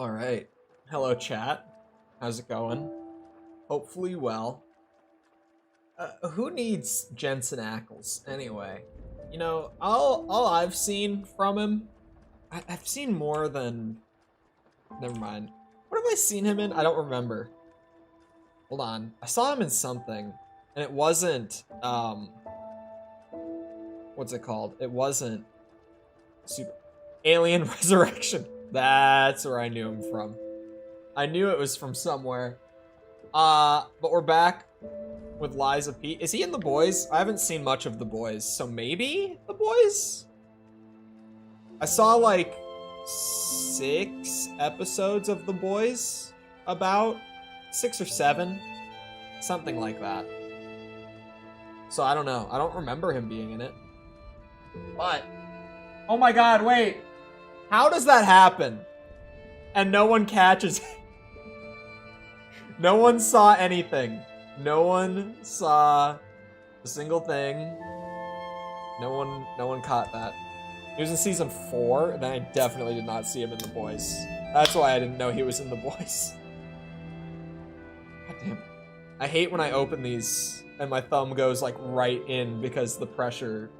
All right. Hello, chat. How's it going? Hopefully well. Who needs Jensen Ackles anyway? You know, all I've seen from him, I've seen more than. Never mind. What have I seen him in? I don't remember. Hold on. I saw him in something, and it wasn't. What's it called? It wasn't. Super Alien Resurrection. That's where I knew him from. I knew it was from somewhere. But we're back with Lies of P. Is he in The Boys? I haven't seen much of The Boys, so maybe The Boys? I saw like 6 episodes of The Boys, about 6 or 7, something like that. So I don't know. I don't remember him being in it. But, oh my god, wait. How does that happen? And no one catches it. No one saw anything. No one saw a single thing. No one caught that. He was in season 4, and then I definitely did not see him in The Boys. That's why I didn't know he was in The Boys. God damn. I hate when I open these and my thumb goes like right in because the pressure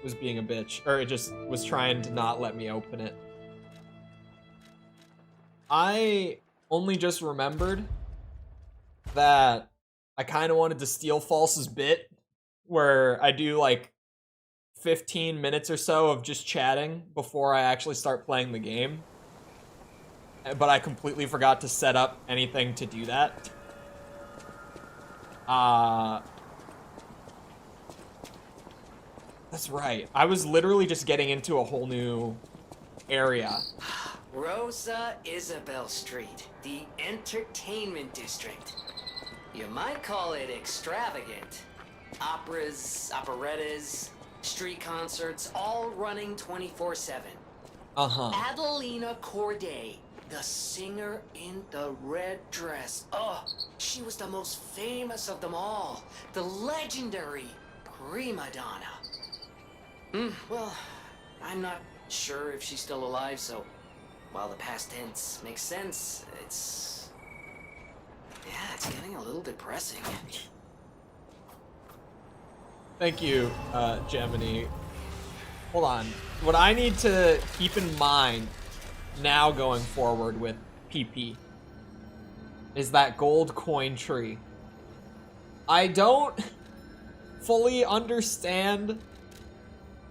was being a bitch. Or it just was trying to not let me open it. I only just remembered that I kind of wanted to steal False's bit where I do like 15 minutes or so of just chatting before I actually start playing the game. But I completely forgot to set up anything to do that. That's right. I was literally just getting into a whole new area. Rosa Isabel Street, the entertainment district. You might call it extravagant. Operas, operettas, street concerts, all running 24/7. Adelina Corday, the singer in the red dress. Oh, she was the most famous of them all. The legendary prima donna. Well, I'm not sure if she's still alive, so while the past tense makes sense, it's getting a little depressing. Thank you, Gemini. Hold on. What I need to keep in mind now going forward with PP is that gold coin tree. I don't fully understand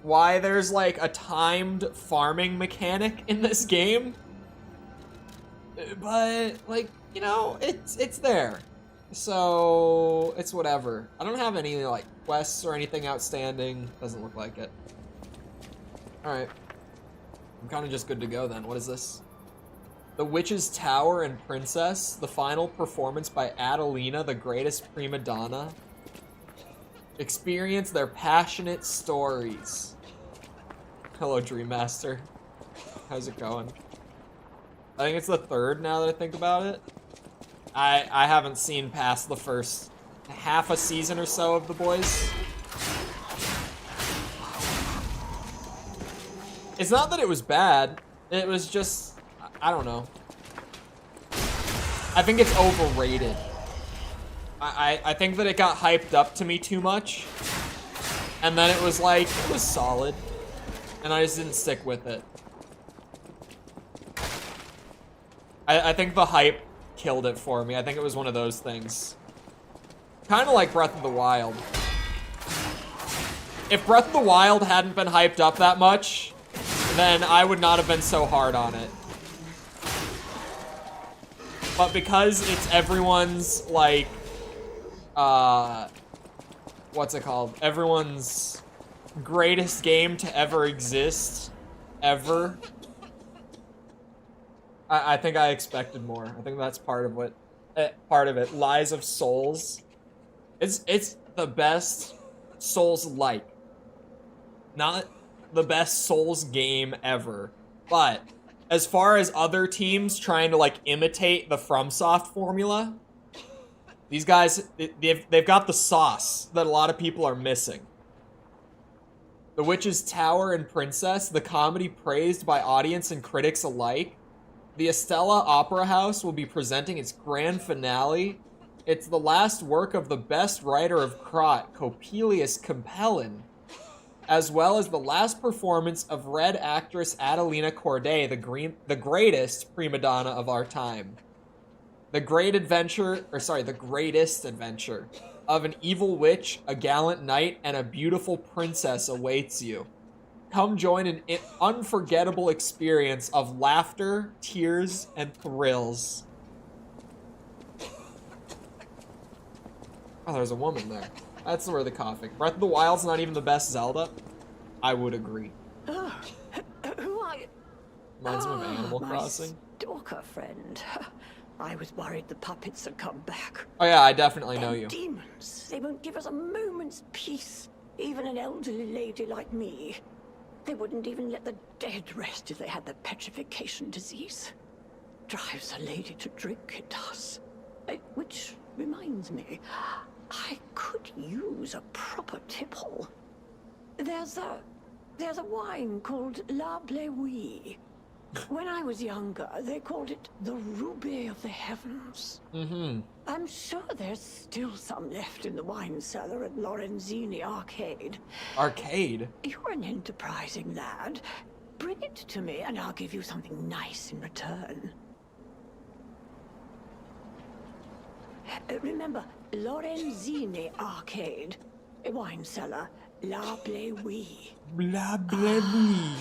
why there's like a timed farming mechanic in this game, but like, you know, it's there, so it's whatever. I don't have any like quests or anything outstanding. Doesn't look like it. All right, I'm kind of just good to go then. What is this? The Witch's Tower and Princess, the final performance by Adelina, the greatest prima donna. Experience their passionate stories. Hello, Dream Master. How's it going? I think it's the 3rd now that I think about it. I haven't seen past the first half a season or so of The Boys. It's not that it was bad. It was just, I don't know. I think it's overrated. I think that it got hyped up to me too much. And then it was like, it was solid. And I just didn't stick with it. I think the hype killed it for me. I think it was one of those things. Kind of like Breath of the Wild. If Breath of the Wild hadn't been hyped up that much, then I would not have been so hard on it. But because it's everyone's, like, what's it called? Everyone's greatest game to ever exist, ever. I think I expected more. I think that's part of it. Lies of Souls. It's the best Souls-like. Not the best Souls game ever. But as far as other teams trying to like imitate the FromSoft formula, these guys, they've got the sauce that a lot of people are missing. The Witch's Tower and Princess, the comedy praised by audience and critics alike. The Estella Opera House will be presenting its grand finale. It's the last work of the best writer of Krat, Coppelius Compellin, as well as the last performance of Red actress Adelina Corday, the greatest prima donna of our time. The greatest adventure of an evil witch, a gallant knight, and a beautiful princess awaits you. Come join an unforgettable experience of laughter, tears, and thrills. Oh, there's a woman there. That's where the coughing. Breath of the Wild's not even the best Zelda. I would agree. Who are you? Reminds me of Animal Crossing. Stalker friend. I was worried the puppets had come back. Oh yeah, I definitely know you. Demons. They won't give us a moment's peace. Even an elderly lady like me. They wouldn't even let the dead rest if they had the petrification disease. Drives a lady to drink, it does. Which reminds me, I could use a proper tipple. There's a wine called La Bleuie. When I was younger, they called it the Ruby of the Heavens. Mm-hmm. I'm sure there's still some left in the wine cellar at Lorenzini Arcade. Arcade? You're an enterprising lad. Bring it to me and I'll give you something nice in return. Remember, Lorenzini Arcade. A wine cellar. La Bleuie. La Bleuie.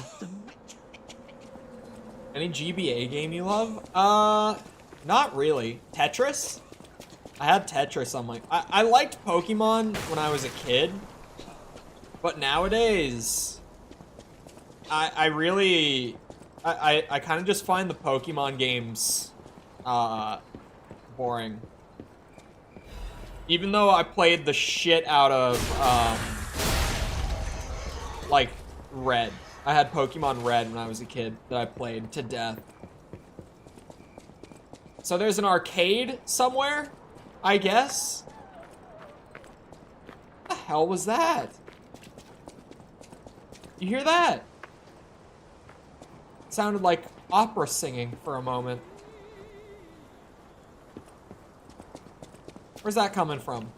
Any GBA game you love? Not really. Tetris? I had Tetris on my... I liked Pokemon when I was a kid. But nowadays... I really... I kind of just find the Pokemon games... boring. Even though I played the shit out of... like, Red. I had Pokemon Red when I was a kid that I played to death. So there's an arcade somewhere, I guess? What the hell was that? You hear that? It sounded like opera singing for a moment. Where's that coming from?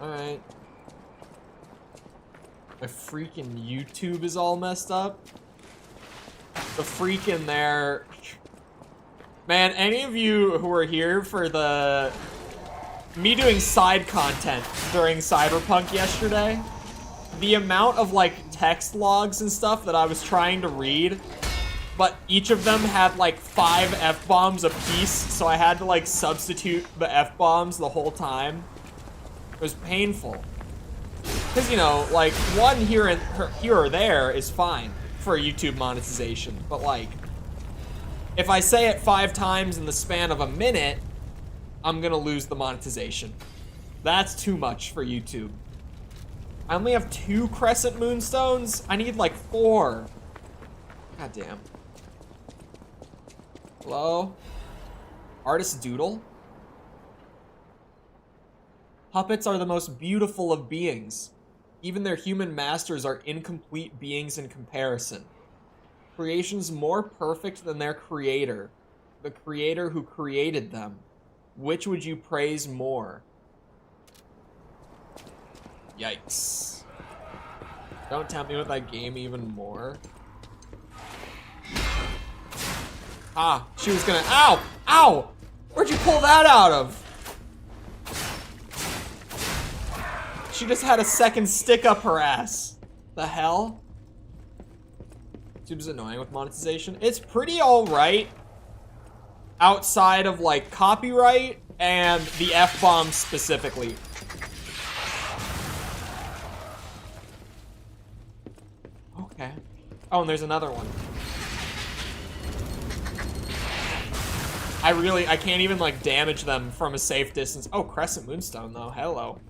Alright. My freaking YouTube is all messed up. The freaking there. Man, any of you who were here for me doing side content during Cyberpunk yesterday, the amount of like text logs and stuff that I was trying to read, but each of them had like 5 F-bombs a piece, so I had to like substitute the F-bombs the whole time. It was painful. Because, you know, like, one here or there is fine for YouTube monetization. But, like, if I say it 5 times in the span of a minute, I'm gonna lose the monetization. That's too much for YouTube. I only have 2 crescent moonstones? I need, like, 4. God damn. Hello? Artist Doodle? Puppets are the most beautiful of beings. Even their human masters are incomplete beings in comparison. Creations more perfect than their creator, the creator who created them. Which would you praise more? Yikes. Don't tempt me with that game even more. Ah, she was gonna, ow! Ow! Where'd you pull that out of? She just had a second stick up her ass. The hell? YouTube's annoying with monetization. It's pretty alright. Outside of, like, copyright and the F-bomb specifically. Okay. Oh, and there's another one. I can't even, like, damage them from a safe distance. Oh, Crescent Moonstone, though. Hello.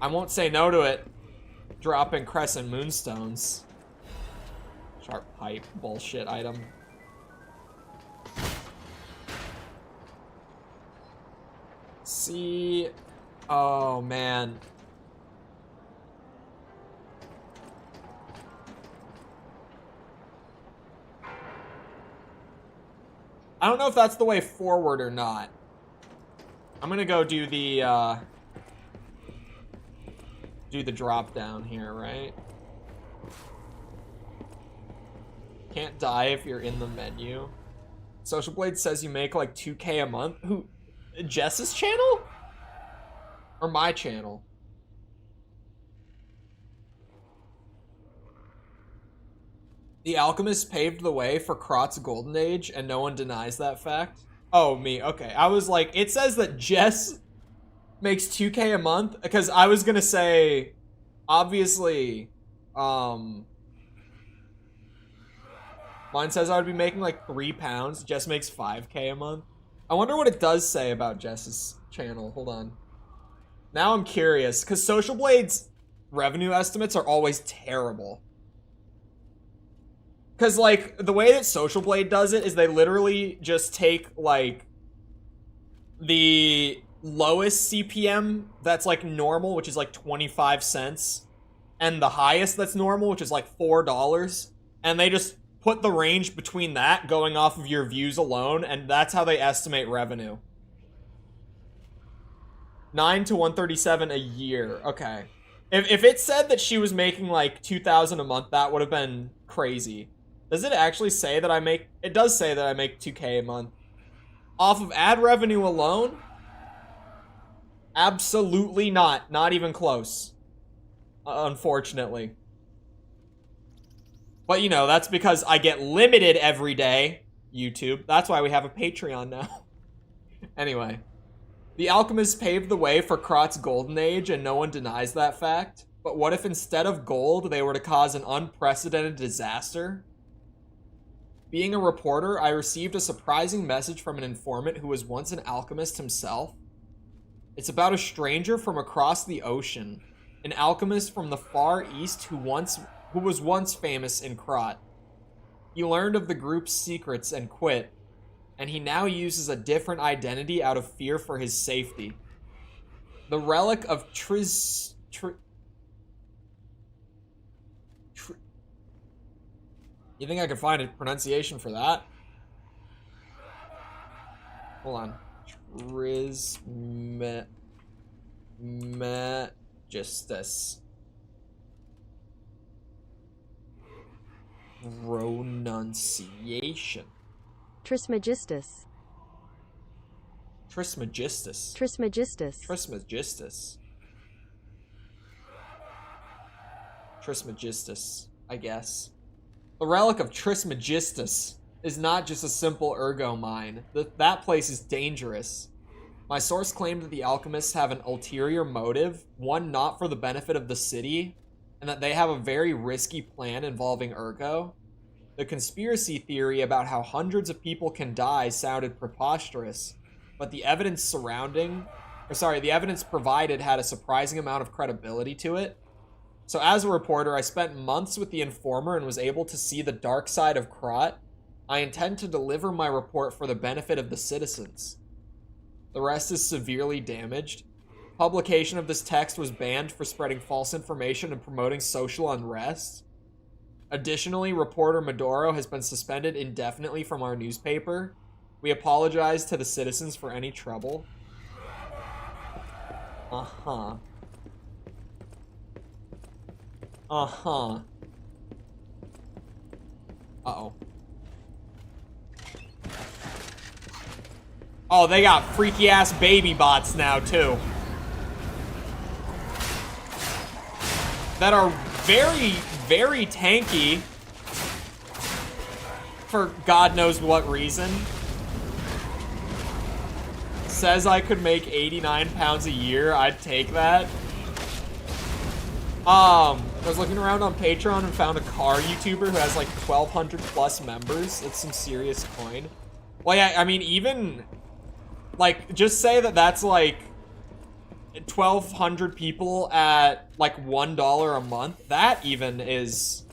I won't say no to it. Dropping Crescent Moonstones. Sharp pipe bullshit item. see. Oh, man. I don't know if that's the way forward or not. I'm gonna go do the drop down here, right? Can't die if you're in the menu. Social Blade says you make like 2K a month. Who? Jess's channel? Or my channel? The Alchemist paved the way for Krat's golden age, and no one denies that fact. Oh, me. Okay. I was like, it says that Jess makes 2K a month, because I was gonna say, obviously, mine says I would be making like £3. Jess makes 5K a month. I wonder what it does say about Jess's channel. Hold on. Now I'm curious, because Social Blade's revenue estimates are always terrible. Because, like, the way that Social Blade does it is they literally just take, like, the lowest CPM that's, like, normal, which is, like, 25 cents, and the highest that's normal, which is, like, $4, and they just put the range between that going off of your views alone, and that's how they estimate revenue. 9 to 137 a year. Okay. If it said that she was making, like, 2,000 a month, that would have been crazy. Does it actually say that I make... It does say that I make 2K a month. Off of ad revenue alone? Absolutely not. Not even close. Unfortunately. But, you know, that's because I get limited every day. YouTube. That's why we have a Patreon now. Anyway. The Alchemist paved the way for Krat's golden age, and no one denies that fact. But what if instead of gold, they were to cause an unprecedented disaster? Being a reporter, I received a surprising message from an informant who was once an alchemist himself. It's about a stranger from across the ocean, an alchemist from the Far East who was once famous in Krat. He learned of the group's secrets and quit, and he now uses a different identity out of fear for his safety. The relic of You think I could find a pronunciation for that? Hold on. Trismegistus. Pronunciation. Trismegistus. Trismegistus. Trismegistus. Trismegistus. Trismegistus, I guess. The relic of Trismegistus is not just a simple ergo mine. That place is dangerous. My source claimed that the alchemists have an ulterior motive, one not for the benefit of the city, and that they have a very risky plan involving ergo. The conspiracy theory about how hundreds of people can die sounded preposterous, but the evidence the evidence provided had a surprising amount of credibility to it. So as a reporter, I spent months with the informer and was able to see the dark side of Krat. I intend to deliver my report for the benefit of the citizens. The rest is severely damaged. Publication of this text was banned for spreading false information and promoting social unrest. Additionally, reporter Maduro has been suspended indefinitely from our newspaper. We apologize to the citizens for any trouble. Uh-huh. Uh-huh. Uh-oh. Oh, they got freaky-ass baby bots now, too. That are very, very tanky. For God knows what reason. Says I could make 89 pounds a year. I'd take that. I was looking around on Patreon and found a car YouTuber who has like 1,200 plus members. It's some serious coin. Well, yeah, I mean, even like, just say that that's like 1,200 people at like $1 a month. That even is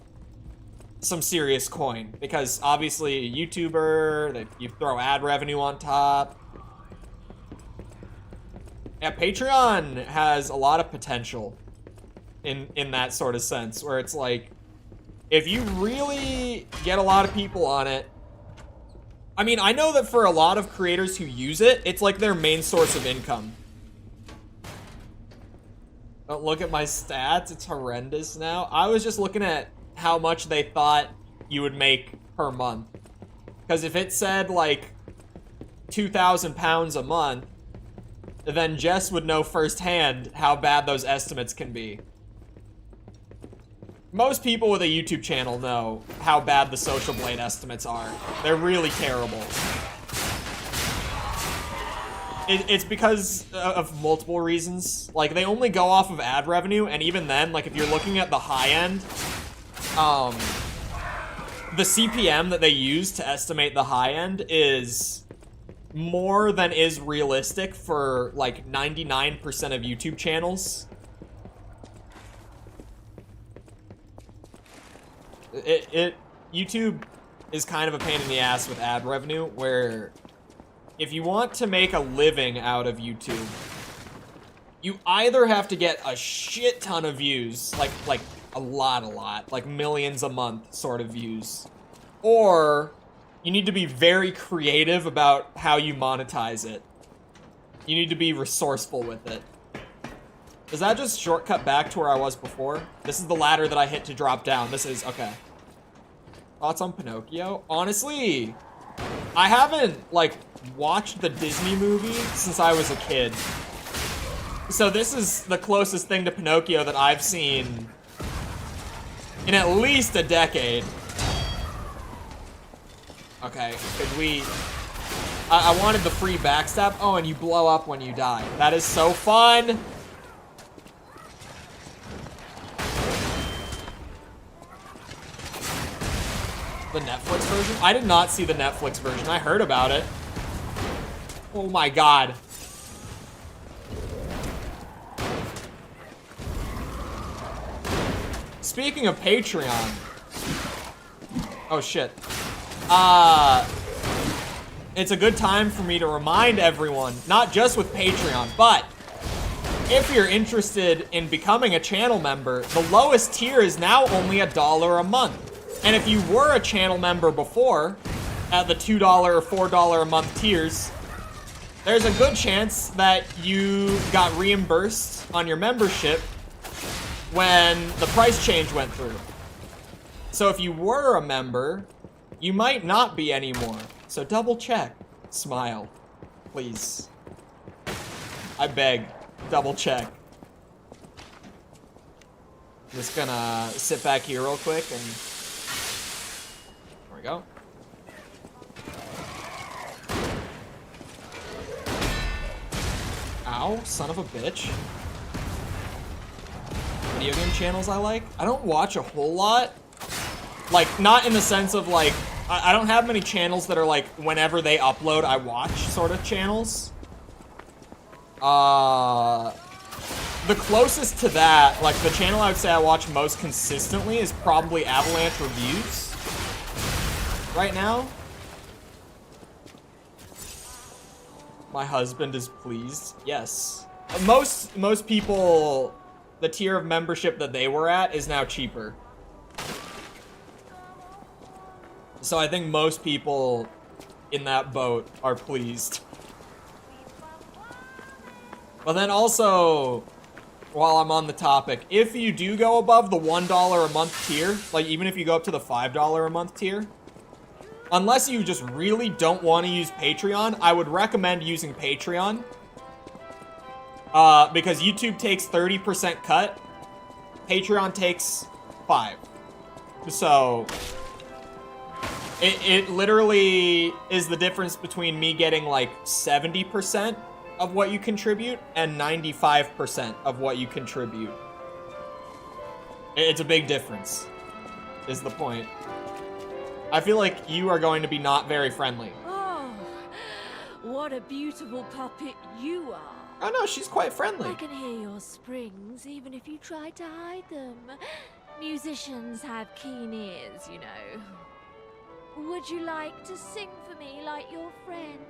some serious coin, because obviously a YouTuber, that you throw ad revenue on top. Yeah, Patreon has a lot of potential in that sort of sense, where it's like, if you really get a lot of people on it, I mean, I know that for a lot of creators who use it, it's like their main source of income. Don't look at my stats, it's horrendous now. I was just looking at how much they thought you would make per month. Because if it said like 2,000 pounds a month, then Jess would know firsthand how bad those estimates can be. Most people with a YouTube channel know how bad the Social Blade estimates are. They're really terrible. It's because of multiple reasons. Like, they only go off of ad revenue, and even then, like, if you're looking at the high end, the CPM that they use to estimate the high end is more than is realistic for, like, 99% of YouTube channels. YouTube is kind of a pain in the ass with ad revenue, where if you want to make a living out of YouTube, you either have to get a shit ton of views, like a lot, like millions a month sort of views, or you need to be very creative about how you monetize it. You need to be resourceful with it. Does that just shortcut back to where I was before? This is the ladder that I hit to drop down. This is, okay. Thoughts on Pinocchio? Honestly, I haven't, like, watched the Disney movie since I was a kid. So this is the closest thing to Pinocchio that I've seen in at least a decade. Okay, could we... I wanted the free backstab. Oh, and you blow up when you die. That is so fun! The Netflix version? I did not see the Netflix version. I heard about it. Oh my god. Speaking of Patreon. Oh shit. It's a good time for me to remind everyone, not just with Patreon, but if you're interested in becoming a channel member, the lowest tier is now only $1 a month. And if you were a channel member before, at the $2 or $4 a month tiers, there's a good chance that you got reimbursed on your membership when the price change went through. So if you were a member, you might not be anymore. So double check. Smile. Please. I beg. Double check. I'm just gonna sit back here real quick and... There we go. Ow, son of a bitch. Video game channels I like? I don't watch a whole lot. Like, not in the sense of, like, I don't have many channels that are, like, whenever they upload, I watch sort of channels. The closest to that, like, the channel I would say I watch most consistently is probably Avalanche Reviews. Right now. My husband is pleased. Yes. Most people, the tier of membership that they were at is now cheaper. So I think most people in that boat are pleased. But then also, while I'm on the topic, if you do go above the $1 a month tier, like even if you go up to the $5 a month tier, unless you just really don't want to use Patreon, I would recommend using Patreon. Because YouTube takes 30% cut, Patreon takes 5%. So... It literally is the difference between me getting like 70% of what you contribute and 95% of what you contribute. It's a big difference, is the point. I feel like you are going to be not very friendly. Oh, what a beautiful puppet you are. Oh no, she's quite friendly. I can hear your springs even if you try to hide them. Musicians have keen ears, you know. Would you like to sing for me like your friends?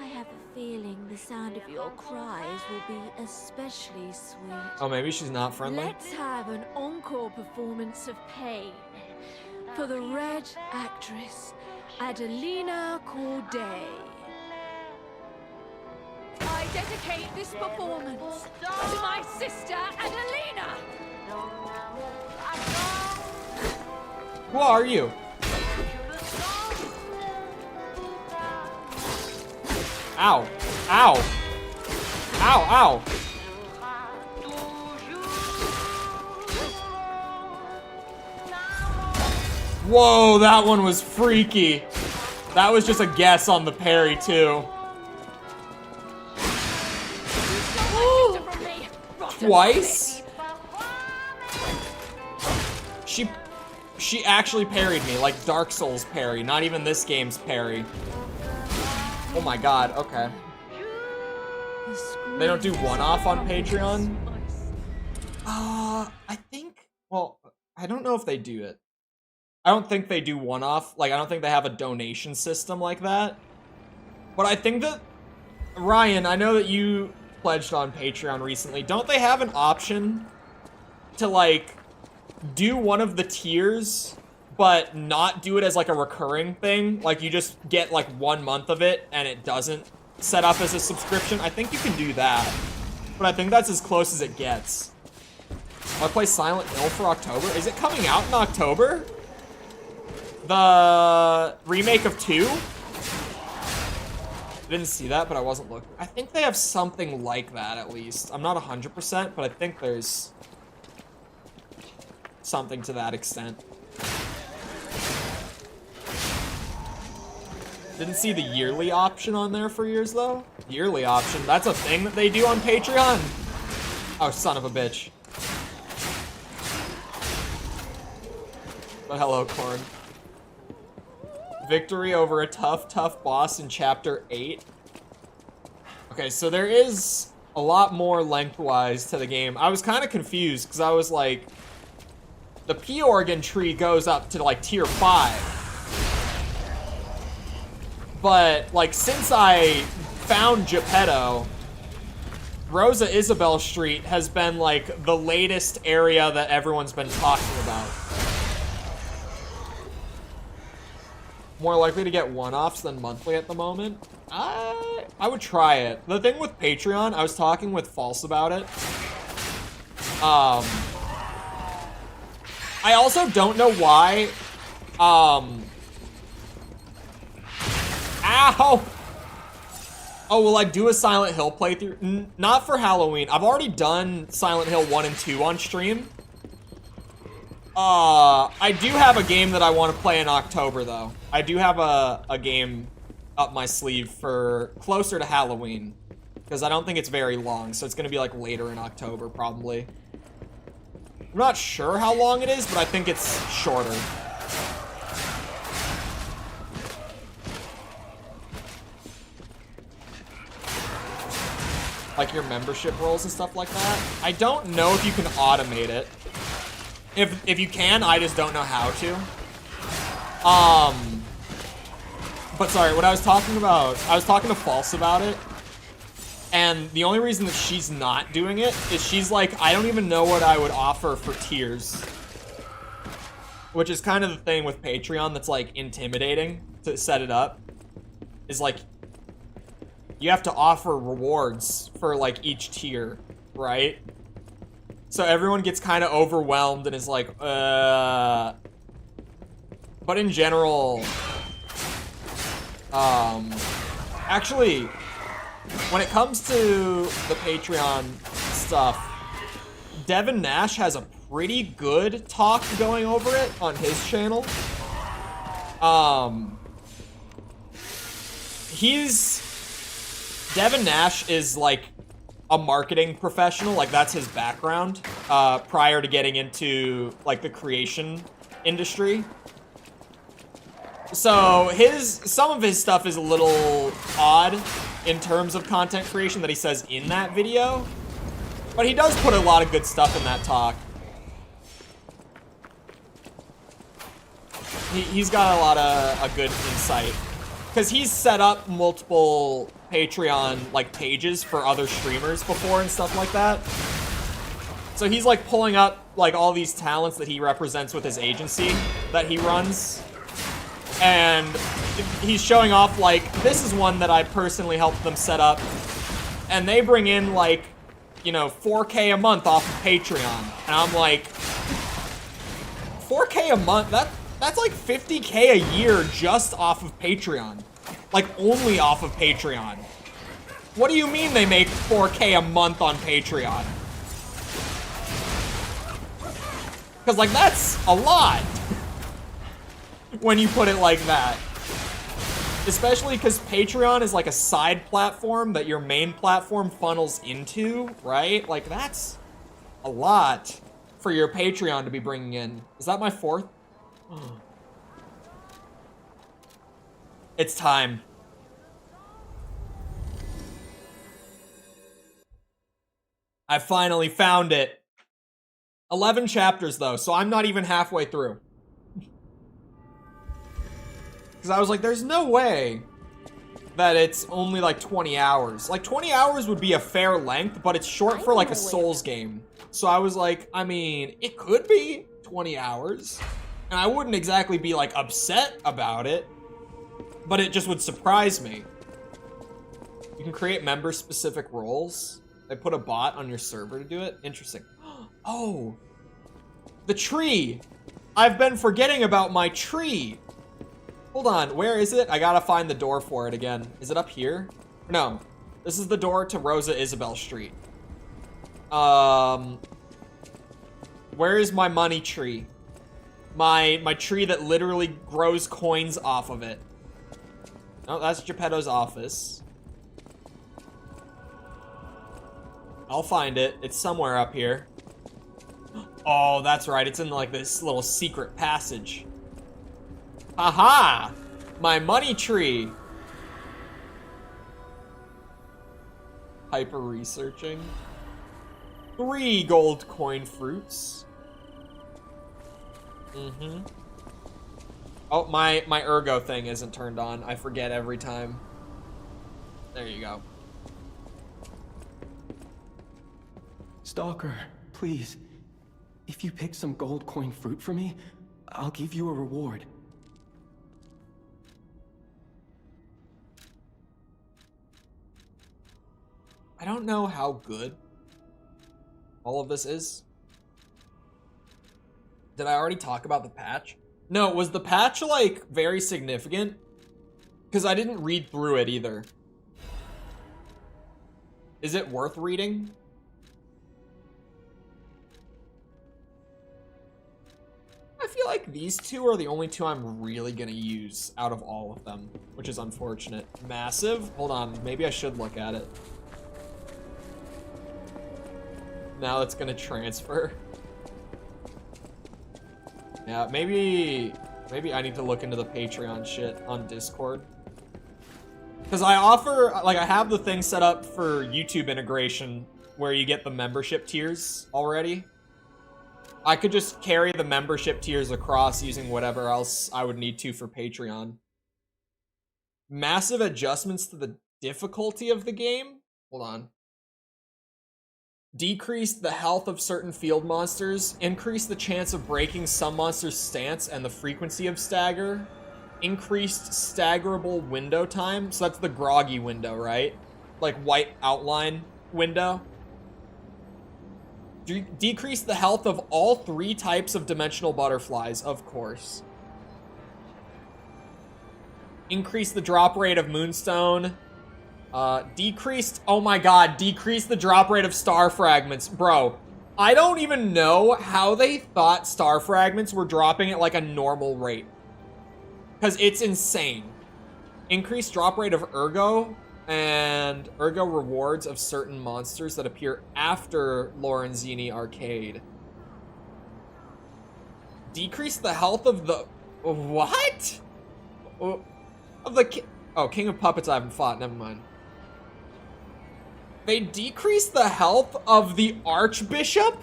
I have a feeling the sound of your cries will be especially sweet. Oh, maybe she's not friendly? Let's have an encore performance of pain for the Red actress, Adelina Corday. I dedicate this performance to my sister, Adelina! Who are you? Ow. Ow. Ow, ow. Whoa, that one was freaky. That was just a guess on the parry, too. Twice? She actually parried me, like Dark Souls parry, not even this game's parry. Oh my god, okay. They don't do one-off on Patreon? I think, well, I don't know if they do it. I don't think they do one-off, like, I don't think they have a donation system like that. But I think that, Ryan, I know that you pledged on Patreon recently. Don't they have an option to, like, do one of the tiers, but not do it as, like, a recurring thing? Like, you just get, like, 1 month of it, and it doesn't set up as a subscription? I think you can do that. But I think that's as close as it gets. I play Silent Hill for October. Is it coming out in October? The remake of 2? Didn't see that, but I wasn't looking. I think they have something like that, at least. I'm not 100%, but I think there's something to that extent. Didn't see the yearly option on there for years, though. Yearly option. That's a thing that they do on Patreon? Oh, son of a bitch. But hello, Corn. Victory over a tough boss in Chapter 8. Okay, so there is a lot more lengthwise to the game. I was kind of confused, because I was like, the P-Organ tree goes up to, like, Tier 5. But, like, since I found Geppetto, Rosa Isabel Street has been, like, the latest area that everyone's been talking about. More likely to get one-offs than monthly at the moment. I would try it. The thing with Patreon, I was talking with False about it. I also don't know why. Ow! Oh, will I do a Silent Hill playthrough? Not for Halloween. I've already done Silent Hill 1 and 2 on stream. I do have a game that I want to play in October, though. I do have a game up my sleeve for closer to Halloween. Because I don't think it's very long, so it's going to be, like, later in October, probably. I'm not sure how long it is, but I think it's shorter. Like your membership roles and stuff like that. I don't know if you can automate it. If you can, I just don't know how to. But sorry, what I was talking about, I was talking to False about it. And the only reason that she's not doing it is she's like, I don't even know what I would offer for tiers. Which is kind of the thing with Patreon that's like intimidating to set it up. Is like, you have to offer rewards for like each tier, right? So everyone gets kind of overwhelmed and is like, But in general, actually, when it comes to the Patreon stuff, Devin Nash has a pretty good talk going over it on his channel. Devin Nash is like a marketing professional, like that's his background, prior to getting into like the creation industry. So some of his stuff is a little odd in terms of content creation that he says in that video, but he does put a lot of good stuff in that talk. He's got a lot of a good insight because he's set up multiple Patreon like pages for other streamers before and stuff like that. So he's like pulling up like all these talents that he represents with his agency that he runs. And he's showing off like, this is one that I personally helped them set up. And they bring in like, you know, 4K a month off of Patreon. And I'm like, 4K a month? That's like 50K a year just off of Patreon. Like, only off of Patreon. What do you mean they make 4K a month on Patreon? Because, like, that's a lot. When you put it like that. Especially because Patreon is like a side platform that your main platform funnels into, right? Like, that's a lot for your Patreon to be bringing in. Is that my fourth? It's time. I finally found it. 11 chapters though, so I'm not even halfway through. Because I was like, there's no way that it's only like 20 hours. Like 20 hours would be a fair length, but it's short for like a Souls game. So I was like, I mean, it could be 20 hours. And I wouldn't exactly be like upset about it, but it just would surprise me. You can create member-specific roles. They put a bot on your server to do it. Interesting. Oh, the tree. I've been forgetting about my tree. Hold on, where is it? I gotta find the door for it again. Is it up here? No, this is the door to Rosa Isabel Street. Where is my money tree? My tree that literally grows coins off of it. Oh, that's Geppetto's office. I'll find it. It's somewhere up here. Oh, that's right. It's in like this little secret passage. Haha! My money tree. Hyper researching. 3 gold coin fruits. Mm-hmm. Oh, my ergo thing isn't turned on. I forget every time. There you go. Stalker, please. If you pick some gold coin fruit for me, I'll give you a reward. I don't know how good all of this is. Did I already talk about the patch? No, was the patch like very significant? Because I didn't read through it either. Is it worth reading? I feel like these two are the only two I'm really gonna use out of all of them, which is unfortunate. Massive? Hold on, maybe I should look at it. Now it's gonna transfer. Yeah, maybe I need to look into the Patreon shit on Discord. Because I offer, like, I have the thing set up for YouTube integration where you get the membership tiers already. I could just carry the membership tiers across using whatever else I would need to for Patreon. Massive adjustments to the difficulty of the game? Hold on. Decrease the health of certain field monsters. Increase the chance of breaking some monsters' stance and the frequency of stagger. Increased staggerable window time. So that's the groggy window, right? Like white outline window. Decrease the health of all 3 types of dimensional butterflies, of course. Increase the drop rate of moonstone. Decreased, oh my god, decrease the drop rate of star fragments. Bro, I don't even know how they thought star fragments were dropping at like a normal rate. Because it's insane. Increased drop rate of ergo and ergo rewards of certain monsters that appear after Lorenzini Arcade. Decrease the health of the... What? Of the... Oh, King of Puppets I haven't fought, never mind. They decreased the health of the Archbishop?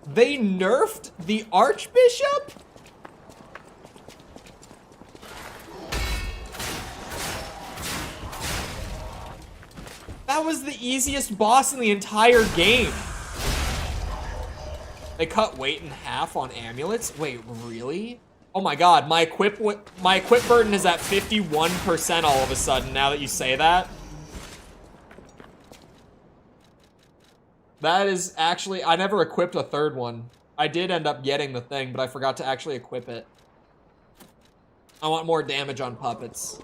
They nerfed the Archbishop? That was the easiest boss in the entire game. They cut weight in half on amulets? Wait, really? Oh my god, my equip burden is at 51% all of a sudden now that you say that. That is actually, I never equipped a third one. I did end up getting the thing, but I forgot to actually equip it. I want more damage on puppets.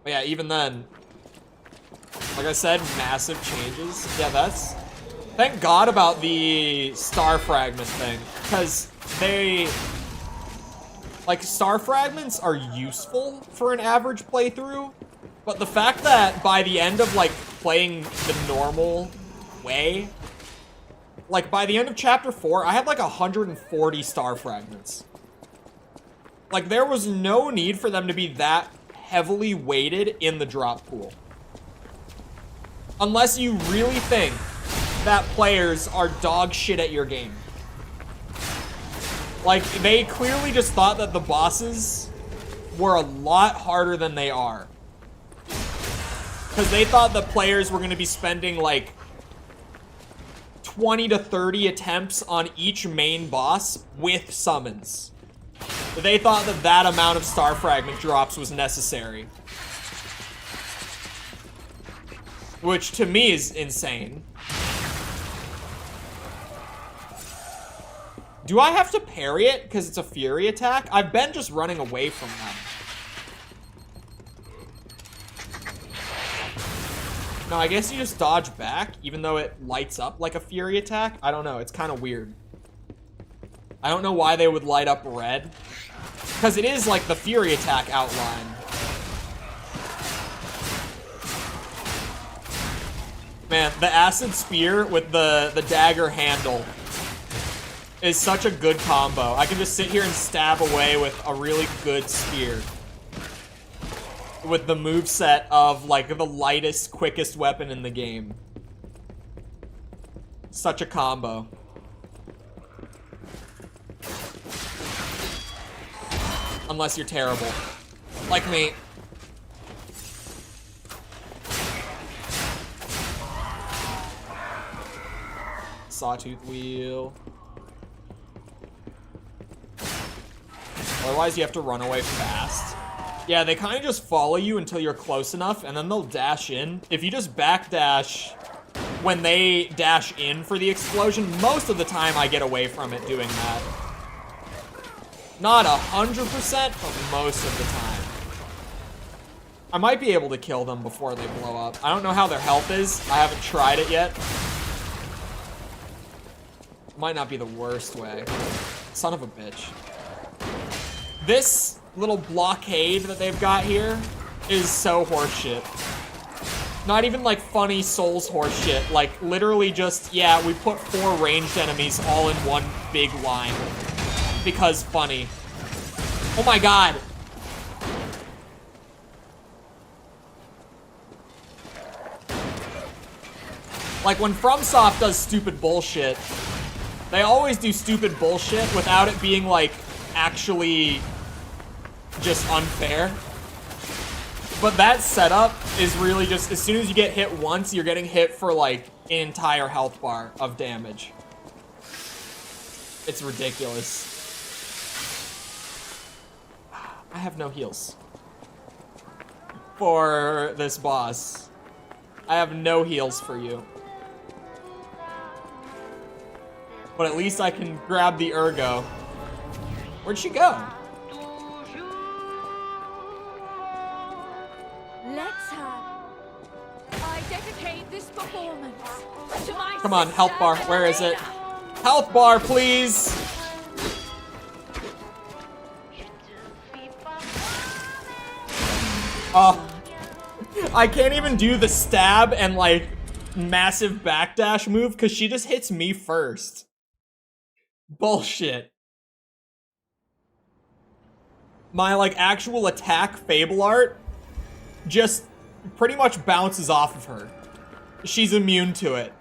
But yeah, even then, like I said, massive changes. Yeah, that's, thank God about the star fragment thing, because they, like, star fragments are useful for an average playthrough, but the fact that by the end of, like, playing the normal way, like, by the end of chapter 4, I had, like, 140 star fragments. Like, there was no need for them to be that heavily weighted in the drop pool. Unless you really think that players are dog shit at your game. Like, they clearly just thought that the bosses were a lot harder than they are. Because they thought that players were going to be spending, like, 20 to 30 attempts on each main boss with summons. They thought that that amount of star fragment drops was necessary. Which, to me, is insane. Do I have to parry it because it's a fury attack? I've been just running away from them. No, I guess you just dodge back, even though it lights up like a fury attack. I don't know, it's kind of weird. I don't know why they would light up red. Because it is like the fury attack outline. Man, the acid spear with the dagger handle is such a good combo. I can just sit here and stab away with a really good spear. With the moveset of, like, the lightest, quickest weapon in the game. Such a combo. Unless you're terrible. Like me. Sawtooth wheel. Otherwise, you have to run away fast. Yeah, they kind of just follow you until you're close enough, and then they'll dash in. If you just backdash when they dash in for the explosion, most of the time I get away from it doing that. Not 100%, but most of the time. I might be able to kill them before they blow up. I don't know how their health is. I haven't tried it yet. Might not be the worst way. Son of a bitch. This little blockade that they've got here is so horseshit. Not even like funny Souls horseshit. Like literally just, yeah, we put 4 ranged enemies all in one big line. Because funny. Oh my god. Like when FromSoft does stupid bullshit, they always do stupid bullshit without it being like actually just unfair. But that setup is really just, as soon as you get hit once, you're getting hit for like an entire health bar of damage. It's ridiculous. I have no heals for this boss. I have no heals for you. But at least I can grab the ergo. Where'd she go? Let's have. I dedicate this performance to my Come on, health bar. Where is it? Health bar, please. Oh, I can't even do the stab and like massive backdash move because she just hits me first. Bullshit. My like actual attack Fable art just pretty much bounces off of her. She's immune to it.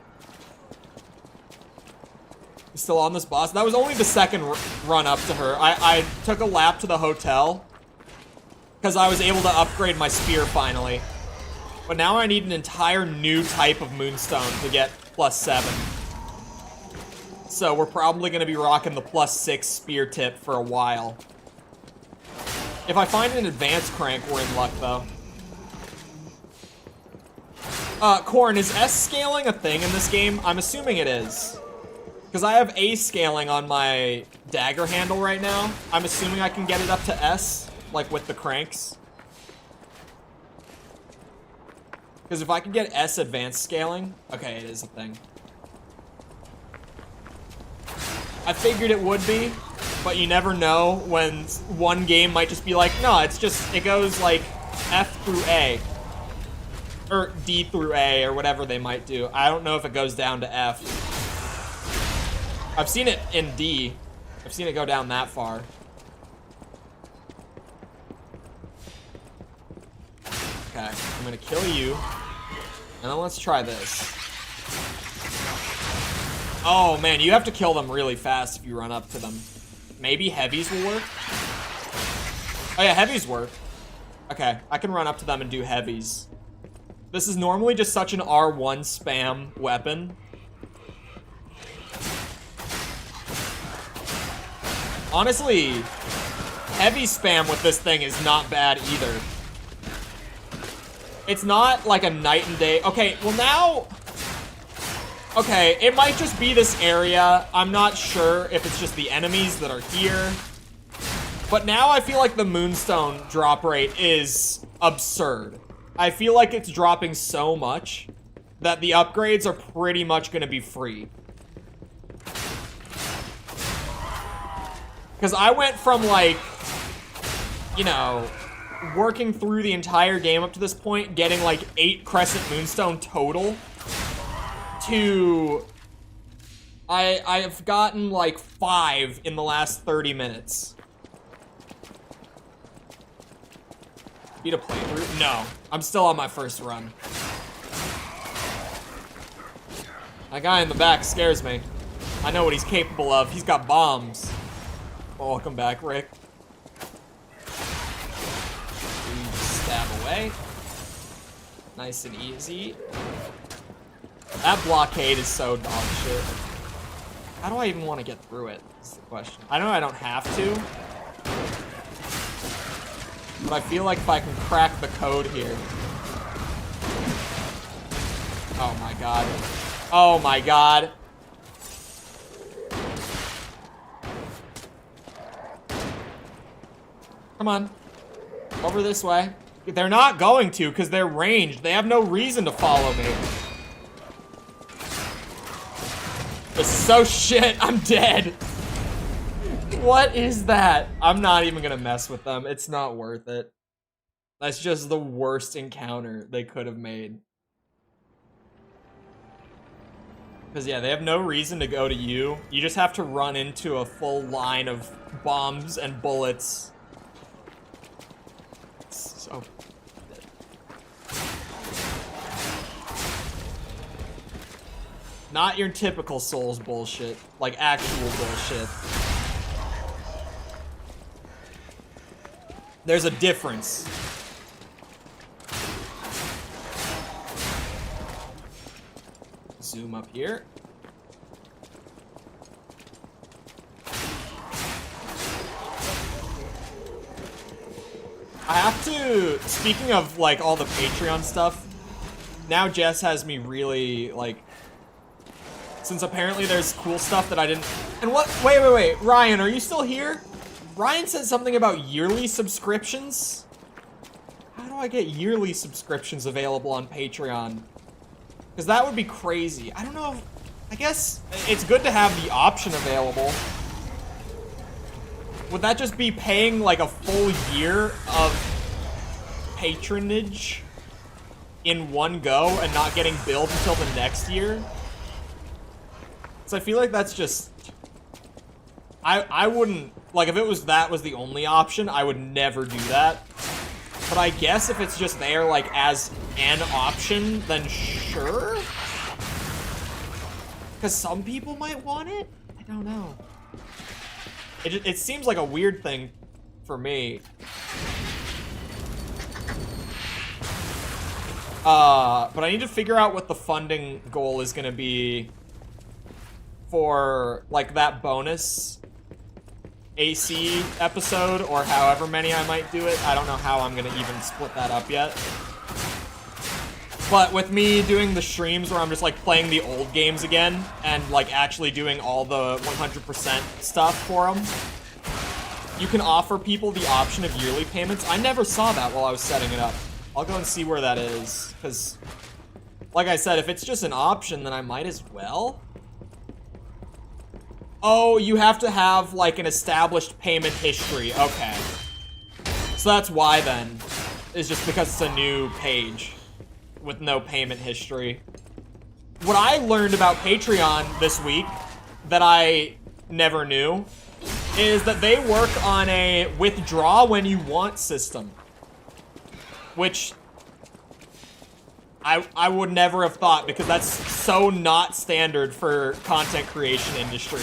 Still on this boss. That was only the second run up to her. I took a lap to the hotel because I was able to upgrade my spear finally. But now I need an entire new type of moonstone to get +7. So we're probably going to be rocking the +6 spear tip for a while. If I find an advanced crank, we're in luck, though. Corn, is S scaling a thing in this game? I'm assuming it is. Because I have A scaling on my dagger handle right now. I'm assuming I can get it up to S, like with the cranks. Because if I can get S advanced scaling... Okay, it is a thing. I figured it would be, but you never know when one game might just be like, no, it's just, it goes like F through A. Or D through A, or whatever they might do. I don't know if it goes down to F. I've seen it in D. I've seen it go down that far. Okay, I'm gonna kill you. And then let's try this. Oh man, you have to kill them really fast if you run up to them. Maybe heavies will work? Oh yeah, heavies work. Okay, I can run up to them and do heavies. This is normally just such an R1 spam weapon. Honestly, heavy spam with this thing is not bad either. It's not like a night and day. Okay, well now... Okay, it might just be this area. I'm not sure if it's just the enemies that are here. But now I feel like the moonstone drop rate is absurd. I feel like it's dropping so much that the upgrades are pretty much going to be free. Because I went from, like, you know, working through the entire game up to this point, getting, like, 8 Crescent Moonstone total, to... I've gotten, like, 5 in the last 30 minutes. Beat a playthrough? No. I'm still on my first run. That guy in the back scares me. I know what he's capable of. He's got bombs. Oh, welcome back, Rick. Stab away. Nice and easy. That blockade is so dog shit. How do I even want to get through it? Is the question. I know I don't have to. But I feel like if I can crack the code here. Oh my god. Oh my god. Come on. Over this way. They're not going to because they're ranged. They have no reason to follow me. This is so shit. I'm dead. What is that? I'm not even gonna mess with them. It's not worth it. That's just the worst encounter they could have made. Because yeah, they have no reason to go to you. You just have to run into a full line of bombs and bullets. So... Not your typical Souls bullshit. Like actual bullshit. There's a difference. Zoom up here. I have to, speaking of like all the Patreon stuff, now Jess has me really like, since apparently there's cool stuff that I didn't, and what, wait, Ryan, are you still here? Ryan said something about yearly subscriptions. How do I get yearly subscriptions available on Patreon? Because that would be crazy. I don't know. I guess it's good to have the option available. Would that just be paying like a full year of patronage in one go and not getting billed until the next year? So I feel like that's just... I wouldn't... Like, if it was that was the only option, I would never do that. But I guess if it's just there, like, as an option, then sure? Because some people might want it? I don't know. It seems like a weird thing for me. But I need to figure out what the funding goal is gonna be for, like, that bonus AC episode, or however many I might do it. I don't know how I'm gonna even split that up yet. But with me doing the streams where I'm just, like, playing the old games again, and, like, actually doing all the 100% stuff for them, you can offer people the option of yearly payments. I never saw that while I was setting it up. I'll go and see where that is, because, like I said, if it's just an option, then I might as well. Oh, you have to have, like, an established payment history. Okay. So that's why, then. Is just because it's a new page with no payment history. What I learned about Patreon this week that I never knew is that they work on a withdraw when you want system. Which I would never have thought, because that's so not standard for content creation industry.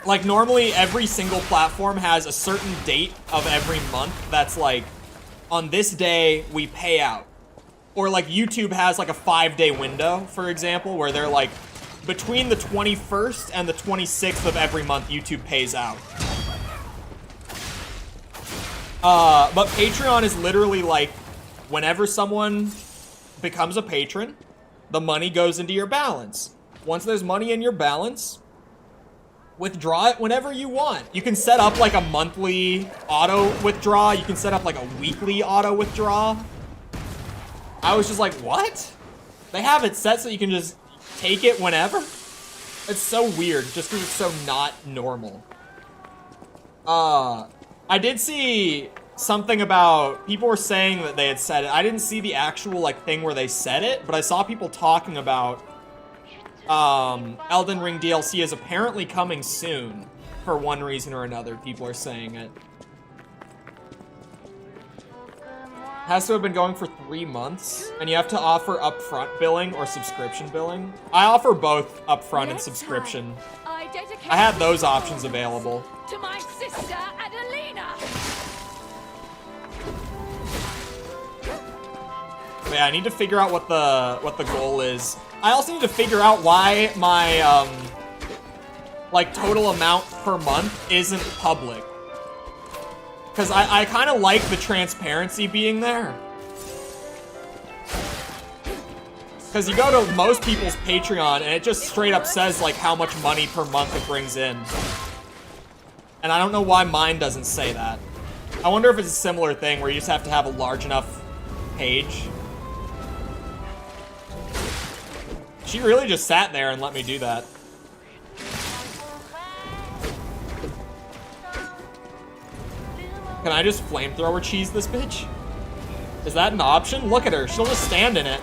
Like, normally every single platform has a certain date of every month that's like, on this day, we pay out. Or, like, YouTube has, like, a 5-day window, for example, where they're, like, between the 21st and the 26th of every month, YouTube pays out. But Patreon is literally, like, whenever someone becomes a patron, the money goes into your balance. Once there's money in your balance, withdraw it whenever you want. You can set up, like, a monthly auto withdraw. You can set up, like, a weekly auto withdraw. I was just like, what? They have it set so you can just take it whenever? It's so weird, just because it's so not normal. I did see something about, people were saying that they had said it. I didn't see the actual, like, thing where they said it, but I saw people talking about Elden Ring DLC is apparently coming soon. For one reason or another, people are saying it. Has to have been going for 3 months, and you have to offer upfront billing or subscription billing. I offer both upfront and subscription. I had those options available. To my sister, Adelina! But yeah, I need to figure out what the goal is. I also need to figure out why my, like, total amount per month isn't public. Because I kind of like the transparency being there. Because you go to most people's Patreon, and it just straight up says, like, how much money per month it brings in. And I don't know why mine doesn't say that. I wonder if it's a similar thing where you just have to have a large enough page. She really just sat there and let me do that. Can I just flamethrower cheese this bitch? Is that an option? Look at her. She'll just stand in it.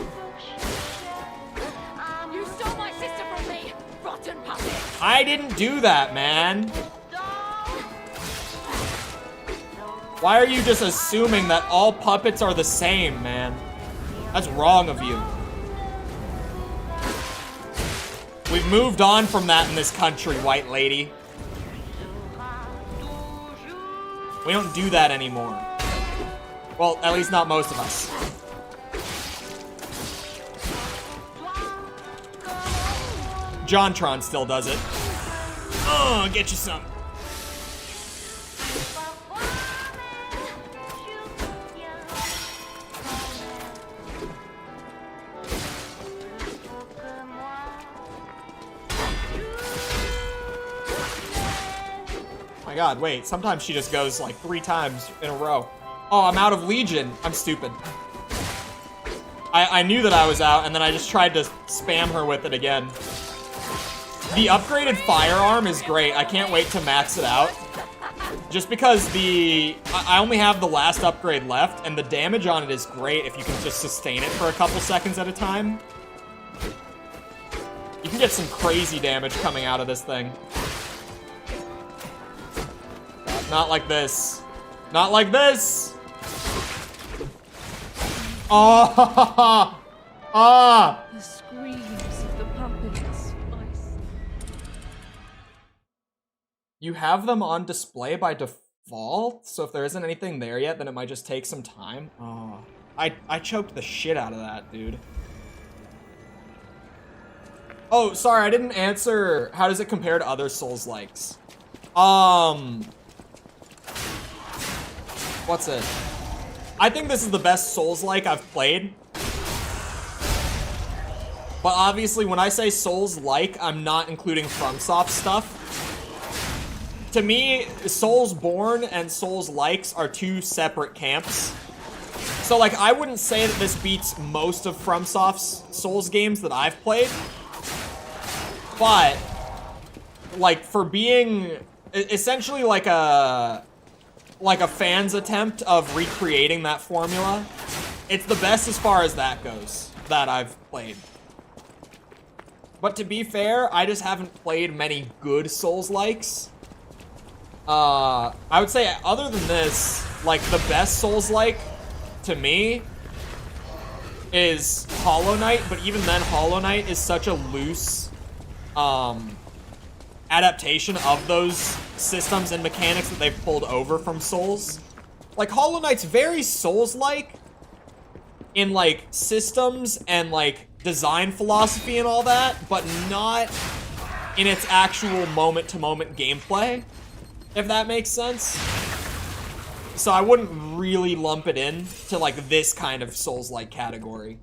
You stole my sister from me, rotten puppet! I didn't do that, man. Why are you just assuming that all puppets are the same, man? That's wrong of you. We've moved on from that in this country, white lady. We don't do that anymore. Well, at least not most of us. JonTron still does it. Oh, get you some. My god, wait, sometimes she just goes like 3 times in a row. Oh, I'm out of Legion. I'm stupid. I knew that I was out, and then I just tried to spam her with it again. The upgraded firearm is great. I can't wait to max it out. Just because I only have the last upgrade left, and the damage on it is great if you can just sustain it for a couple seconds at a time. You can get some crazy damage coming out of this thing. Not like this. Not like this! Oh! Ah! The screams of the puppets. You have them on display by vault, so if there isn't anything there yet, then it might just take some time. Oh, I choked the shit out of that, dude. Oh, sorry, I didn't answer. How does it compare to other Souls-likes? What's it? I think this is the best Souls-like I've played. But obviously, when I say Souls-like, I'm not including FromSoft stuff. To me, Soulsborne and Souls-likes are two separate camps. So, like, I wouldn't say that this beats most of FromSoft's Souls games that I've played. But, like, for being essentially like a fan's attempt of recreating that formula, it's the best as far as that goes that I've played. But to be fair, I just haven't played many good Souls-likes. I would say other than this, like, the best Souls-like to me is Hollow Knight, but even then, Hollow Knight is such a loose adaptation of those systems and mechanics that they've pulled over from Souls. Like, Hollow Knight's very Souls-like in, like, systems and, like, design philosophy and all that, but not in its actual moment-to-moment gameplay, if that makes sense. So I wouldn't really lump it in to, like, this kind of Souls-like category.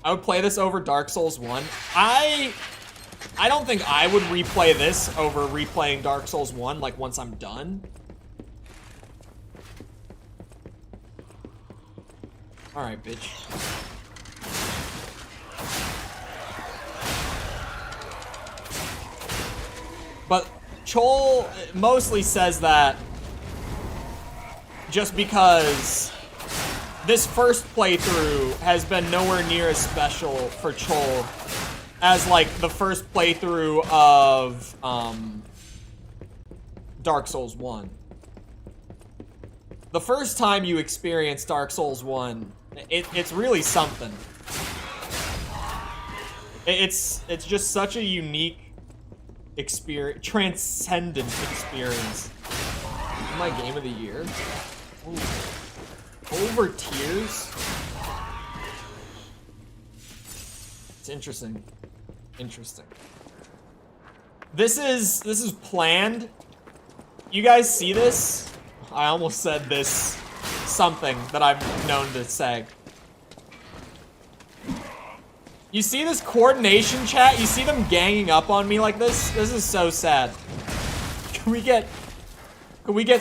I would play this over Dark Souls 1. I don't think I would replay this over replaying Dark Souls 1, like, once I'm done. Alright, bitch. But Chole mostly says that just because this first playthrough has been nowhere near as special for Chole as, like, the first playthrough of Dark Souls 1. The first time you experience Dark Souls 1, it's really something. It's just such a unique experience, transcendent experience. My game of the year. Ooh. Over Tears. It's interesting. Interesting. This is planned. You guys see this? I almost said this something that I'm known to say. You see this coordination chat? You see them ganging up on me like this? This is so sad. Can we get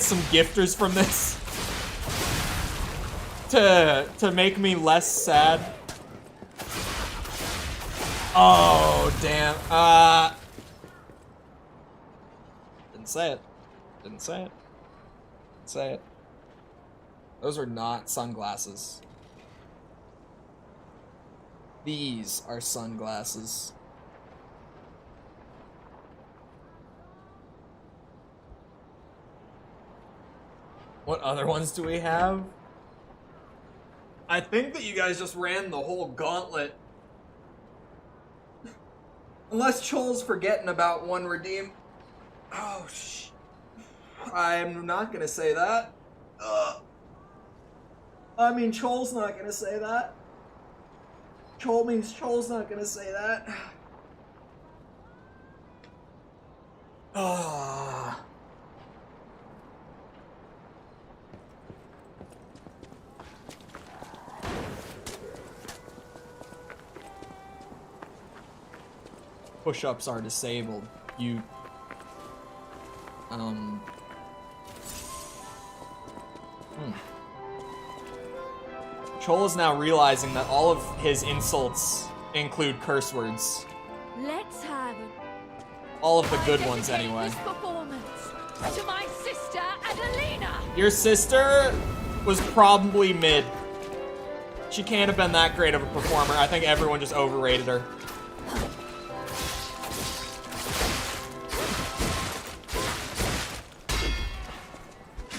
some gifters from this? To make me less sad? Oh, damn. Didn't say it. Didn't say it. Didn't say it. Those are not sunglasses. These are sunglasses. What other ones do we have? I think that you guys just ran the whole gauntlet. Unless Chole's forgetting about one redeem. Oh, shit. I'm not gonna say that. I mean, Chole's not gonna say that. Chole means Chole's not gonna say that. Ah. Push-ups are disabled. You... Chole is now realizing that all of his insults include curse words. Let's have it. All of the good ones, anyway. This performance to my sister, Adelina. Your sister was probably mid. She can't have been that great of a performer. I think everyone just overrated her.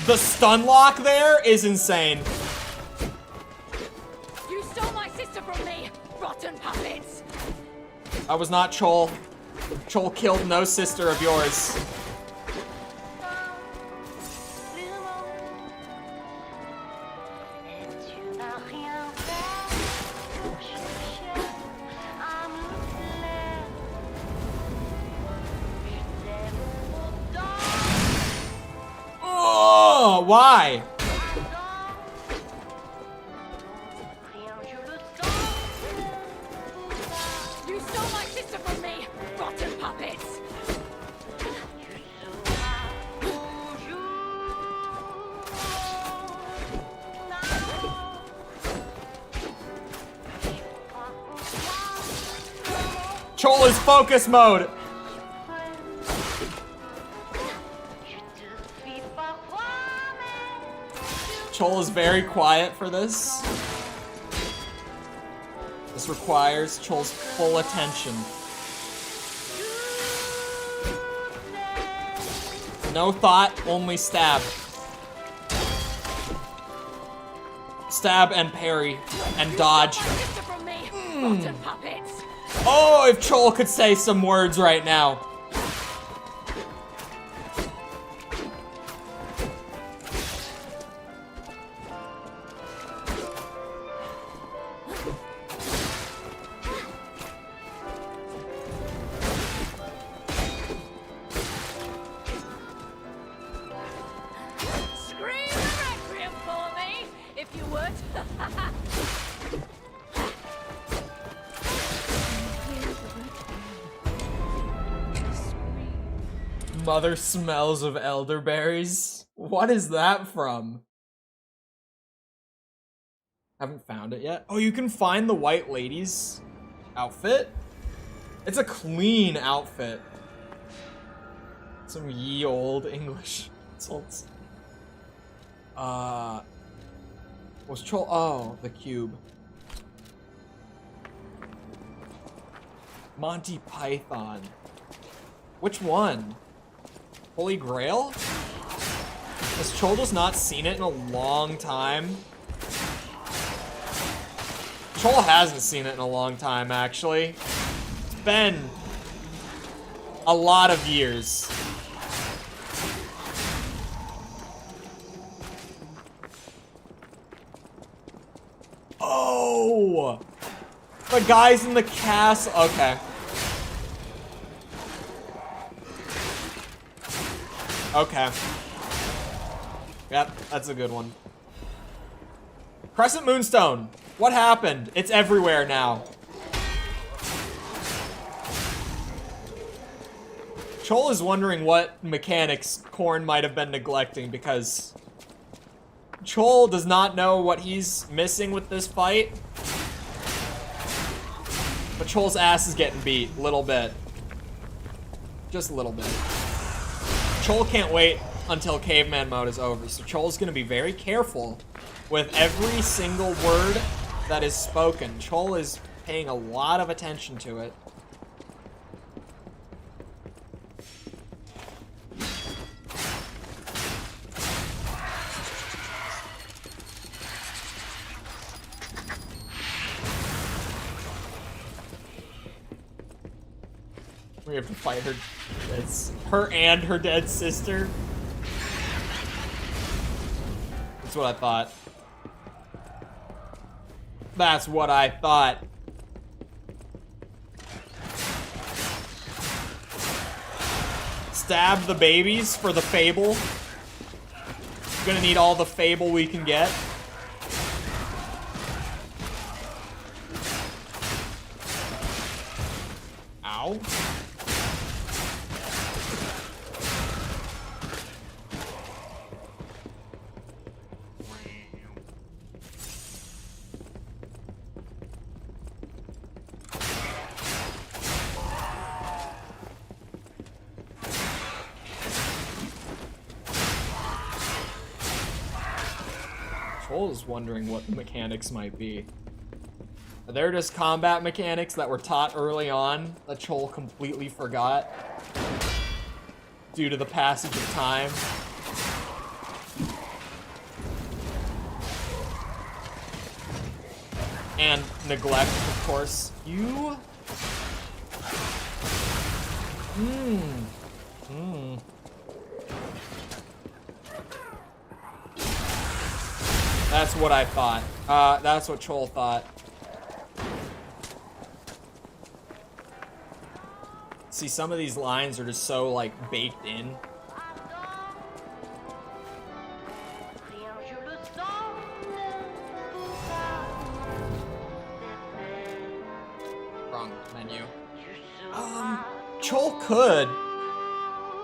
The stun lock there is insane. You stole my sister from me, rotten puppets. I was not Chole. Chole killed no sister of yours. Oh, why? You stole my sister from me, rotten puppets! Chole's focus mode. Chole is very quiet for this. This requires Chole's full attention. No thought, only stab. Stab and parry and dodge. Oh, if Chole could say some words right now. Scream the requiem for me, if you would. Mother smells of elderberries. What is that from? Haven't found it yet. Oh, you can find the white lady's outfit? It's a clean outfit. Some ye old English insults. Was Chole? Oh, the cube. Monty Python. Which one? Holy Grail? Has Chole just not seen it in a long time? Chole hasn't seen it in a long time, actually. It's been a lot of years. Oh! The guys in the castle. Okay. Okay. Yep, that's a good one. Crescent Moonstone. What happened? It's everywhere now. Chole is wondering what mechanics Korn might have been neglecting because Chole does not know what he's missing with this fight. But Chole's ass is getting beat a little bit. Just a little bit. Chole can't wait until caveman mode is over, so Chole's gonna be very careful with every single word that is spoken. Chole is paying a lot of attention to it. We have to fight her. It's her and her dead sister. That's what I thought. That's what I thought. Stab the babies for the fable. Gonna need all the fable we can get. Ow. Chole is wondering what the mechanics might be. Are there just combat mechanics that were taught early on that Chole completely forgot due to the passage of time? And neglect, of course. You... That's what I thought. That's what Chole thought. See, some of these lines are just so, like, baked in. Wrong menu. Chole could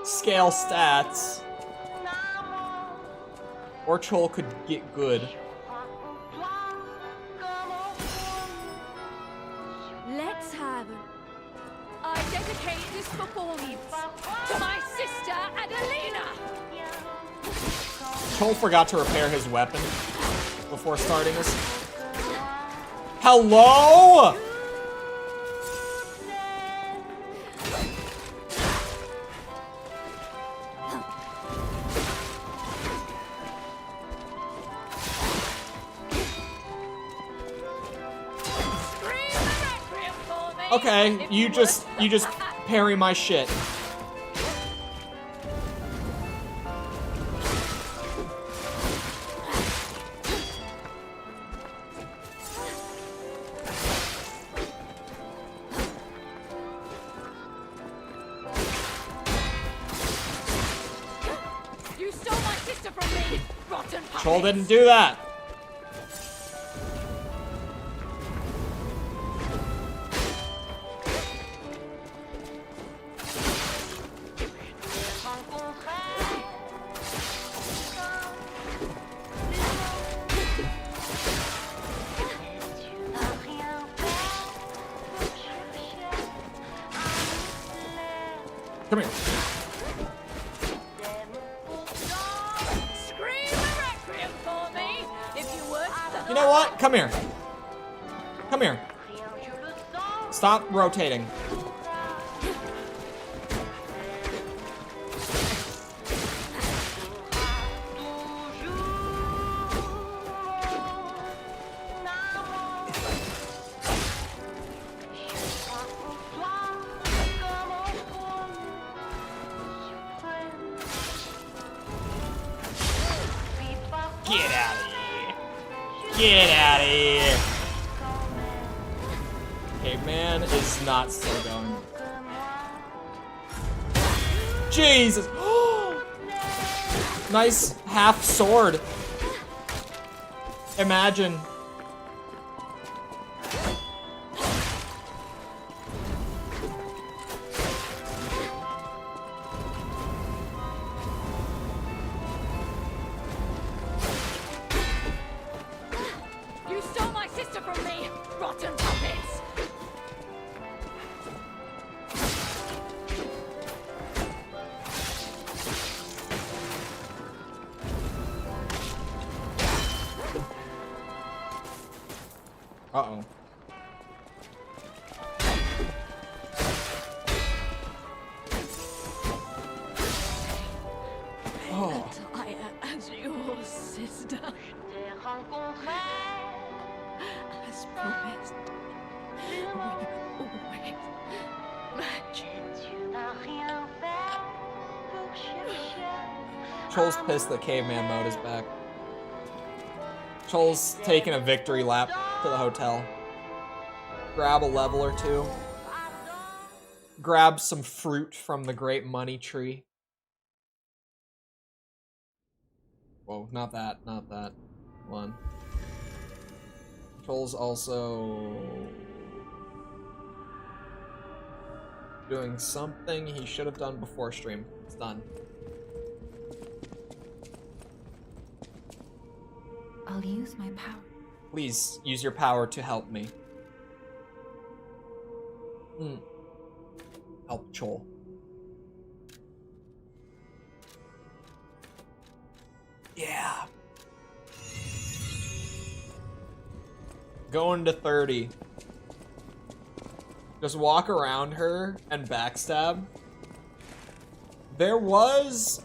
scale stats. Or Chole could get good. Let's have it. I dedicate this performance to my sister Adelina. Chole forgot to repair his weapon before starting this. Hello? Okay, you just parry my shit. You stole my sister from me, rotten puppets. Chole didn't do that. Come here. Scream a requiem for me, if you would. You know what? Come here. Come here. Stop rotating. Get out of here. Get out of here. Caveman is not still going. Jesus. Nice half sword. Imagine. You stole my sister from me, rotten puppets. Uh-oh. Oh. I as your sister. As promised. We always match. Chole's pissed that caveman mode is back. Chole's taking a victory lap to the hotel. Grab a level or two. Grab some fruit from the great money tree. Whoa, not that one. Chole's also doing something he should have done before stream. It's done. I'll use my power. Please use your power to help me. Help Chole. Yeah. Going to 30. Just walk around her and backstab. There was,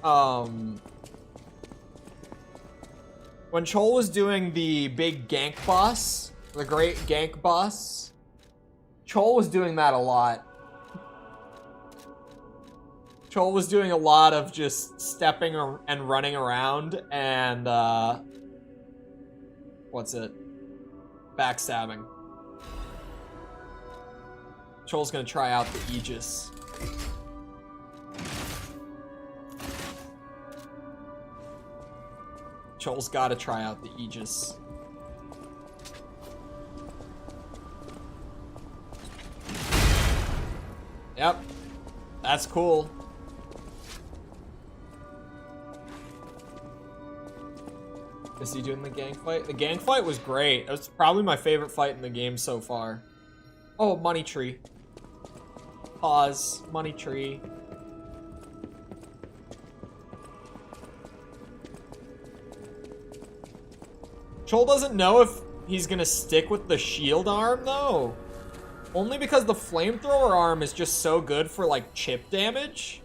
when Chole was doing the big gank boss, the great gank boss, Chole was doing that a lot. Chole was doing a lot of just stepping and running around and what's it? Backstabbing. Chole's gonna try out the Aegis. Chole's gotta try out the Aegis. Yep. That's cool. Is he doing the gang fight? The gang fight was great. It was probably my favorite fight in the game so far. Oh, money tree. Pause. Money tree. Chole doesn't know if he's gonna stick with the shield arm, though. Only because the flamethrower arm is just so good for, like, chip damage.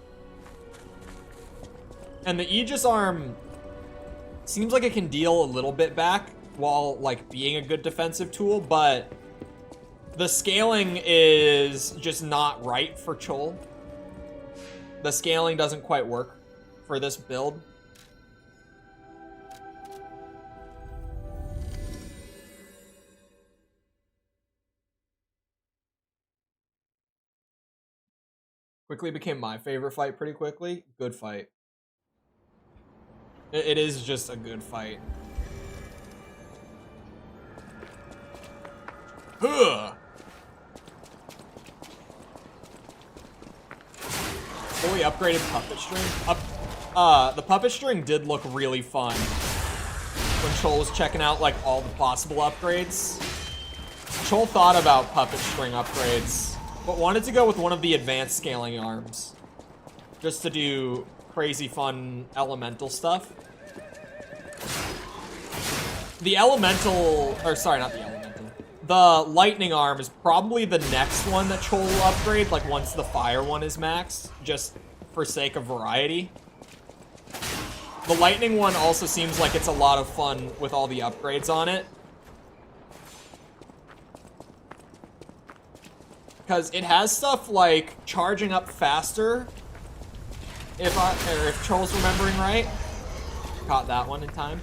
And the Aegis arm seems like it can deal a little bit back while, like, being a good defensive tool, but the scaling is just not right for Chole. The scaling doesn't quite work for this build. Quickly became my favorite fight pretty quickly. Good fight. It is just a good fight. Huh. Fully upgraded puppet string. The puppet string did look really fun when Chole was checking out like all the possible upgrades. Chole thought about puppet string upgrades, but wanted to go with one of the advanced scaling arms, just to do crazy fun elemental stuff. The elemental, or sorry, not the elemental. The lightning arm is probably the next one that Chole will upgrade, like once the fire one is maxed, just for sake of variety. The lightning one also seems like it's a lot of fun with all the upgrades on it. Because it has stuff like charging up faster, if Chole's remembering right. Caught that one in time.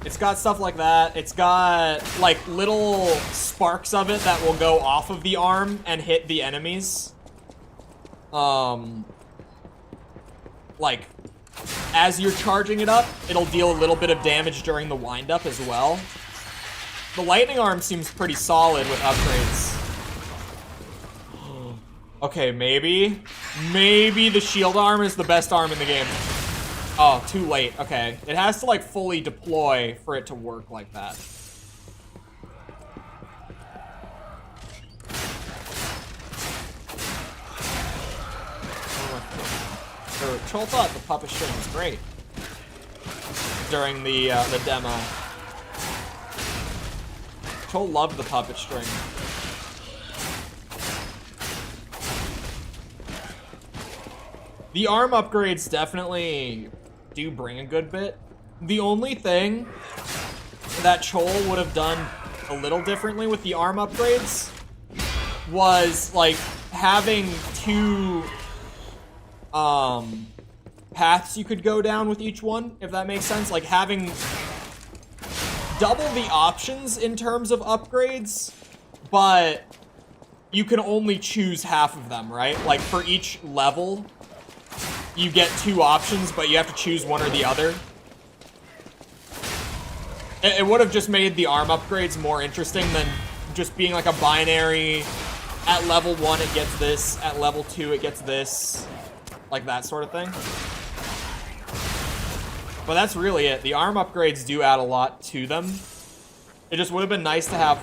It's got stuff like that. It's got like little sparks of it that will go off of the arm and hit the enemies. Like as you're charging it up, it'll deal a little bit of damage during the windup as well. The lightning arm seems pretty solid with upgrades. Okay, maybe the shield arm is the best arm in the game. Oh, too late. Okay. It has to, like, fully deploy for it to work like that. Chole thought the puppet string was great during the demo. Chole loved the puppet string. The arm upgrades definitely do bring a good bit. The only thing that Chole would have done a little differently with the arm upgrades was like having two paths you could go down with each one, if that makes sense. Like having double the options in terms of upgrades, but you can only choose half of them, right? Like for each level, you get two options, but you have to choose one or the other. It would have just made the arm upgrades more interesting than just being like a binary. At level 1, it gets this. At level 2, it gets this. Like that sort of thing. But that's really it. The arm upgrades do add a lot to them. It just would have been nice to have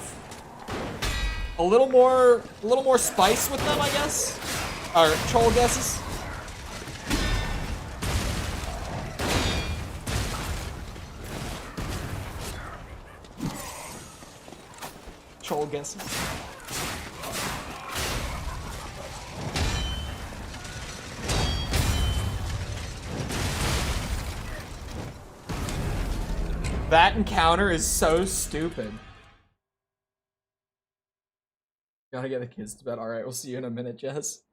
a little more spice with them, I guess. Or Chole guesses. Chole guesses. That encounter is so stupid. Gotta get the kids to bed. Alright, we'll see you in a minute, Jess.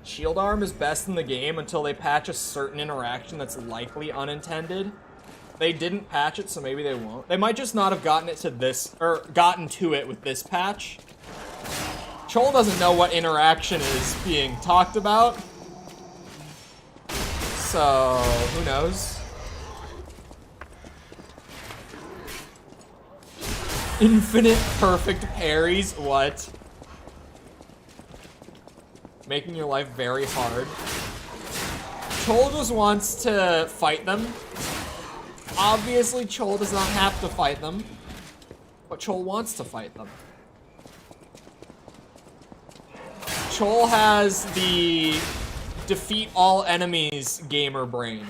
Shield arm is best in the game until they patch a certain interaction that's likely unintended. They didn't patch it, so maybe they won't. They might just not have gotten it to this, or gotten to it with this patch. Chole doesn't know what interaction is being talked about. So, who knows? Infinite perfect parries, what? Making your life very hard. Chole just wants to fight them. Obviously, Chole does not have to fight them, but Chole wants to fight them. Chole has the defeat all enemies gamer brain.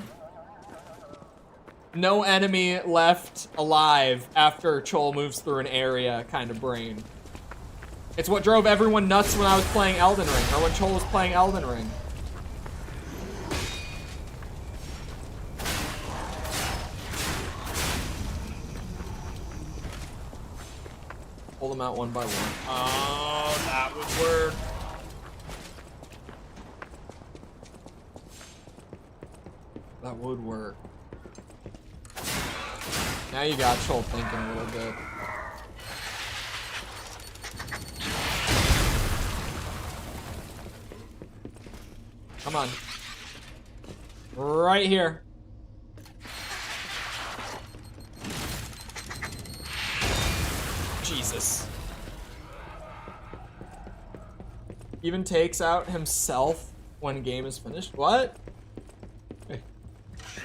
No enemy left alive after Chole moves through an area kind of brain. It's what drove everyone nuts when I was playing Elden Ring, or when Chole was playing Elden Ring. Pull them out one by one. Oh, that would work. That would work. Now you got Chole thinking a little bit. Come on. Right here. Jesus. Even takes out himself when game is finished. What? Hey.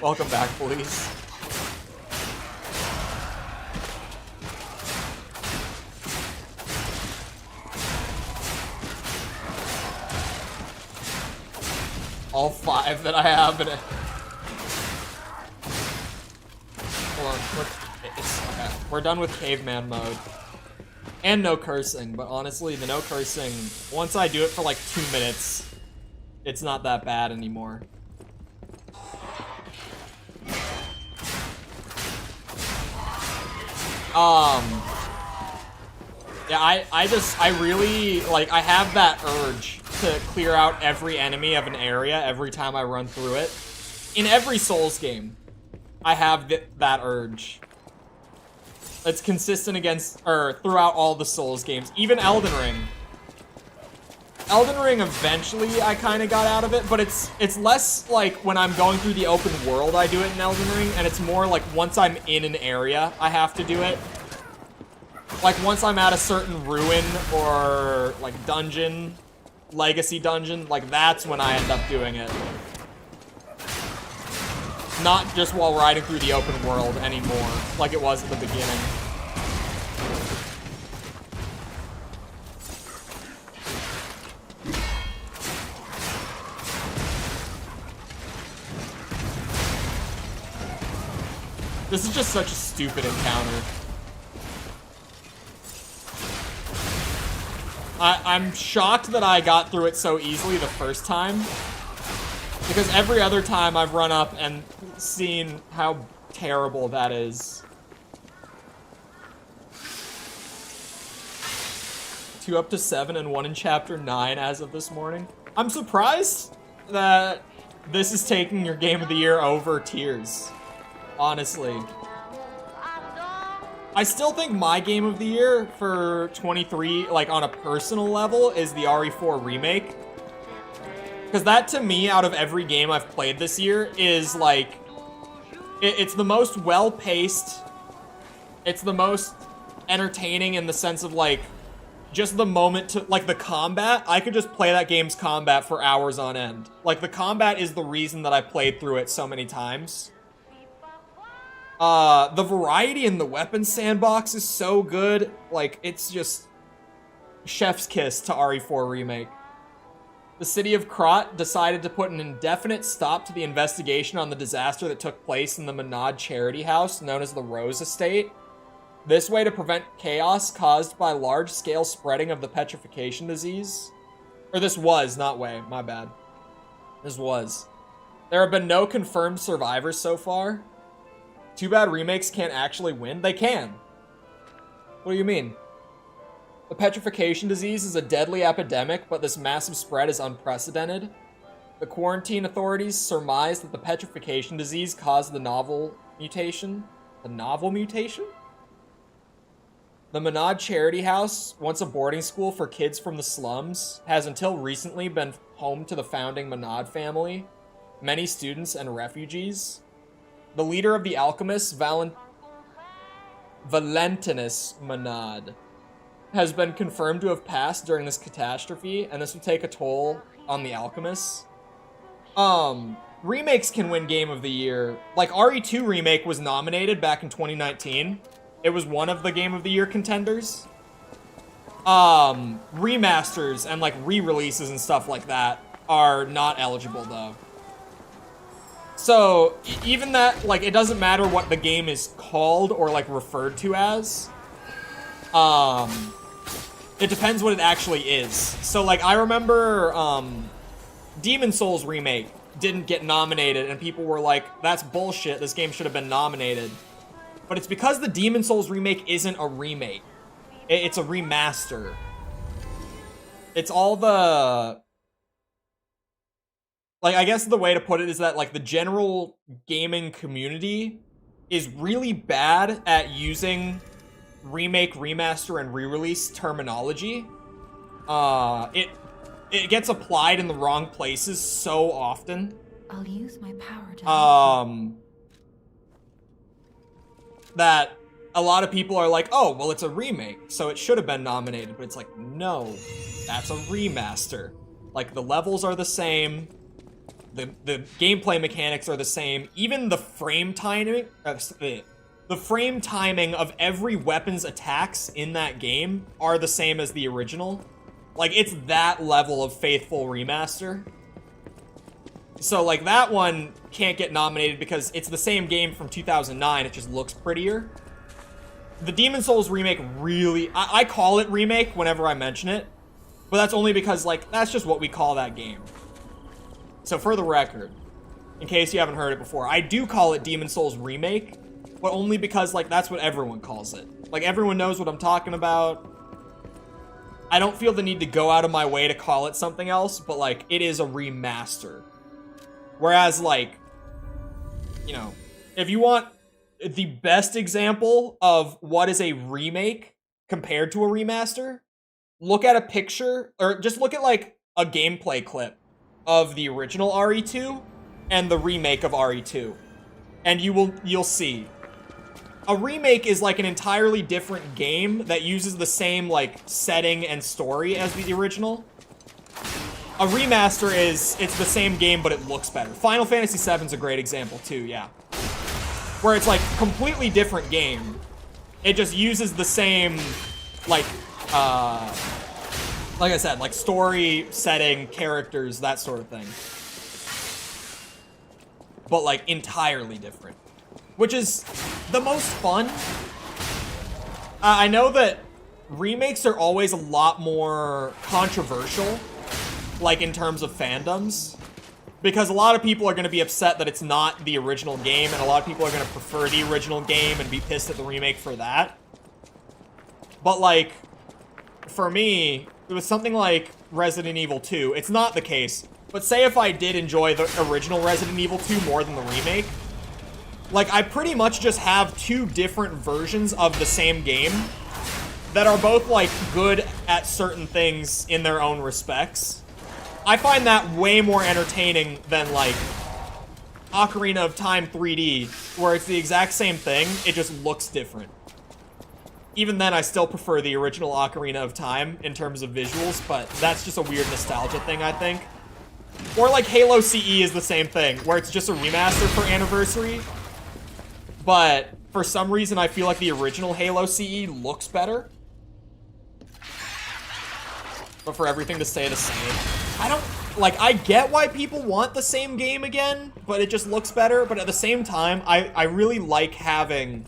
Welcome back, police. All 5 that I have in it. Hold on, okay. We're done with caveman mode. And no cursing, but honestly, the no cursing, once I do it for like 2 minutes, it's not that bad anymore. Yeah, I really, like, I have that urge to clear out every enemy of an area every time I run through it. In every Souls game, I have that urge. It's consistent throughout all the Souls games, even Elden Ring. Elden Ring, eventually, I kind of got out of it, but it's less like when I'm going through the open world, I do it in Elden Ring, and it's more like once I'm in an area, I have to do it. Like once I'm at a certain ruin or like dungeon, legacy dungeon, like that's when I end up doing it. Not just while riding through the open world anymore, like it was at the beginning. This is just such a stupid encounter. I'm shocked that I got through it so easily the first time. Because every other time I've run up and seen how terrible that is. 2 up to 7 and 1 in chapter 9 as of this morning. I'm surprised that this is taking your game of the year over Tears. Honestly. I still think my game of the year for 23, like on a personal level, is the RE4 remake. Because that, to me, out of every game I've played this year, is like... It's the most well-paced. It's the most entertaining in the sense of, like, just the moment to... Like, the combat, I could just play that game's combat for hours on end. Like, the combat is the reason that I played through it so many times. The variety in the weapon sandbox is so good. Like, it's just... chef's kiss to RE4 remake. The city of Krat decided to put an indefinite stop to the investigation on the disaster that took place in the Manad charity house, known as the Rose Estate. This way to prevent chaos caused by large-scale spreading of the petrification disease. Or this was, not way, my bad. This was. There have been no confirmed survivors so far. Too bad remakes can't actually win. They can. What do you mean? The petrification disease is a deadly epidemic, but this massive spread is unprecedented. The quarantine authorities surmise that the petrification disease caused the novel mutation. The novel mutation? The Menad Charity House, once a boarding school for kids from the slums, has until recently been home to the founding Menad family, many students and refugees. The leader of the alchemists, Valentinus Menad, has been confirmed to have passed during this catastrophe, and this will take a toll on the alchemists. Remakes can win Game of the Year. Like, RE2 Remake was nominated back in 2019. It was one of the Game of the Year contenders. Remasters and, like, re-releases and stuff like that are not eligible, though. So, even that, like, it doesn't matter what the game is called or, like, referred to as. It depends what it actually is. So, like, I remember, Demon Souls Remake didn't get nominated, and people were like, that's bullshit, this game should have been nominated. But it's because the Demon Souls Remake isn't a remake. It's a remaster. It's all the... Like, I guess the way to put it is that, like, the general gaming community is really bad at using remake, remaster, and re-release terminology. It gets applied in the wrong places so often. I'll use my power to that a lot of people are like, oh, well, it's a remake, so it should have been nominated. But it's like, no, that's a remaster. Like, the levels are the same. The gameplay mechanics are the same. Even the frame timing, the frame timing of every weapon's attacks in that game are the same as the original. Like, it's that level of faithful remaster. So, like, that one can't get nominated because it's the same game from 2009. It just looks prettier. The Demon Souls remake really... I call it remake whenever I mention it. But that's only because, like, that's just what we call that game. So, for the record, in case you haven't heard it before, I do call it Demon Souls Remake, but only because, like, that's what everyone calls it. Like, everyone knows what I'm talking about. I don't feel the need to go out of my way to call it something else, but, like, it is a remaster. Whereas, like, you know, if you want the best example of what is a remake compared to a remaster, look at a picture, or just look at, like, a gameplay clip of the original RE2 and the remake of RE2. And you'll see. A remake is like an entirely different game that uses the same, like, setting and story as the original. A remaster is, it's the same game, but it looks better. Final Fantasy VII is a great example, too, yeah. Where it's, like, completely different game. It just uses the same, like I said, like, story, setting, characters, that sort of thing. But, like, entirely different. Which is the most fun. I know that remakes are always a lot more controversial, like, in terms of fandoms. Because a lot of people are going to be upset that it's not the original game, and a lot of people are going to prefer the original game and be pissed at the remake for that. But, like, for me, it was something like Resident Evil 2. It's not the case. But say if I did enjoy the original Resident Evil 2 more than the remake, like, I pretty much just have two different versions of the same game that are both, like, good at certain things in their own respects. I find that way more entertaining than, like, Ocarina of Time 3D, where it's the exact same thing, it just looks different. Even then, I still prefer the original Ocarina of Time in terms of visuals, but that's just a weird nostalgia thing, I think. Or, like, Halo CE is the same thing, where it's just a remaster for Anniversary. But for some reason, I feel like the original Halo CE looks better. But for everything to stay the same. I don't... Like, I get why people want the same game again, but it just looks better. But at the same time, I really like having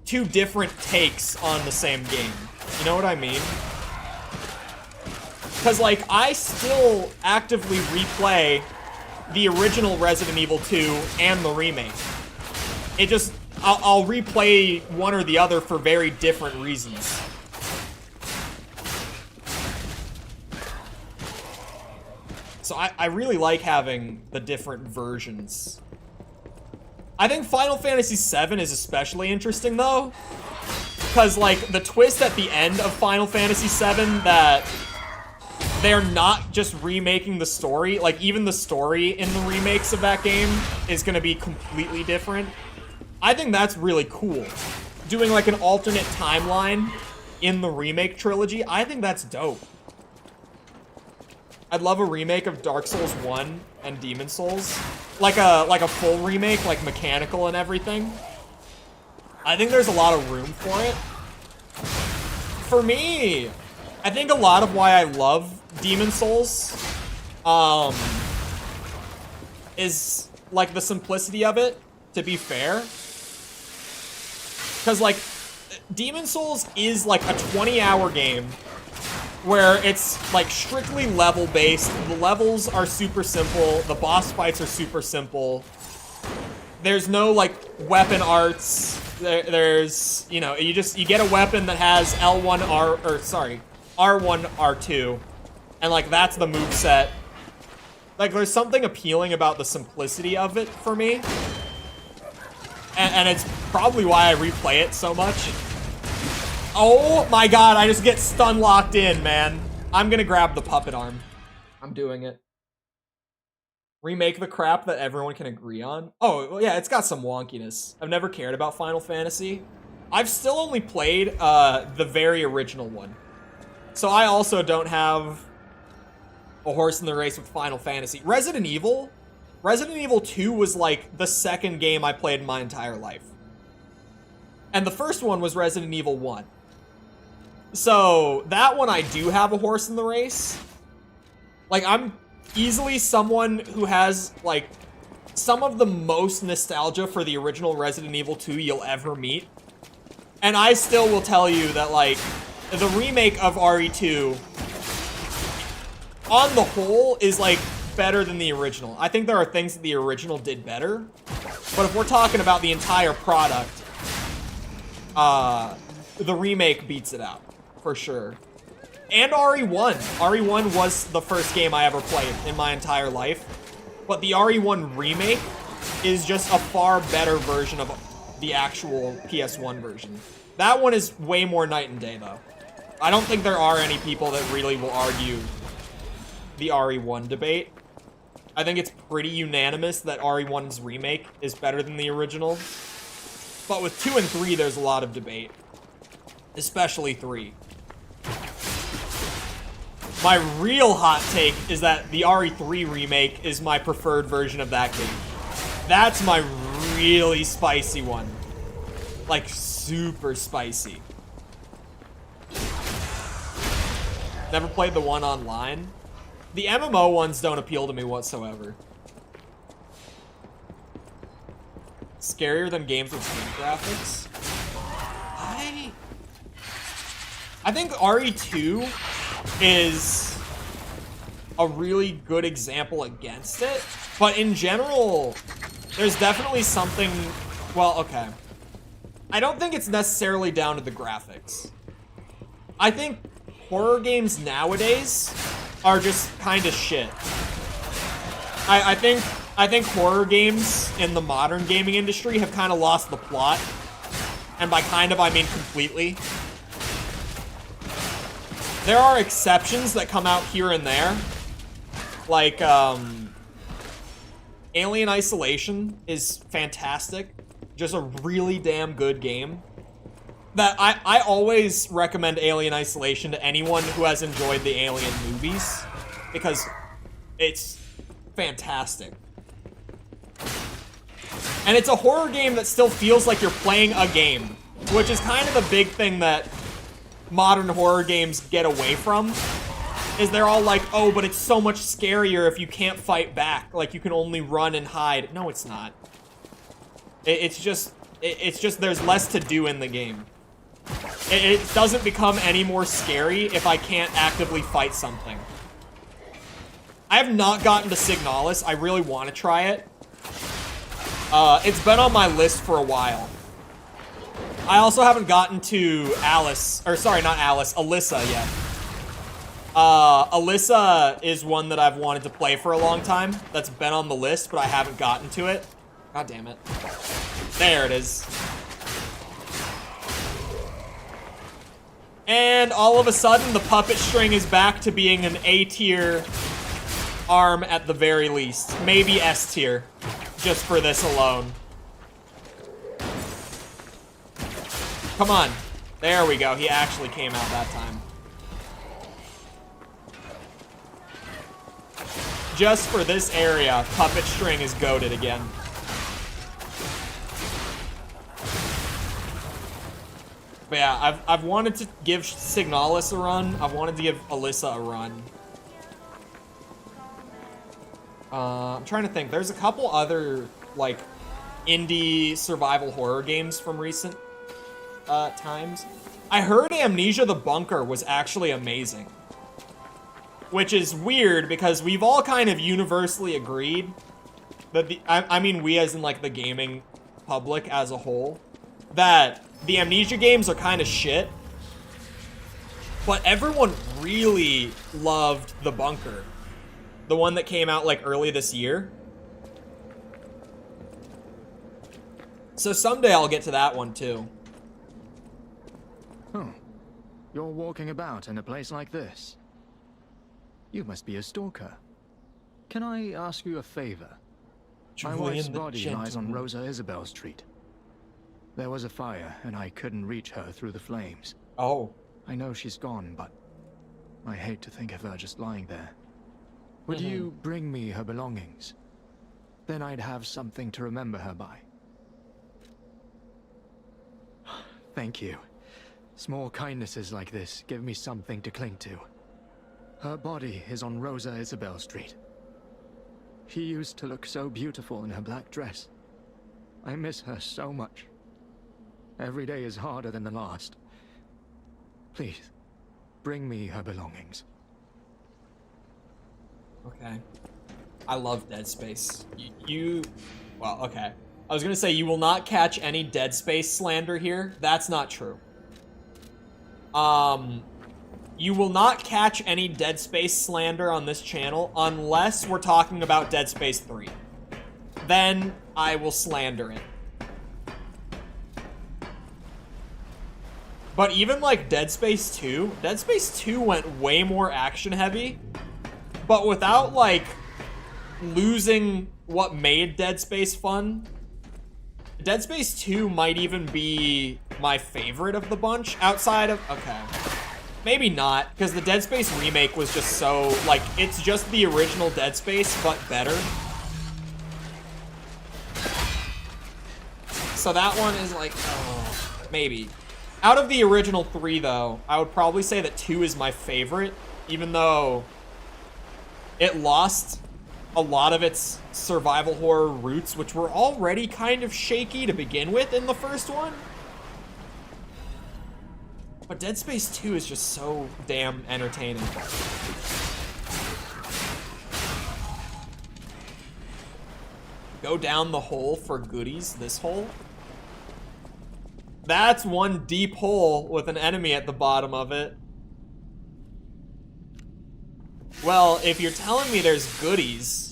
two different takes on the same game. You know what I mean? Because, like, I still actively replay the original Resident Evil 2 and the remake. It just... I'll replay one or the other for very different reasons. So I really like having the different versions. I think Final Fantasy VII is especially interesting, though. Because, like, the twist at the end of Final Fantasy VII that they're not just remaking the story. Like, even the story in the remakes of that game is going to be completely different. I think that's really cool. Doing, like, an alternate timeline in the remake trilogy, I think that's dope. I'd love a remake of Dark Souls 1 and Demon Souls. Like a full remake, like mechanical and everything. I think there's a lot of room for it. For me, I think a lot of why I love Demon Souls is like the simplicity of it, to be fair. Because like Demon Souls is like a 20-hour game where it's like strictly level based. The levels are super simple. The boss fights are super simple. There's no like weapon arts. There's, you know, you get a weapon that has R1, R2. And like that's the moveset. Like there's something appealing about the simplicity of it for me. And it's probably why I replay it so much. Oh my god, I just get stun locked in, man. I'm gonna grab the puppet arm. I'm doing it. Remake the crap that everyone can agree on. Oh, yeah, it's got some wonkiness. I've never cared about Final Fantasy. I've still only played the very original one. So I also don't have a horse in the race with Final Fantasy. Resident Evil 2 was like the second game I played in my entire life. And the first one was Resident Evil 1. So that one I do have a horse in the race. Like I'm easily someone who has like some of the most nostalgia for the original Resident Evil 2 you'll ever meet. And I still will tell you that like the remake of RE2 on the whole is like better than the original. I think there are things that the original did better. But if we're talking about the entire product, the remake beats it out. For sure. And RE1. RE1 was the first game I ever played in my entire life. But the RE1 remake is just a far better version of the actual PS1 version. That one is way more night and day, though. I don't think there are any people that really will argue the RE1 debate. I think it's pretty unanimous that RE1's remake is better than the original. But with 2 and 3, there's a lot of debate. Especially 3. My real hot take is that the RE3 remake is my preferred version of that game. That's my really spicy one. Like, super spicy. Never played the one online. The MMO ones don't appeal to me whatsoever. Scarier than games with good graphics? I think RE2 is a really good example against it. But in general, there's definitely something... Well, okay. I don't think it's necessarily down to the graphics. I think horror games nowadays are just kind of shit. I think horror games in the modern gaming industry have kind of lost the plot. And by kind of, I mean completely. There are exceptions that come out here and there. Like, Alien Isolation is fantastic. Just a really damn good game. That I always recommend Alien Isolation to anyone who has enjoyed the Alien movies. Because it's fantastic. And it's a horror game that still feels like you're playing a game. Which is kind of the big thing that modern horror games get away from, is they're all like, oh, but it's so much scarier if you can't fight back. Like, you can only run and hide. No, it's not. It's just there's less to do in the game. It doesn't become any more scary if I can't actively fight something. I have not gotten to Signalis. I really want to try it. It's been on my list for a while. I also haven't gotten to Alice, or sorry, not Alice, Alyssa yet. Alyssa is one that I've wanted to play for a long time. That's been on the list, but I haven't gotten to it. God damn it. There it is. And all of a sudden, the puppet string is back to being an A-tier arm at the very least. Maybe S-tier, just for this alone. Come on. There we go. He actually came out that time. Just for this area, puppet string is goated again. But yeah, I've wanted to give Signalis a run. I've wanted to give Alyssa a run. I'm trying to think. There's a couple other, like, indie survival horror games from recent times. I heard Amnesia the Bunker was actually amazing. Which is weird because we've all kind of universally agreed that I mean we as in like the gaming public as a whole, that the Amnesia games are kind of shit. But everyone really loved The Bunker. The one that came out like early this year. So someday I'll get to that one too. Oh, you're walking about in a place like this. You must be a stalker. Can I ask you a favor? My wife's body lies on Rosa Isabel Street. There was a fire, and I couldn't reach her through the flames. Oh. I know she's gone, but I hate to think of her just lying there. Would you bring me her belongings? Then I'd have something to remember her by. Thank you. Small kindnesses like this give me something to cling to. Her body is on Rosa Isabel Street. She used to look so beautiful in her black dress. I miss her so much. Every day is harder than the last. Please, bring me her belongings. Okay. I love Dead Space. Well, okay. I was gonna say you will not catch any Dead Space slander here. That's not true. You will not catch any Dead Space slander on this channel unless we're talking about Dead Space 3. Then I will slander it. But even like Dead Space 2 went way more action heavy, but without like losing what made Dead Space fun. Dead Space 2 might even be my favorite of the bunch outside of, okay. Maybe not, because the Dead Space remake was just so, like, it's just the original Dead Space, but better. So that one is like, oh, maybe. Out of the original 3, though, I would probably say that 2 is my favorite, even though it lost a lot of its survival horror roots, which were already kind of shaky to begin with in the first one. But Dead Space 2 is just so damn entertaining. Go down the hole for goodies, this hole? That's one deep hole with an enemy at the bottom of it. Well, if you're telling me there's goodies...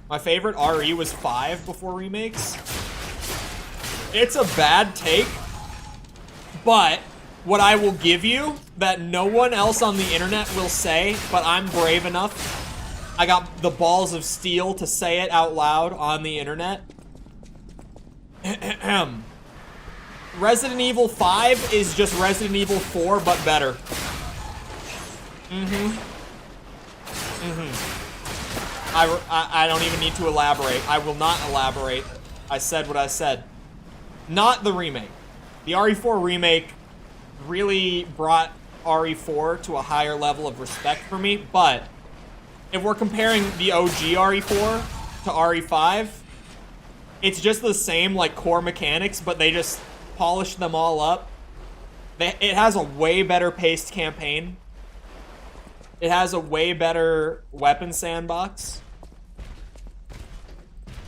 My favorite RE was 5 before remakes. It's a bad take, but what I will give you that no one else on the internet will say, but I'm brave enough, I got the balls of steel to say it out loud on the internet. Resident Evil 5 is just Resident Evil 4, but better. I don't even need to elaborate. I will not elaborate. I said what I said. Not the remake. The RE4 remake really brought RE4 to a higher level of respect for me, but if we're comparing the OG RE4 to RE5, it's just the same, like, core mechanics, but they just polished them all up. It has a way better paced campaign. It has a way better weapon sandbox.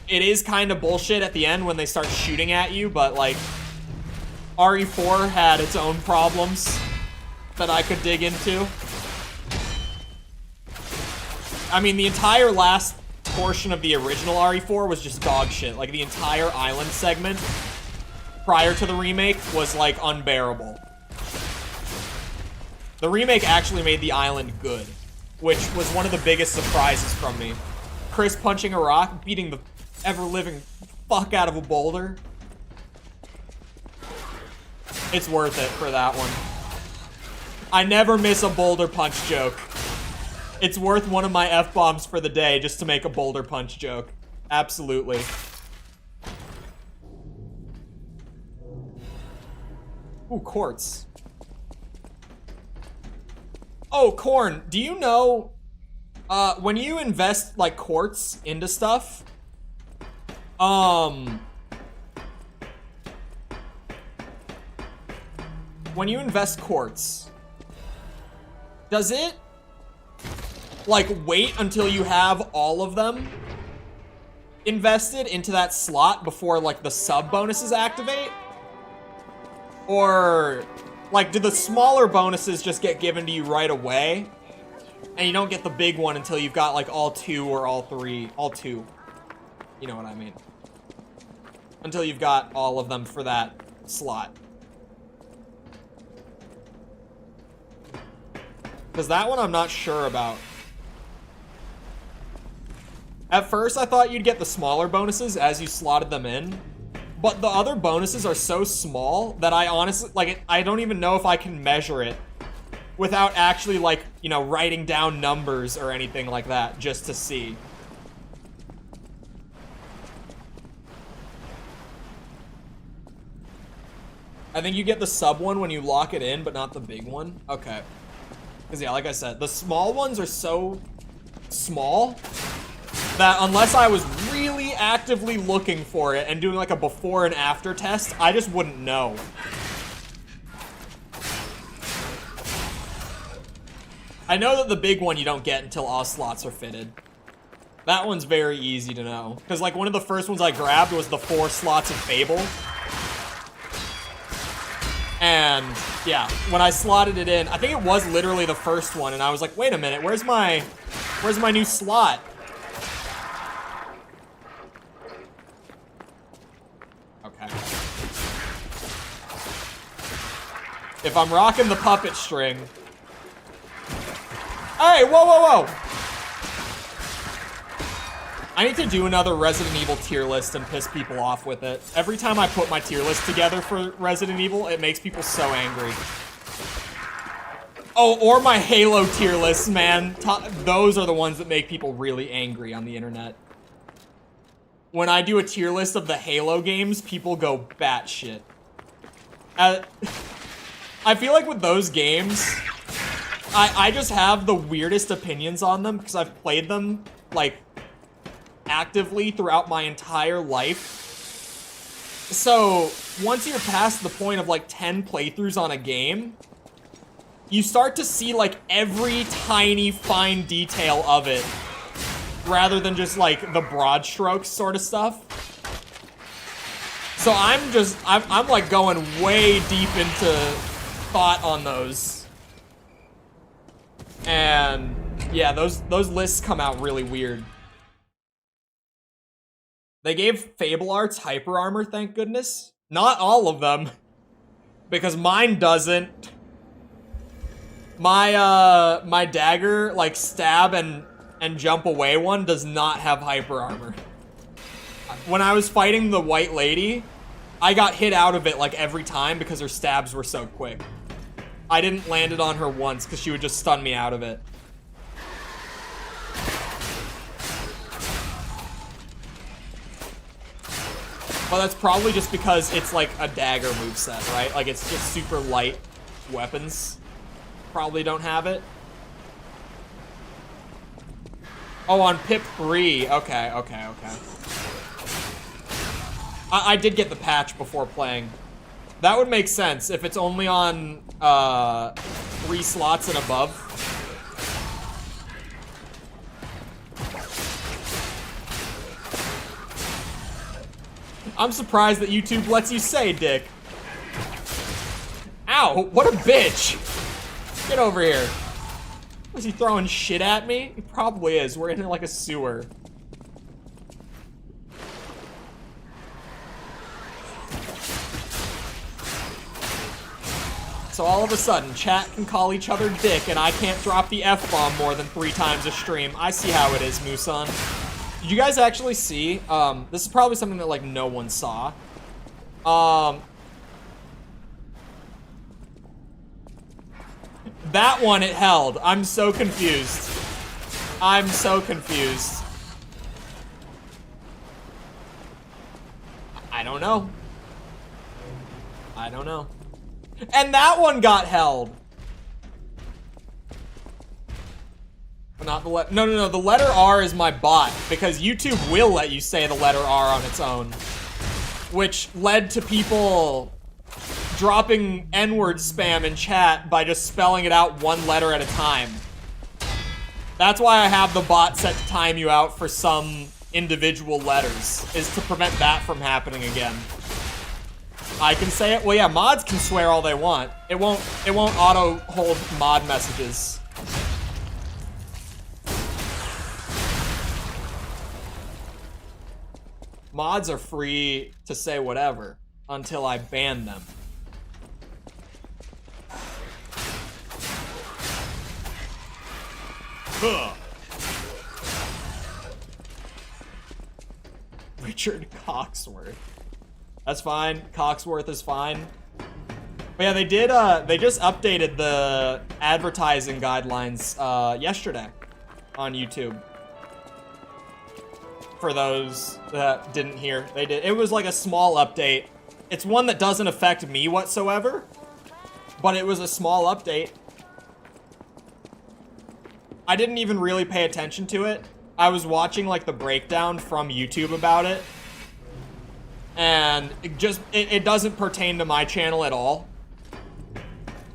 It is kind of bullshit at the end when they start shooting at you, but, like, RE4 had its own problems that I could dig into. I mean, the entire last portion of the original RE4 was just dog shit. Like, the entire island segment prior to the remake was, like, unbearable. The remake actually made the island good, which was one of the biggest surprises from me. Chris punching a rock, beating the ever-living fuck out of a boulder. It's worth it for that one. I never miss a boulder punch joke. It's worth one of my F-bombs for the day just to make a boulder punch joke. Absolutely. Ooh, quartz. Oh, Corn, do you know, when you invest, like, quartz into stuff, when you invest quartz, does it, like, wait until you have all of them invested into that slot before, like, the sub bonuses activate? Or, like, do the smaller bonuses just get given to you right away? And you don't get the big one until you've got, like, all two or all three. All two. You know what I mean. Until you've got all of them for that slot. Because that one I'm not sure about. At first, I thought you'd get the smaller bonuses as you slotted them in. But the other bonuses are so small that I honestly, like, I don't even know if I can measure it without actually, like, you know, writing down numbers or anything like that just to see. I think you get the sub one when you lock it in, but not the big one. Okay. Because, yeah, like I said, the small ones are so small that unless I was really actively looking for it and doing like a before and after test, I just wouldn't know. I know that the big one you don't get until all slots are fitted. That one's very easy to know. Because like one of the first ones I grabbed was the 4 slots of Fable. And yeah, when I slotted it in, I think it was literally the first one, and I was like, wait a minute, where's my new slot? Okay. If I'm rocking the puppet string. Alright, whoa, whoa, whoa. I need to do another Resident Evil tier list and piss people off with it. Every time I put my tier list together for Resident Evil, it makes people so angry. Oh, or my Halo tier lists, man. Those are the ones that make people really angry on the internet. When I do a tier list of the Halo games, people go batshit. I feel like with those games, I just have the weirdest opinions on them because I've played them, like, actively throughout my entire life. So once you're past the point of like 10 playthroughs on a game, you start to see like every tiny fine detail of it rather than just like the broad strokes sort of stuff. So I'm like going way deep into thought on those. And yeah, those lists come out really weird. They gave Fable Arts hyper armor, thank goodness. Not all of them, because mine doesn't. My dagger, like stab and jump away one, does not have hyper armor. When I was fighting the white lady, I got hit out of it like every time because her stabs were so quick. I didn't land it on her once because she would just stun me out of it. Well, that's probably just because it's like a dagger moveset, right? Like it's just super light weapons. Probably don't have it. Oh, on Pip 3. Okay. I did get the patch before playing. That would make sense if it's only on 3 slots and above. I'm surprised that YouTube lets you say dick. Ow! What a bitch! Get over here. Was he throwing shit at me? He probably is. We're in like a sewer. So all of a sudden, chat can call each other dick, and I can't drop the F-bomb more than 3 times a stream. I see how it is, Musan. Did you guys actually see? This is probably something that, like, no one saw. That one, it held. I'm so confused. I'm so confused. I don't know. I don't know. And that one got held. But not the letter. No. The letter R is my bot because YouTube will let you say the letter R on its own, which led to people dropping N-word spam in chat by just spelling it out one letter at a time. That's why I have the bot set to time you out for some individual letters, is to prevent that from happening again. I can say it. Well, yeah, mods can swear all they want. It won't auto hold mod messages. Mods are free to say whatever until I ban them. Ugh. Richard Coxworth. That's fine. Coxworth is fine. But yeah, they did, they just updated the advertising guidelines, yesterday on YouTube. For those that didn't hear, they did. It was like a small update. It's one that doesn't affect me whatsoever, but it was a small update. I didn't even really pay attention to it. I was watching like the breakdown from YouTube about it. And it doesn't pertain to my channel at all.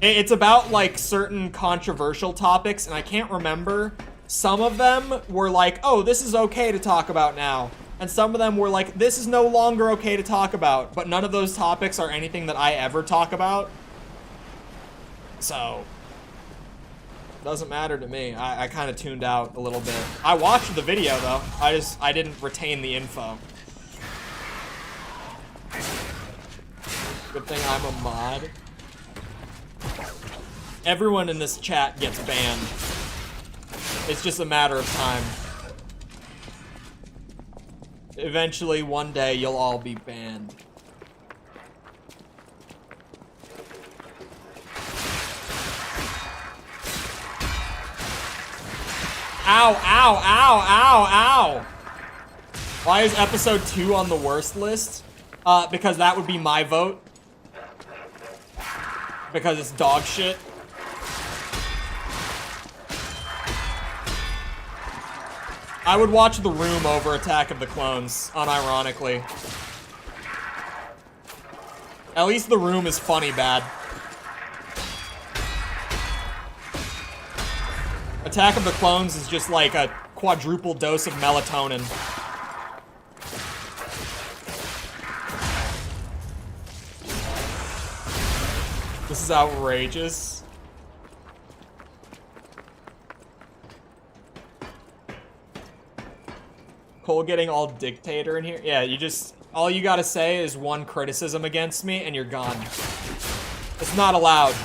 It's about like certain controversial topics, and I can't remember. Some of them were like, oh, this is okay to talk about now. And some of them were like, this is no longer okay to talk about. But none of those topics are anything that I ever talk about. So, doesn't matter to me. I kind of tuned out a little bit. I watched the video though. I didn't retain the info. Good thing I'm a mod. Everyone in this chat gets banned. It's just a matter of time. Eventually, one day, you'll all be banned. Ow, ow, ow, ow, ow! Why is episode 2 on the worst list? Because that would be my vote. Because it's dog shit. I would watch The Room over Attack of the Clones, unironically. At least The Room is funny bad. Attack of the Clones is just like a quadruple dose of melatonin. This is outrageous. Cole getting all dictator in here. Yeah, all you gotta say is one criticism against me and you're gone. It's not allowed.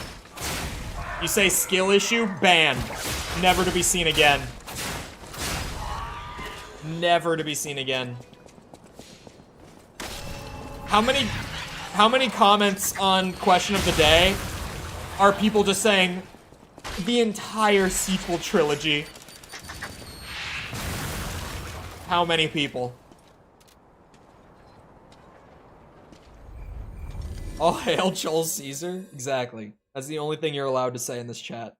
You say skill issue, banned. Never to be seen again. Never to be seen again. How many comments on question of the day are people just saying the entire sequel trilogy? How many people? All hail Chole Caesar? Exactly. That's the only thing you're allowed to say in this chat.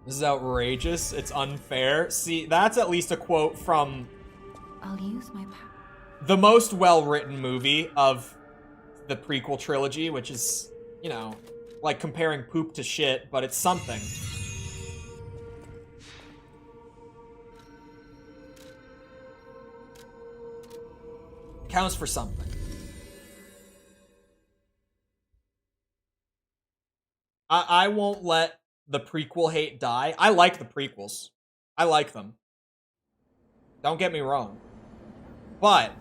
This is outrageous. It's unfair. See, that's at least a quote from I'll use my power. The most well-written movie of the prequel trilogy, which is, you know, like comparing poop to shit, but it's something. Counts for something. I won't let the prequel hate die. I like the prequels. I like them. Don't get me wrong. But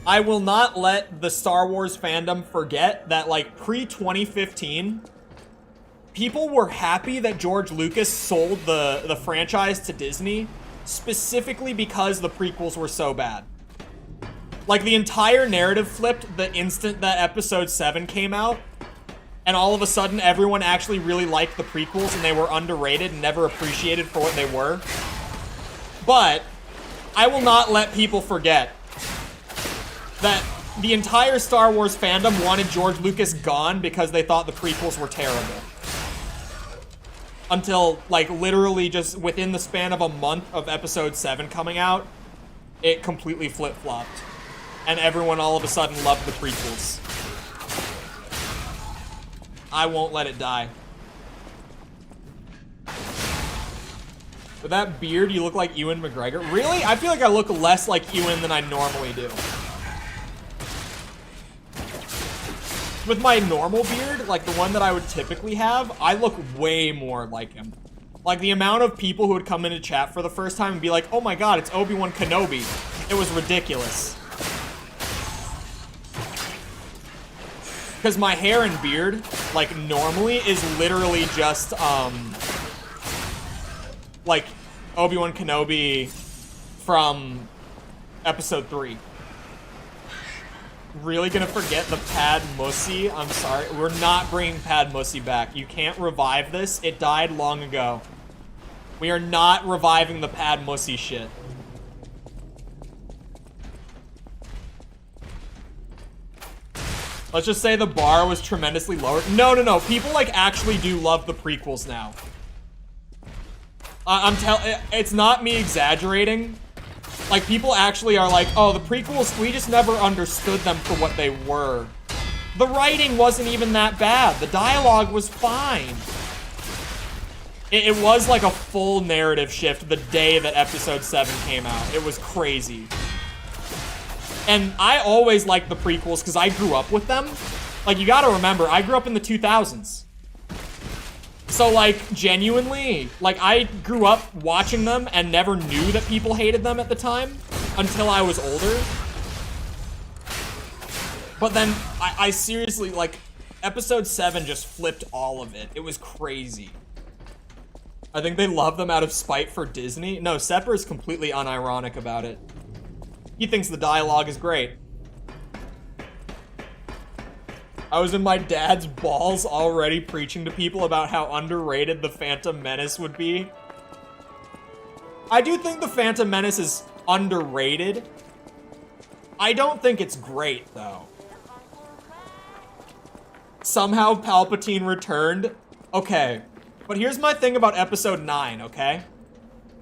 I will not let the Star Wars fandom forget that, like, pre-2015, people were happy that George Lucas sold the franchise to Disney specifically because the prequels were so bad. Like, the entire narrative flipped the instant that Episode 7 came out, and all of a sudden everyone actually really liked the prequels and they were underrated and never appreciated for what they were. But I will not let people forget that the entire Star Wars fandom wanted George Lucas gone because they thought the prequels were terrible. Until, like, literally just within the span of a month of Episode 7 coming out, it completely flip-flopped. And everyone all of a sudden loved the prequels. I won't let it die. With that beard, you look like Ewan McGregor. Really? I feel like I look less like Ewan than I normally do. With my normal beard, like the one that I would typically have, I look way more like him. Like, the amount of people who would come into chat for the first time and be like, oh my god, it's Obi-Wan Kenobi. It was ridiculous. Because my hair and beard, like, normally is literally just, like, Obi-Wan Kenobi from Episode 3. Really gonna forget the Pad Mussy? I'm sorry. We're not bringing Pad Mussy back. You can't revive this. It died long ago. We are not reviving the Pad Mussy shit. Let's just say the bar was tremendously lower. No. People, like, actually do love the prequels now. It's not me exaggerating. Like, people actually are like, oh, the prequels, we just never understood them for what they were. The writing wasn't even that bad. The dialogue was fine. It was like a full narrative shift the day that Episode 7 came out. It was crazy. And I always liked the prequels because I grew up with them. Like, you gotta remember, I grew up in the 2000s. So, like, genuinely, like, I grew up watching them and never knew that people hated them at the time until I was older. But then, I seriously, like, Episode 7 just flipped all of it. It was crazy. I think they love them out of spite for Disney. No, Sepper is completely unironic about it. He thinks the dialogue is great. I was in my dad's balls already preaching to people about how underrated the Phantom Menace would be. I do think the Phantom Menace is underrated. I don't think it's great, though. Somehow Palpatine returned. Okay, but here's my thing about Episode 9, okay?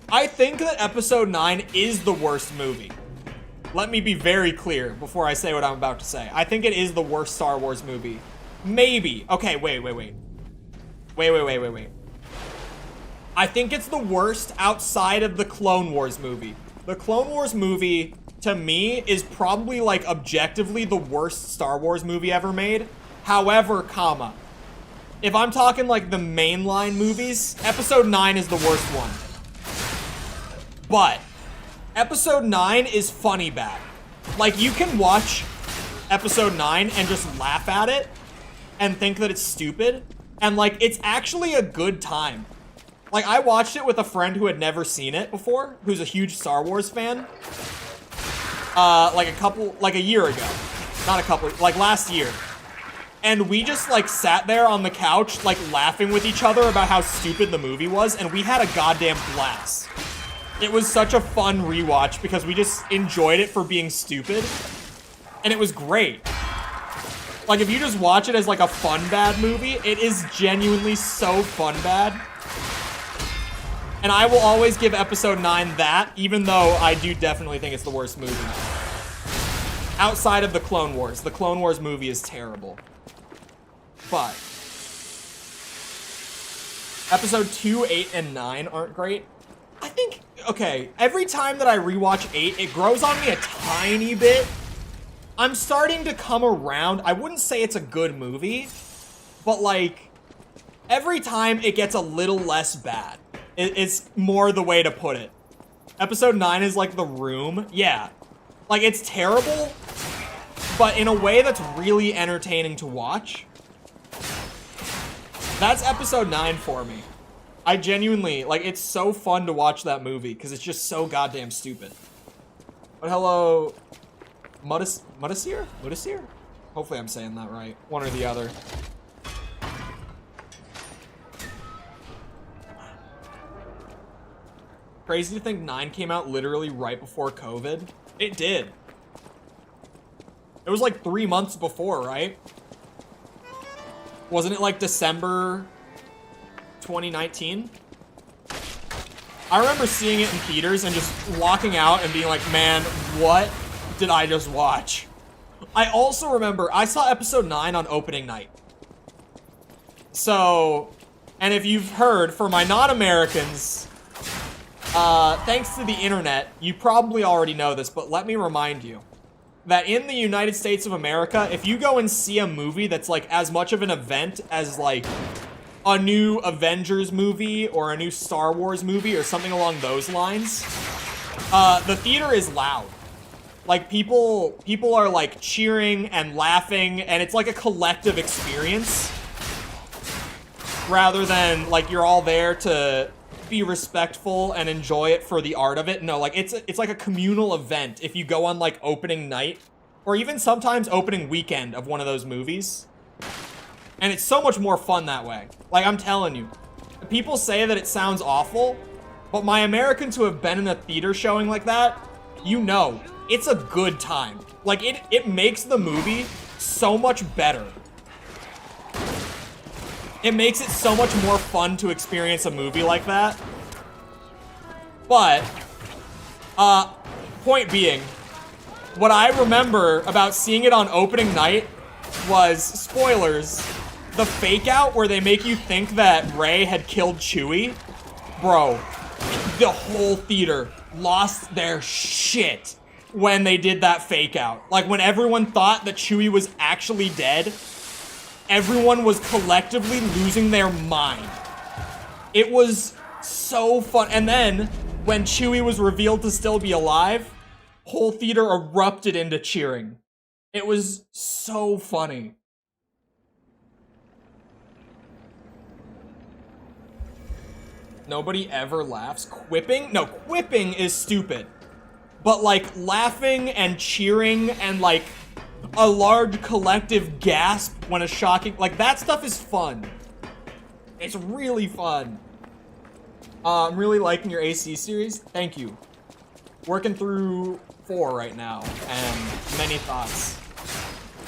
I think that Episode 9 is the worst movie. Let me be very clear before I say what I'm about to say. I think it is the worst Star Wars movie. Maybe. Okay, wait. I think it's the worst outside of the Clone Wars movie. The Clone Wars movie, to me, is probably, like, objectively the worst Star Wars movie ever made. However, comma, if I'm talking, like, the mainline movies, Episode 9 is the worst one. But Episode 9 is funny bad. Like, you can watch Episode 9 and just laugh at it and think that it's stupid. And, like, it's actually a good time. Like, I watched it with a friend who had never seen it before, who's a huge Star Wars fan. Like a year ago. Not a couple, like last year. And we just, like, sat there on the couch, like, laughing with each other about how stupid the movie was, and we had a goddamn blast. It was such a fun rewatch because we just enjoyed it for being stupid. And it was great. Like, if you just watch it as, like, a fun bad movie, it is genuinely so fun bad. And I will always give Episode 9 that, even though I do definitely think it's the worst movie. Outside of the Clone Wars. The Clone Wars movie is terrible. But Episode 2, 8, and 9 aren't great. I think, okay, every time that I rewatch 8, it grows on me a tiny bit. I'm starting to come around. I wouldn't say it's a good movie, but, like, Every time it gets a little less bad. It's more the way to put it. Episode 9 is like The Room. Yeah. Like, it's terrible, but in a way that's really entertaining to watch. That's episode 9 for me. I genuinely, like, it's so fun to watch that movie because it's just so goddamn stupid. But hello, Mudasir? Hopefully I'm saying that right. One or the other. Crazy to think 9 came out literally right before COVID. It did. It was like 3 months before, right? Wasn't it like December 2019? I remember seeing it in theaters and just walking out and being like, man, what did I just watch? I also remember I saw episode 9 on opening night. So, and if you've heard, for my non-Americans, thanks to the internet, you probably already know this, but let me remind you that in the United States of America, if you go and see a movie that's like as much of an event as like a new Avengers movie or a new Star Wars movie or something along those lines, the theater is loud. Like people are like cheering and laughing, and it's like a collective experience rather than like you're all there to be respectful and enjoy it for the art of it. No, like it's like a communal event if you go on like opening night or even sometimes opening weekend of one of those movies. And it's so much more fun that way. Like, I'm telling you, people say that it sounds awful, but my Americans who have been in a theater showing like that, you know, it's a good time. Like, it makes the movie so much better. It makes it so much more fun to experience a movie like that. But, point being, what I remember about seeing it on opening night was, spoilers, the fake out where they make you think that Rey had killed Chewie. Bro, the whole theater lost their shit when they did that fake out. Like, when everyone thought that Chewie was actually dead, everyone was collectively losing their mind. It was so fun. And then, when Chewie was revealed to still be alive, whole theater erupted into cheering. It was so funny. Nobody ever laughs. Quipping? No, quipping is stupid. But like laughing and cheering and like a large collective gasp when a shocking, like that stuff is fun. It's really fun. I'm really liking your AC series. Thank you. Working through 4 right now and many thoughts.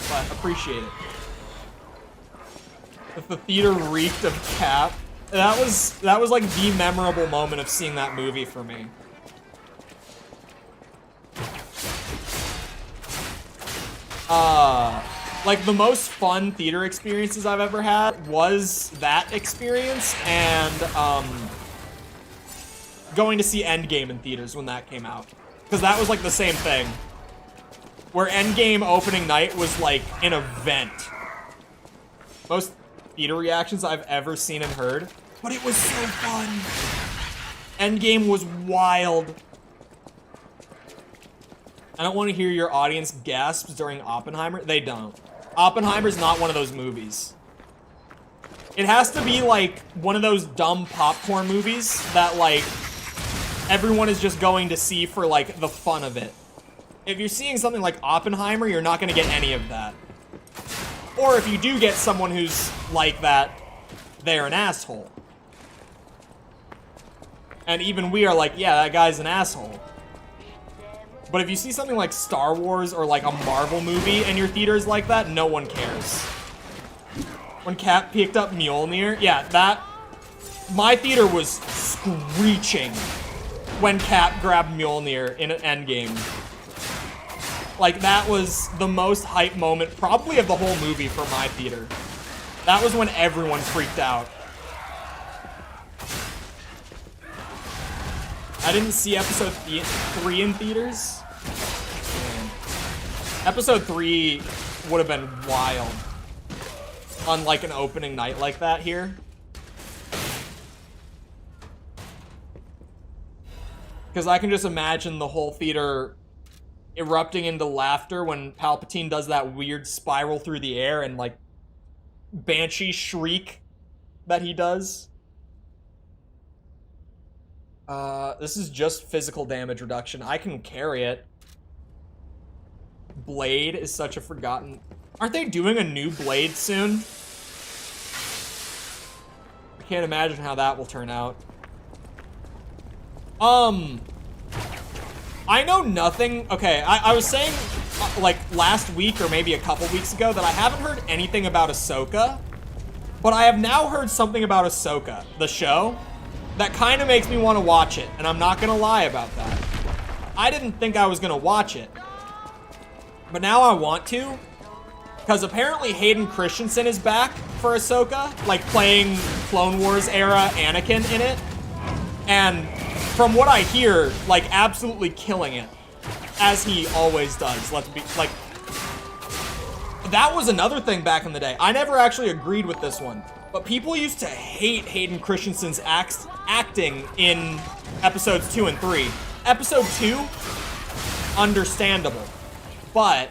But appreciate it. If the theater reeked of Cap, that was like the memorable moment of seeing that movie for me. Like the most fun theater experiences I've ever had was that experience and going to see Endgame in theaters when that came out. Because that was like the same thing. Where Endgame opening night was like an event. Most theater reactions I've ever seen and heard. But it was so fun. Endgame was wild. I don't want to hear your audience gasps during Oppenheimer. They don't. Oppenheimer's not one of those movies. It has to be like one of those dumb popcorn movies that like everyone is just going to see for like the fun of it. If you're seeing something like Oppenheimer, you're not going to get any of that. Or if you do get someone who's like that, they're an asshole. And even we are like, yeah, that guy's an asshole. But if you see something like Star Wars or like a Marvel movie and your theater's like that, no one cares. When Cap picked up Mjolnir, yeah, that... My theater was screeching when Cap grabbed Mjolnir in an Endgame. Like, that was the most hype moment, probably of the whole movie for my theater. That was when everyone freaked out. I didn't see episode 3 in theaters. Episode 3 would have been wild on like an opening night like that here. Because I can just imagine the whole theater erupting into laughter when Palpatine does that weird spiral through the air and, like, banshee shriek that he does. This is just physical damage reduction. I can carry it. Blade is such a forgotten... Aren't they doing a new Blade soon? I can't imagine how that will turn out. I know nothing... Okay, I was saying, like, last week or maybe a couple weeks ago that I haven't heard anything about Ahsoka, but I have now heard something about Ahsoka, the show, that kind of makes me want to watch it, and I'm not going to lie about that. I didn't think I was going to watch it, but now I want to, because apparently Hayden Christensen is back for Ahsoka, like playing Clone Wars era Anakin in it, and from what I hear, like, absolutely killing it, as he always does. Let's be, like, that was another thing back in the day. I never actually agreed with this one, but people used to hate Hayden Christensen's acting in episodes 2 and 3. Episode 2, understandable, but,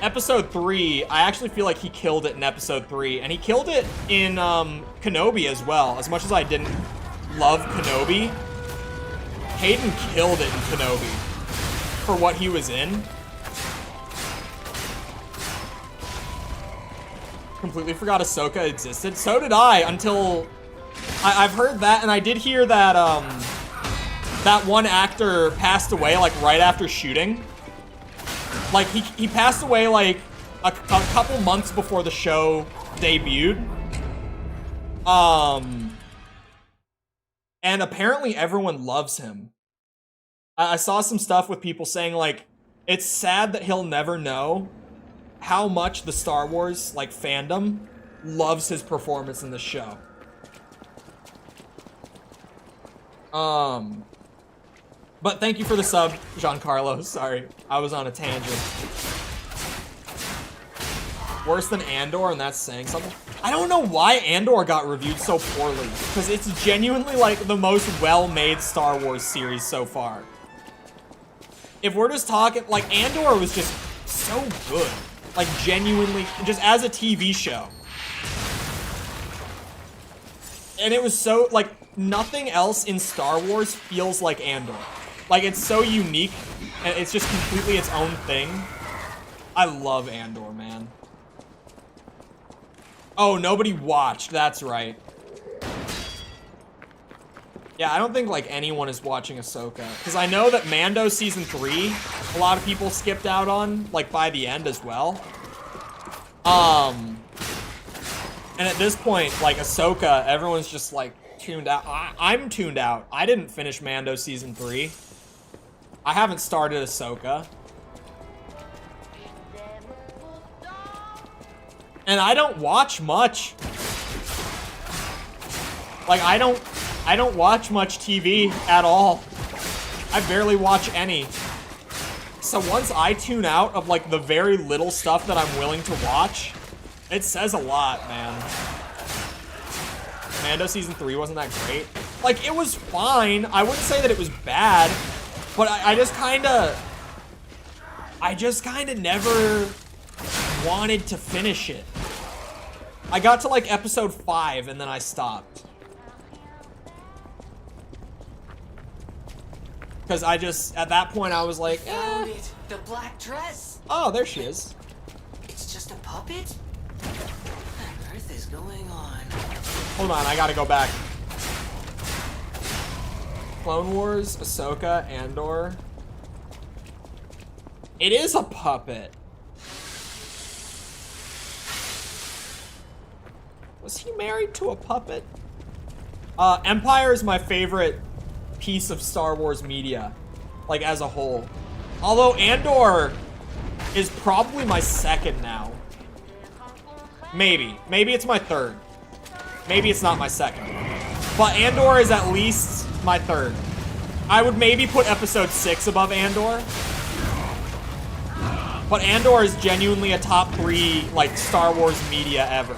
episode 3, I actually feel like he killed it in episode 3, and he killed it in, Kenobi as well. As much as I didn't love Kenobi, Hayden killed it in Kenobi for what he was in. Completely forgot Ahsoka existed. So did I, until I've heard that, and I did hear that, that one actor passed away, like, right after shooting. Like, he passed away, like, a couple months before the show debuted. And apparently everyone loves him. I saw some stuff with people saying, like, it's sad that he'll never know how much the Star Wars, like, fandom loves his performance in the show. But thank you for the sub, Giancarlo. Sorry, I was on a tangent. Worse than Andor, and that's saying something. I don't know why Andor got reviewed so poorly, because it's genuinely, like, the most well-made Star Wars series so far. If we're just talking, like, Andor was just so good. Like, genuinely, just as a TV show. And it was so, like, nothing else in Star Wars feels like Andor. Like, it's so unique, and it's just completely its own thing. I love Andor, man. Oh, nobody watched, that's right. Yeah, I don't think, like, anyone is watching Ahsoka. Because I know that Mando Season 3, a lot of people skipped out on, like, by the end as well. And at this point, like, Ahsoka, everyone's just, like, tuned out. I'm tuned out. I didn't finish Mando Season 3. I haven't started Ahsoka. And I don't watch much. Like, I don't watch much TV at all. I barely watch any. So once I tune out of, like, the very little stuff that I'm willing to watch, it says a lot, man. Mando Season 3 wasn't that great. Like, it was fine. I wouldn't say that it was bad, but I just kinda never wanted to finish it. I got to, like, episode 5, and then I stopped. Because I just, at that point, I was like, Found it. The black dress. Oh, there she is. It's just a puppet? What on earth is going on? Hold on, I gotta go back. Clone Wars, Ahsoka, Andor. It is a puppet. Was he married to a puppet? Empire is my favorite piece of Star Wars media, like, as a whole. Although Andor is probably my second now. Maybe it's my third. Maybe it's not my second. But Andor is at least my third. I would maybe put episode 6 above Andor. But Andor is genuinely a top 3, like, Star Wars media ever.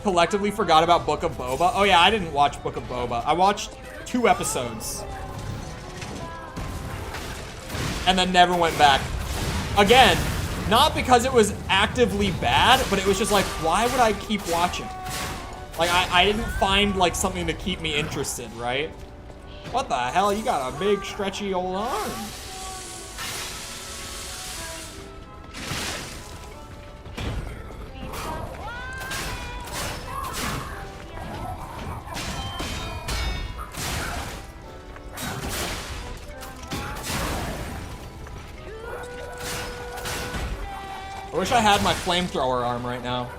collectively forgot about Book of Boba. Oh yeah, I didn't watch Book of Boba. I watched 2 episodes. And then never went back. Again, not because it was actively bad, but it was just like, why would I keep watching? Like, I didn't find, like, something to keep me interested, right? What the hell? You got a big, stretchy old arm. I wish I had my flamethrower arm right now.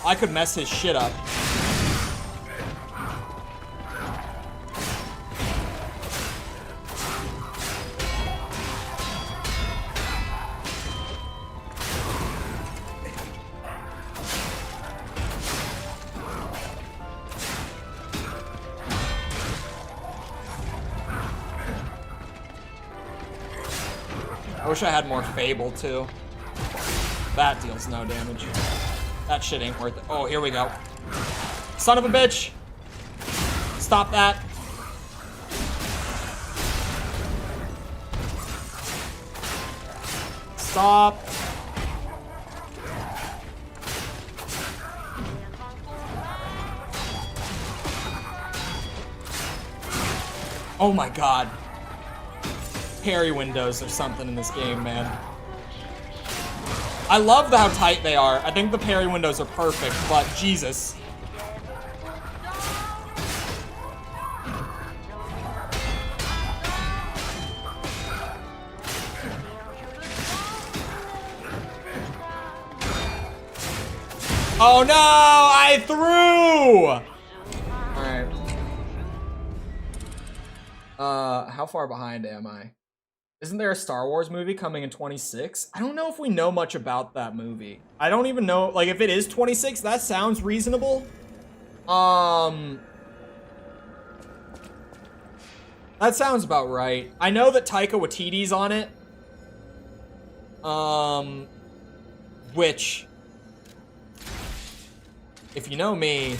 I could mess his shit up. I wish I had more Fable too. That deals no damage. That shit ain't worth it. Oh, here we go. Son of a bitch! Stop that. Stop. Oh my god. Parry windows or something in this game, man. I love how tight they are. I think the parry windows are perfect, but Jesus. Oh no! I threw! Alright. How far behind am I? Isn't there a Star Wars movie coming in 26? I don't know if we know much about that movie. I don't even know, like, if it is 26, that sounds reasonable. That sounds about right. I know that Taika Waititi's on it. Which, if you know me,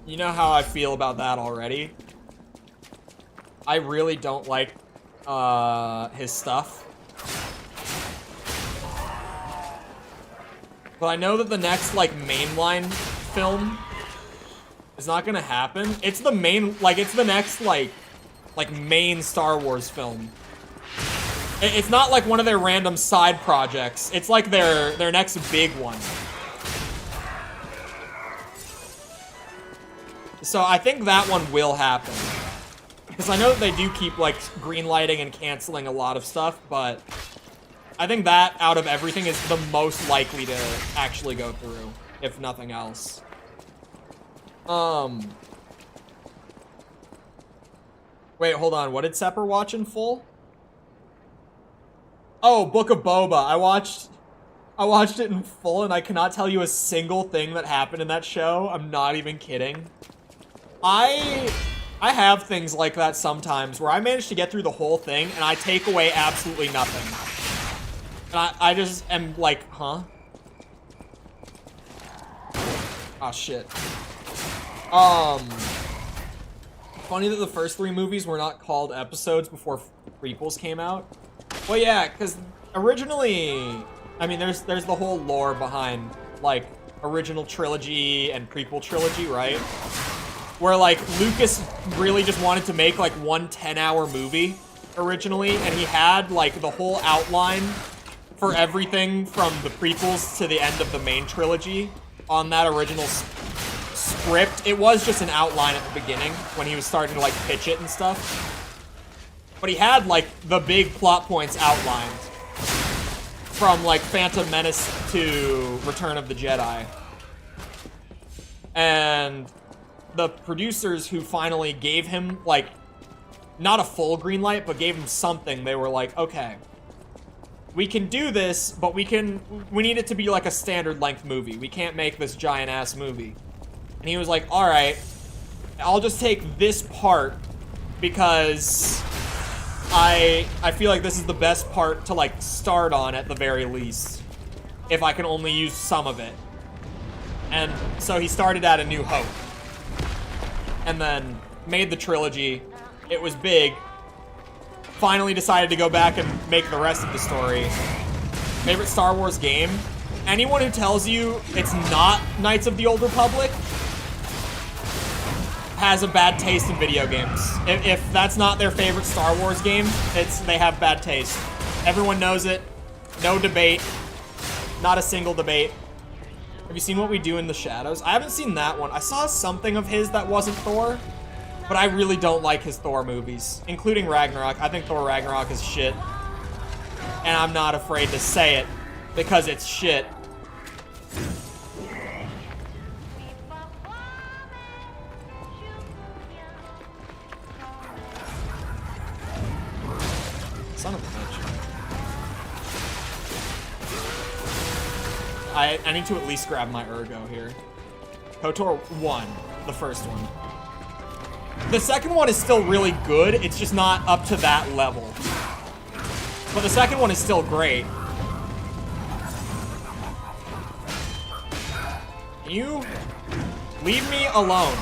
you know how I feel about that already. I really don't like his stuff. But I know that the next, like, mainline film is not gonna happen. It's the main, like, it's the next, like main Star Wars film. It's not like one of their random side projects. It's like their next big one. So I think that one will happen. Because I know that they do keep, like, greenlighting and canceling a lot of stuff, but I think that, out of everything, is the most likely to actually go through, if nothing else. Wait, hold on. What did Sepper watch in full? Oh, Book of Boba. I watched it in full, and I cannot tell you a single thing that happened in that show. I'm not even kidding. I have things like that sometimes where I manage to get through the whole thing and I take away absolutely nothing. And I just am like, huh? Oh, shit. Funny that the first 3 movies were not called episodes before prequels came out. Well, yeah, because originally, I mean, there's the whole lore behind, like, original trilogy and prequel trilogy, right? Where, like, Lucas really just wanted to make, like, one 10-hour movie originally, and he had, like, the whole outline for everything from the prequels to the end of the main trilogy on that original script. It was just an outline at the beginning when he was starting to, like, pitch it and stuff. But he had, like, the big plot points outlined from, like, Phantom Menace to Return of the Jedi. And the producers who finally gave him, like, not a full green light, but gave him something, they were like, okay, we can do this, but we need it to be like a standard length movie. We can't make this giant ass movie. And he was like, all right, I'll just take this part because I feel like this is the best part to, like, start on at the very least, if I can only use some of it. And so he started at A New Hope. And then made the trilogy. It was big. Finally decided to go back and make the rest of the story. Favorite Star Wars game? Anyone who tells you it's not Knights of the Old Republic has a bad taste in video games. If that's not their favorite Star Wars game, they have bad taste. Everyone knows it. No debate. Not a single debate. Have you seen What We Do in the Shadows? I haven't seen that one. I saw something of his that wasn't Thor, but I really don't like his Thor movies, including Ragnarok. I think Thor Ragnarok is shit. And I'm not afraid to say it because it's shit. Son of a bitch. I need to at least grab my Ergo here. KOTOR 1, the first one. The second one is still really good, it's just not up to that level. But the second one is still great. Can you leave me alone?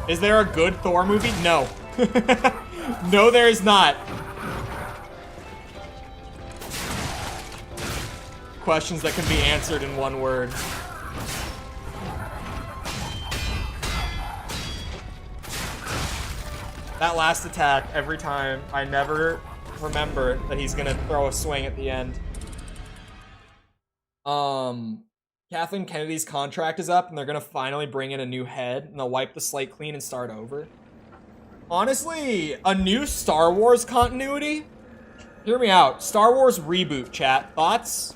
Is there a good Thor movie? No. No, there is not. Questions that can be answered in one word. That last attack, every time, I never remember that he's gonna throw a swing at the end. Kathleen Kennedy's contract is up and they're gonna finally bring in a new head and they'll wipe the slate clean and start over. Honestly, a new Star Wars continuity? Hear me out. Star Wars reboot, chat. Thoughts?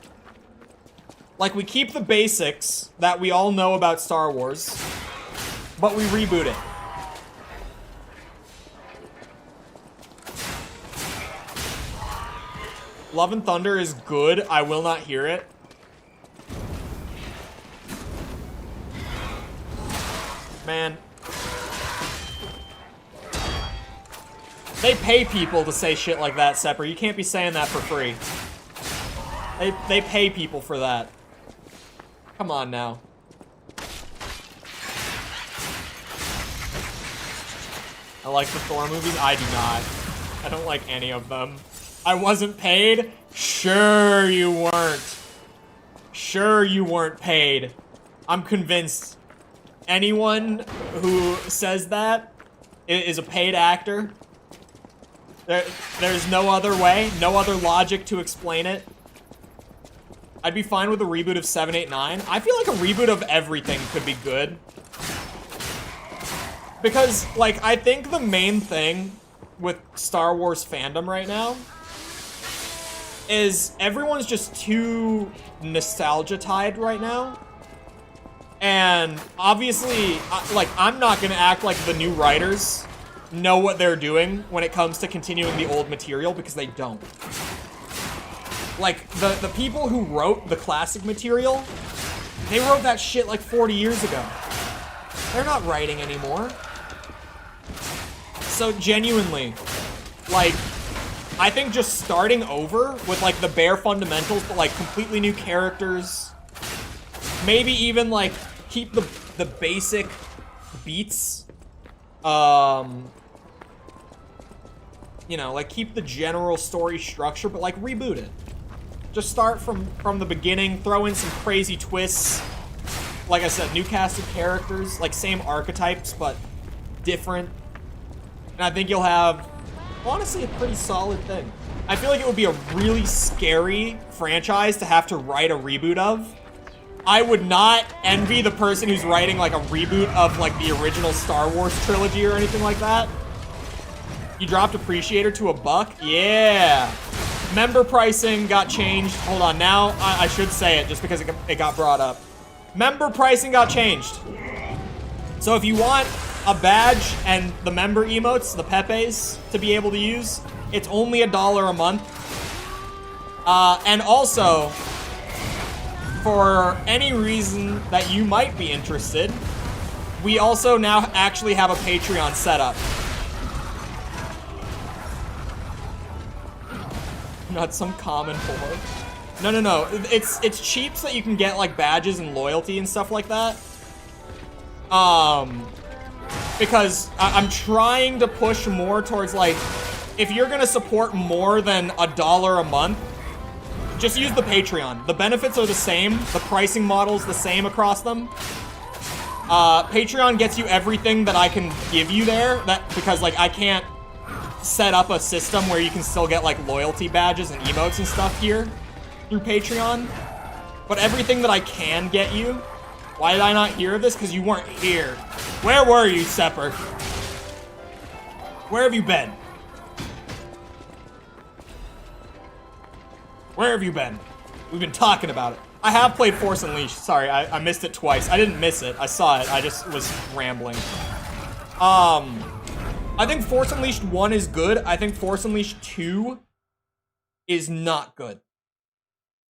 Like, we keep the basics that we all know about Star Wars, but we reboot it. Love and Thunder is good. I will not hear it. Man. They pay people to say shit like that, Sepper. You can't be saying that for free. They pay people for that. Come on now. I like the Thor movies. I do not. I don't like any of them. I wasn't paid? Sure you weren't. Sure you weren't paid. I'm convinced anyone who says that is a paid actor. There's no other way, no other logic to explain it. I'd be fine with a reboot of 7, 8, 9. I feel like a reboot of everything could be good. Because, like, I think the main thing with Star Wars fandom right now is everyone's just too nostalgia-tied right now. And obviously, like, I'm not gonna act like the new writers know what they're doing when it comes to continuing the old material, because they don't. Like, the people who wrote the classic material, they wrote that shit like 40 years ago. They're not writing anymore. So genuinely, like, I think just starting over with like the bare fundamentals, but like completely new characters, maybe even like keep the basic beats, you know, like keep the general story structure, but like reboot it. Just start from the beginning, throw in some crazy twists. Like I said, new cast of characters, like same archetypes, but different. And I think you'll have, honestly, a pretty solid thing. I feel like it would be a really scary franchise to have to write a reboot of. I would not envy the person who's writing like a reboot of like the original Star Wars trilogy or anything like that. You dropped Appreciator to $1? Yeah. Member pricing got changed. Hold on, now I should say it just because it got brought up. Member pricing got changed. So if you want a badge and the member emotes, the Pepes, to be able to use, it's only $1 a month. And also, for any reason that you might be interested, we also now actually have a Patreon set up. Not some common whore. No. It's cheap so that you can get like badges and loyalty and stuff like that. Because I'm trying to push more towards like, if you're gonna support more than $1 a month, just use the Patreon. The benefits are the same. The pricing model's the same across them. Patreon gets you everything that I can give you there. Because like I can't set up a system where you can still get like loyalty badges and emotes and stuff here through Patreon. But everything that I can get you, why did I not hear of this? Because you weren't here. Where were you, Sepper? Where have you been? Where have you been? We've been talking about it. I have played Force Unleashed. Sorry, I missed it twice. I didn't miss it. I saw it. I just was rambling. I think Force Unleashed 1 is good. I think Force Unleashed 2 is not good.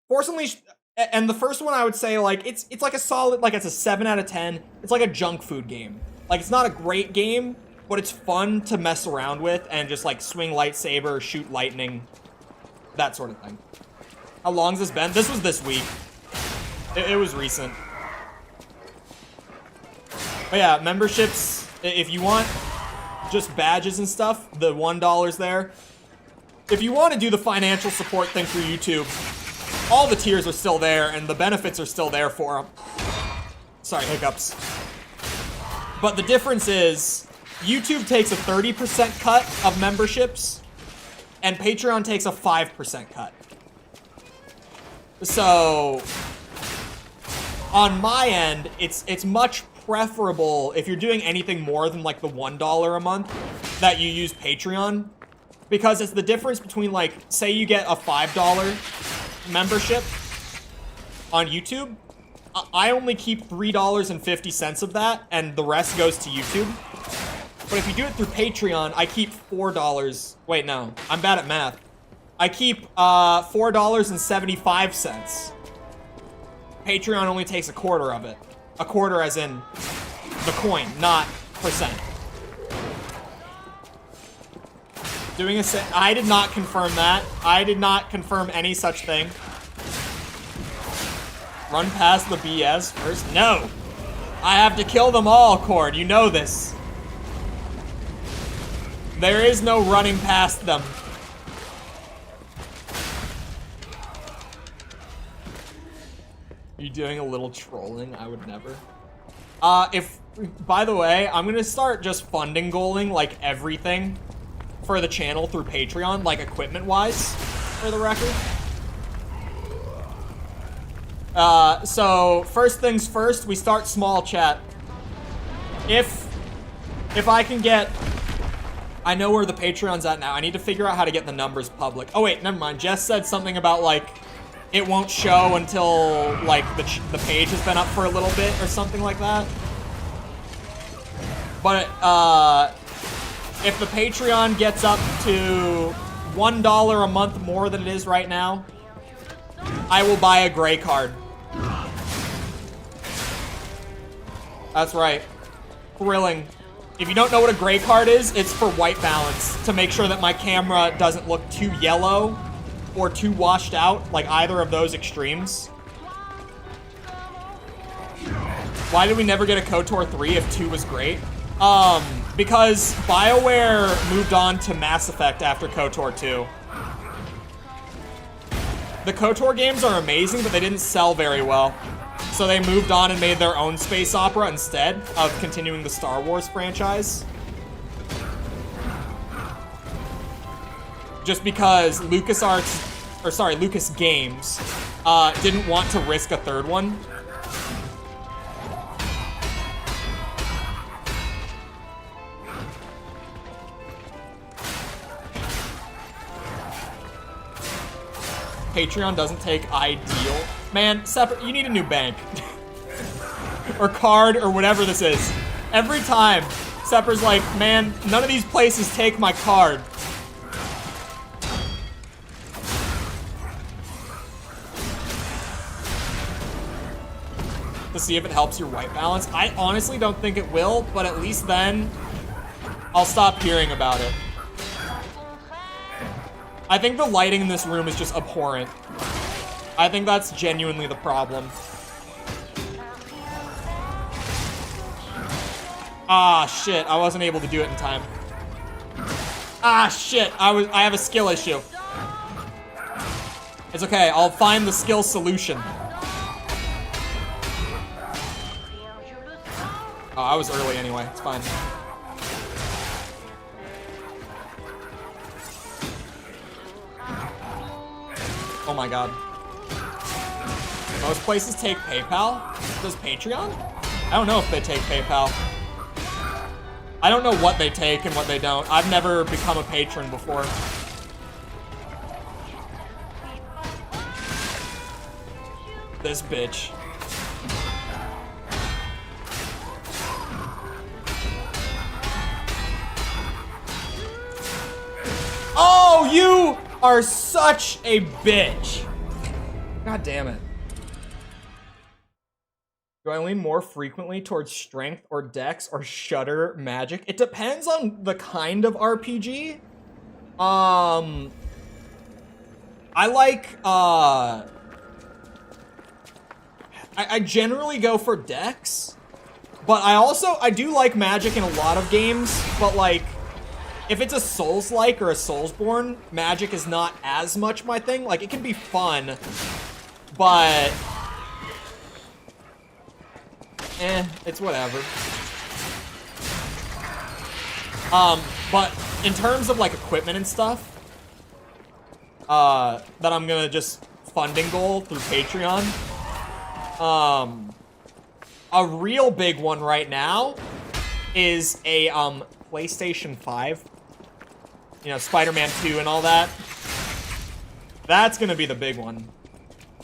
Force Unleashed, and the first one I would say, like, it's like a solid, like, it's a 7 out of 10. It's like a junk food game. Like, it's not a great game, but it's fun to mess around with and just, like, swing lightsaber, shoot lightning, that sort of thing. How long's this been? This was this week. It was recent. But yeah, memberships, if you want just badges and stuff, the $1's there. If you want to do the financial support thing through YouTube, all the tiers are still there and the benefits are still there for them. Sorry, hiccups. But the difference is, YouTube takes a 30% cut of memberships and Patreon takes a 5% cut. So, on my end, it's much preferable if you're doing anything more than like the $1 a month that you use Patreon, because it's the difference between, like, say you get a $5 membership on YouTube, I only keep $3.50 of that and the rest goes to YouTube. But if you do it through Patreon, I keep $4. Wait, no, I'm bad at math. I keep $4.75. Patreon only takes a quarter of it. A quarter as in the coin, not percent. Doing I did not confirm that. I did not confirm any such thing. Run past the BS first? No! I have to kill them all, Cord. You know this. There is no running past them. You doing a little trolling? I would never. By the way, I'm gonna start just funding goaling, like, everything for the channel through Patreon, like, equipment-wise, for the record. So, first things first, we start small, chat. If I can get... I know where the Patreon's at now. I need to figure out how to get the numbers public. Oh, wait, never mind. Jess said something about, like, it won't show until, like, the page has been up for a little bit or something like that. But, if the Patreon gets up to $1 a month more than it is right now, I will buy a gray card. That's right. Thrilling. If you don't know what a gray card is, it's for white balance, to make sure that my camera doesn't look too yellow or too washed out, like either of those extremes. Why did we never get a KOTOR 3 if 2 was great? Because BioWare moved on to Mass Effect after KOTOR 2. The KOTOR games are amazing, but they didn't sell very well. So they moved on and made their own space opera instead of continuing the Star Wars franchise. Just because Lucas Games didn't want to risk a third one. Patreon doesn't take ideal. Man, separate, you need a new bank. Or card, or whatever this is. Every time, Sepper's like, man, none of these places take my card. To see if it helps your white balance. I honestly don't think it will, but at least then, I'll stop hearing about it. I think the lighting in this room is just abhorrent. I think that's genuinely the problem. Ah, shit. I wasn't able to do it in time. Ah, shit. I have a skill issue. It's okay. I'll find the skill solution. Oh, I was early anyway. It's fine. Oh my god. Most places take PayPal? Does Patreon? I don't know if they take PayPal. I don't know what they take and what they don't. I've never become a patron before. This bitch. Oh, you are such a bitch. God damn it. Do I lean more frequently towards strength or dex or shudder magic? It depends on the kind of RPG. I like, I generally go for dex, but I do like magic in a lot of games, but like, if it's a Souls-like or a Soulsborne, magic is not as much my thing. Like, it can be fun, but it's whatever. But in terms of like equipment and stuff, that I'm gonna just funding goal through Patreon. A real big one right now is a PlayStation 5. You know, Spider-Man 2 and all that. That's gonna be the big one.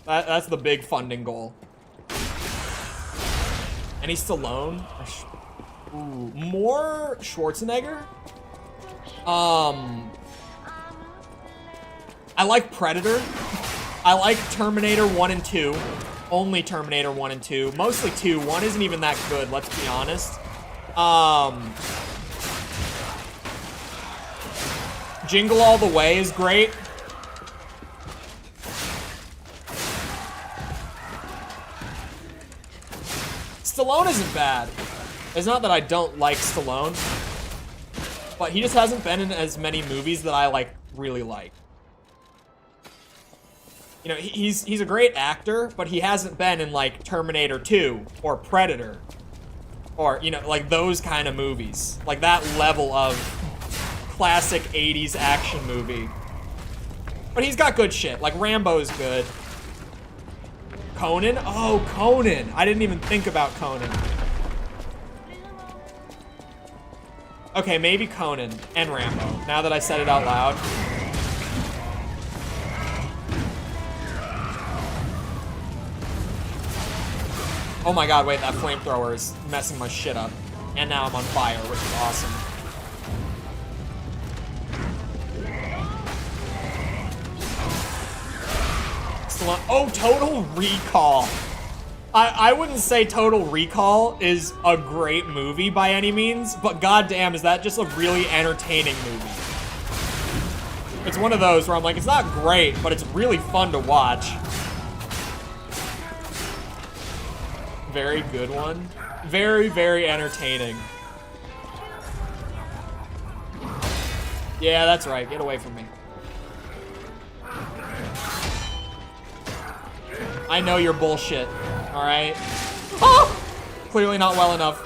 That's the big funding goal. Any Stallone? Ooh, more Schwarzenegger? I like Predator. I like Terminator 1 and 2. Only Terminator 1 and 2. Mostly 2. 1 isn't even that good, let's be honest. Jingle All the Way is great. Stallone isn't bad. It's not that I don't like Stallone, but he just hasn't been in as many movies that I like really like. You know, he's a great actor, but he hasn't been in like Terminator 2 or Predator or, you know, like those kind of movies. Like that level of classic 80s action movie. But he's got good shit. Like Rambo's good. Conan? Oh, Conan. I didn't even think about Conan. Okay, maybe Conan and Rambo, now that I said it out loud. Oh my god, wait, that flamethrower is messing my shit up. And now I'm on fire, which is awesome. Oh, Total Recall. I wouldn't say Total Recall is a great movie by any means, but goddamn, is that just a really entertaining movie. It's one of those where I'm like, it's not great, but it's really fun to watch. Very good one. Very, very entertaining. Yeah, that's right. Get away from me. I know you're bullshit, all right? Oh! Clearly not well enough.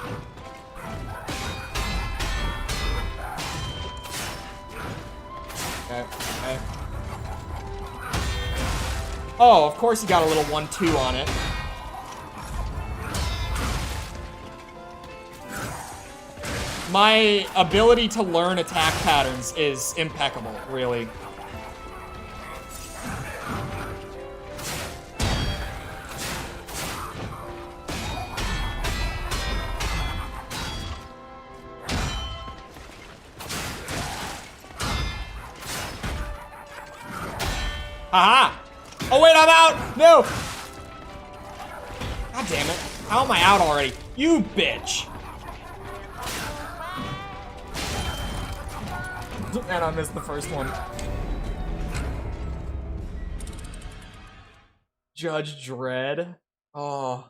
Okay, okay. Oh, of course you got a little 1-2 on it. My ability to learn attack patterns is impeccable, really. Haha! Oh wait, I'm out! No! God damn it. How am I out already? You bitch! And I missed the first one. Judge Dredd. Oh.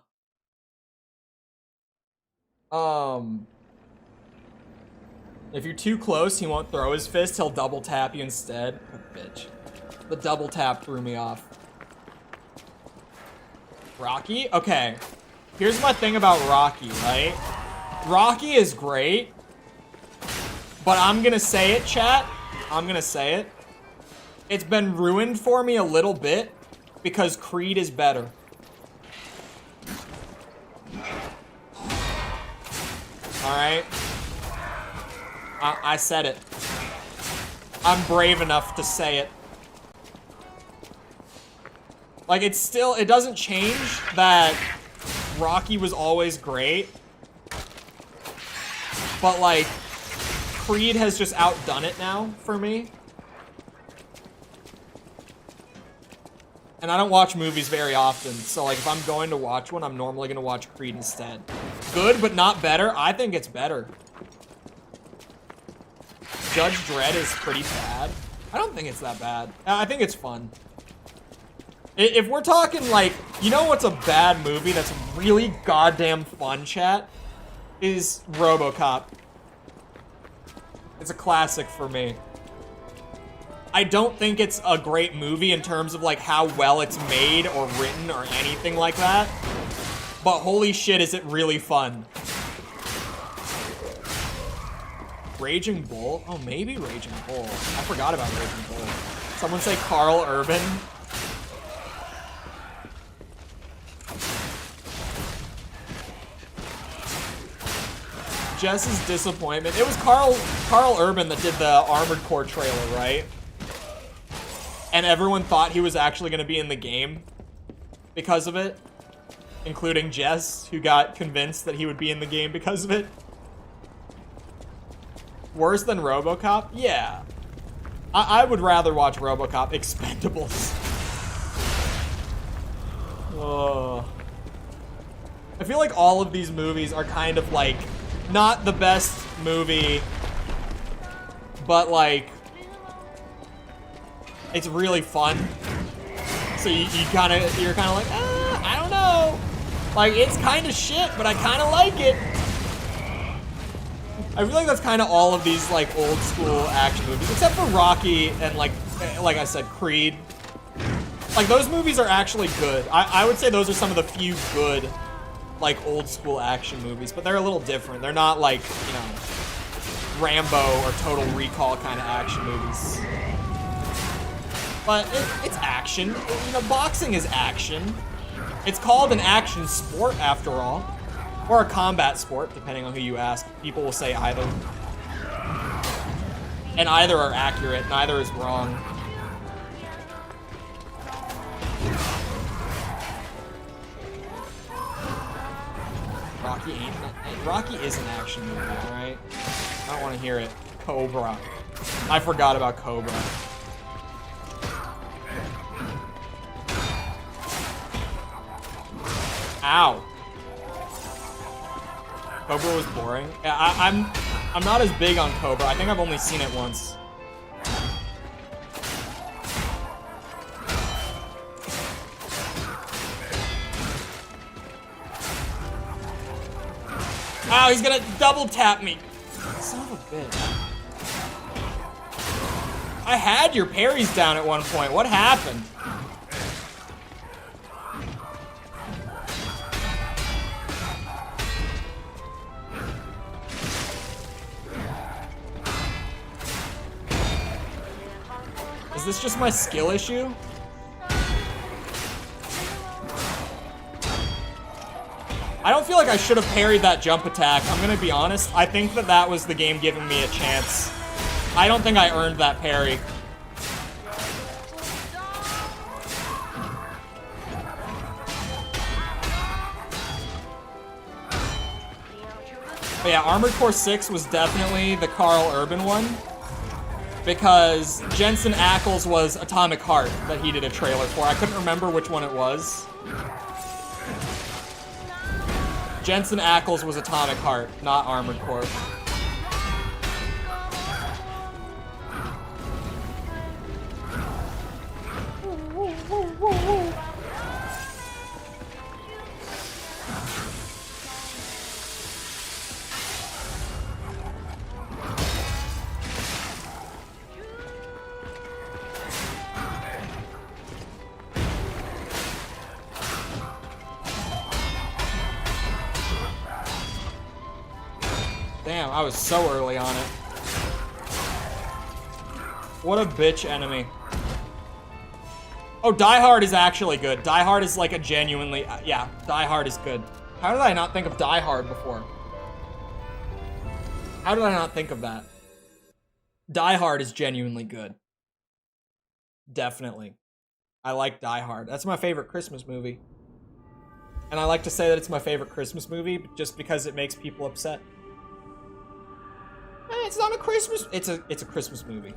If you're too close, he won't throw his fist. He'll double tap you instead. Oh, bitch. The double tap threw me off. Rocky? Okay. Here's my thing about Rocky, right? Rocky is great. But I'm gonna say it, chat. I'm gonna say it. It's been ruined for me a little bit because Creed is better. Alright? I said it. I'm brave enough to say it. Like, it's still, it doesn't change that Rocky was always great. But, like, Creed has just outdone it now for me. And I don't watch movies very often, so, like, if I'm going to watch one, I'm normally gonna watch Creed instead. Good, but not better? I think it's better. Judge Dredd is pretty bad. I don't think it's that bad. I think it's fun. If we're talking, like, you know what's a bad movie that's really goddamn fun, chat? Is RoboCop. It's a classic for me. I don't think it's a great movie in terms of, like, how well it's made or written or anything like that. But holy shit, is it really fun. Raging Bull? Oh, maybe Raging Bull. I forgot about Raging Bull. Someone say Carl Urban. Jess's disappointment. It was Carl Urban that did the Armored Core trailer, right? And everyone thought he was actually going to be in the game because of it. Including Jess, who got convinced that he would be in the game because of it. Worse than RoboCop? Yeah. I would rather watch RoboCop. Expendables. Oh. I feel like all of these movies are kind of like, not the best movie, but like, it's really fun. So you're kind of like, I don't know. Like, it's kind of shit, but I kind of like it. I feel like that's kind of all of these, like, old school action movies, except for Rocky and, like I said, Creed. Like, those movies are actually good. I would say those are some of the few good, like, old school action movies, but they're a little different. They're not, like, you know, Rambo or Total Recall kind of action movies. But it's action. You know, boxing is action. It's called an action sport, after all. Or a combat sport, depending on who you ask. People will say either. And either are accurate, neither is wrong. Rocky is an action movie, alright? I don't want to hear it. Cobra. I forgot about Cobra. Ow. Cobra was boring. Yeah, I'm not as big on Cobra. I think I've only seen it once. Ow, he's gonna double tap me. Son of a bitch. I had your parries down at one point. What happened? Is this just my skill issue? I don't feel like I should have parried that jump attack. I'm gonna be honest. I think that was the game giving me a chance. I don't think I earned that parry. But yeah, Armored Core 6 was definitely the Carl Urban one. Because Jensen Ackles was Atomic Heart that he did a trailer for. I couldn't remember which one it was. Jensen Ackles was Atomic Heart, not Armored Core. Damn, I was so early on it. What a bitch enemy. Oh, Die Hard is actually good. Die Hard is like a genuinely... yeah, Die Hard is good. How did I not think of Die Hard before? How did I not think of that? Die Hard is genuinely good. Definitely. I like Die Hard. That's my favorite Christmas movie. And I like to say that it's my favorite Christmas movie just because it makes people upset. It's not a Christmas... It's a Christmas movie.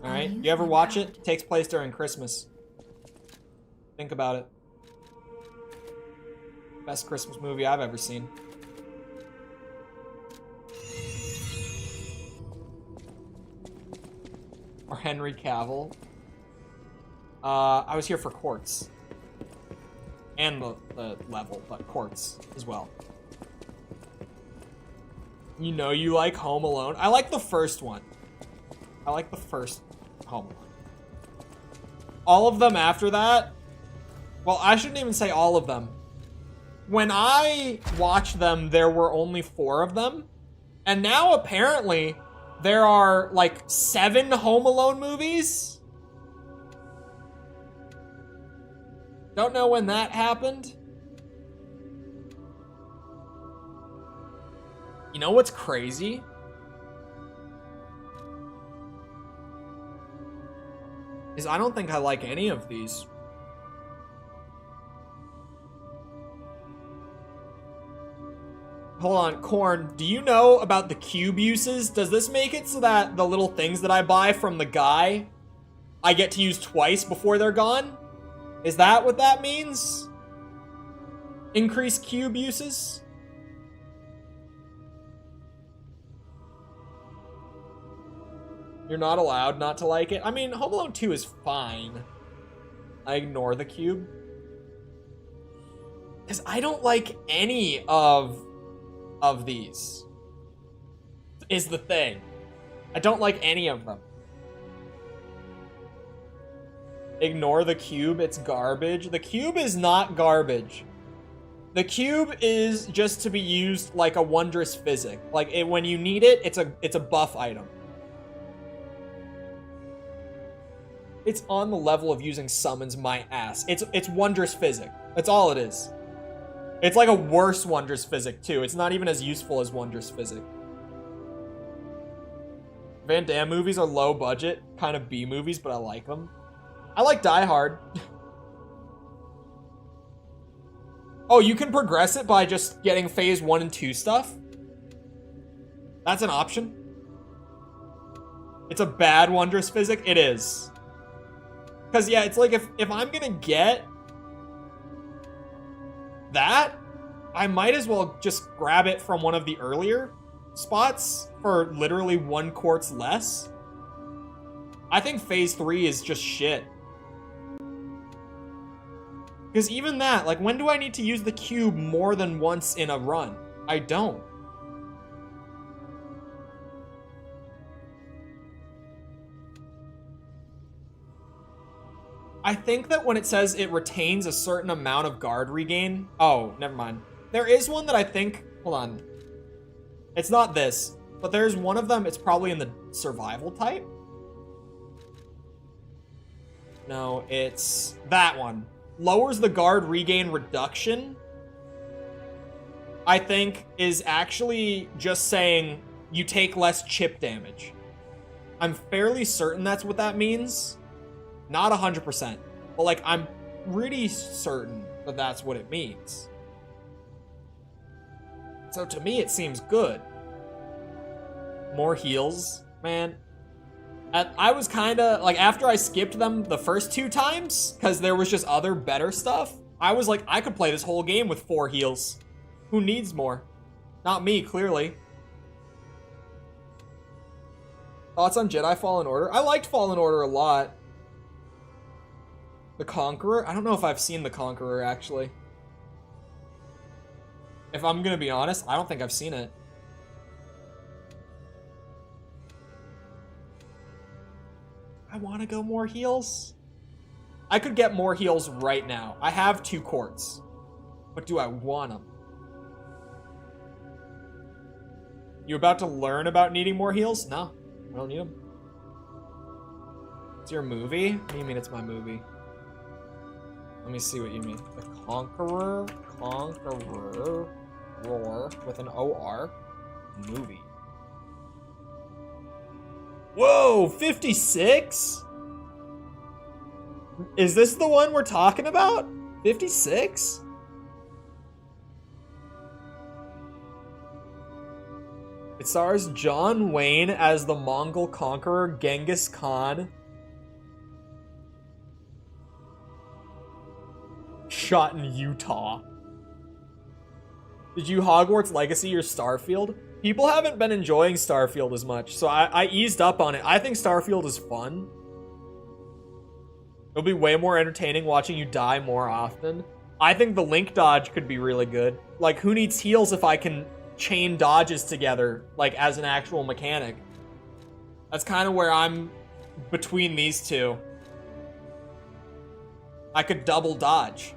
Alright? You ever watch it? It takes place during Christmas. Think about it. Best Christmas movie I've ever seen. Or Henry Cavill. I was here for Quartz. And the level, but Quartz as well. You know you like Home Alone. I like the first one. I like the first Home Alone. All of them after that... Well, I shouldn't even say all of them. When I watched them, there were only 4 of them. And now, apparently, there are, like, 7 Home Alone movies. Don't know when that happened. You know what's crazy? Is I don't think I like any of these. Hold on, Corn, do you know about the cube uses? Does this make it so that the little things that I buy from the guy, I get to use twice before they're gone? Is that what that means? Increased cube uses? You're not allowed not to like it? I mean, Home Alone 2 is fine. I ignore the cube. Because I don't like any of these. Is the thing. I don't like any of them. Ignore the cube, it's garbage. The cube is not garbage. The cube is just to be used like a wondrous physic. Like, when you need it, it's a buff item. It's on the level of using summons my ass. It's wondrous physic. That's all it is. It's like a worse wondrous physic too. It's not even as useful as wondrous physic. Van Damme movies are low budget, kind of B movies, but I like them. I like Die Hard. Oh, you can progress it by just getting phase 1 and 2 stuff? That's an option. It's a bad wondrous physic? It is. Because, yeah, it's like if I'm gonna get that, I might as well just grab it from one of the earlier spots for literally 1 quartz less. I think phase 3 is just shit. Because even that, like, when do I need to use the cube more than once in a run? I don't. I think that when it says it retains a certain amount of guard regain... Oh, never mind. There is one that I think... Hold on. It's not this, but there's one of them, it's probably in the survival type. No, it's that one. Lowers the guard regain reduction, I think, is actually just saying you take less chip damage. I'm fairly certain that's what that means. Not 100%, but like I'm pretty certain that that's what it means. So to me, it seems good. More heals, man. I was kind of like, after I skipped them the first 2 times, because there was just other better stuff, I was like, I could play this whole game with 4 heals. Who needs more? Not me, clearly. Thoughts on Jedi Fallen Order? I liked Fallen Order a lot. The Conqueror? I don't know if I've seen The Conqueror, actually. If I'm gonna be honest, I don't think I've seen it. I want to go more heals. I could get more heals right now. I have 2 quartz. But do I want them? You about to learn about needing more heals? No, I don't need them. It's your movie? What do you mean it's my movie? Let me see what you mean. The Conqueror, Roar, with an O-R, movie. Whoa, 56? Is this the one we're talking about? 56? It stars John Wayne as the Mongol conqueror Genghis Khan. Shot in Utah. Did you Hogwarts Legacy or Starfield? People haven't been enjoying Starfield as much, so I eased up on it. I think Starfield is fun. It'll be way more entertaining watching you die more often. I think the link dodge could be really good. Like, who needs heals if I can chain dodges together, like, as an actual mechanic? That's kind of where I'm between these two. I could double dodge.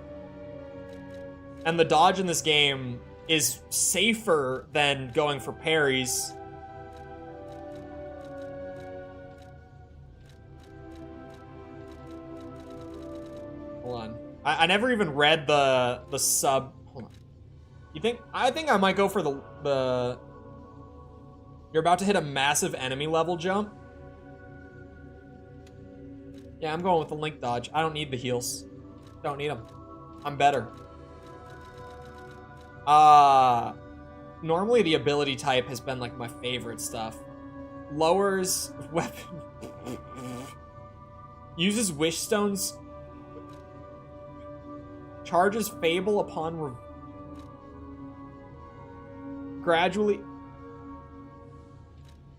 And the dodge in this game is safer than going for parries. Hold on. I never even read the sub. Hold on. You think? I think I might go for the. You're about to hit a massive enemy level jump. Yeah, I'm going with the link dodge. I don't need the heals. Don't need them. I'm better. Normally the ability type has been like my favorite stuff. Lowers weapon. Uses wish stones. Charges Fable upon gradually.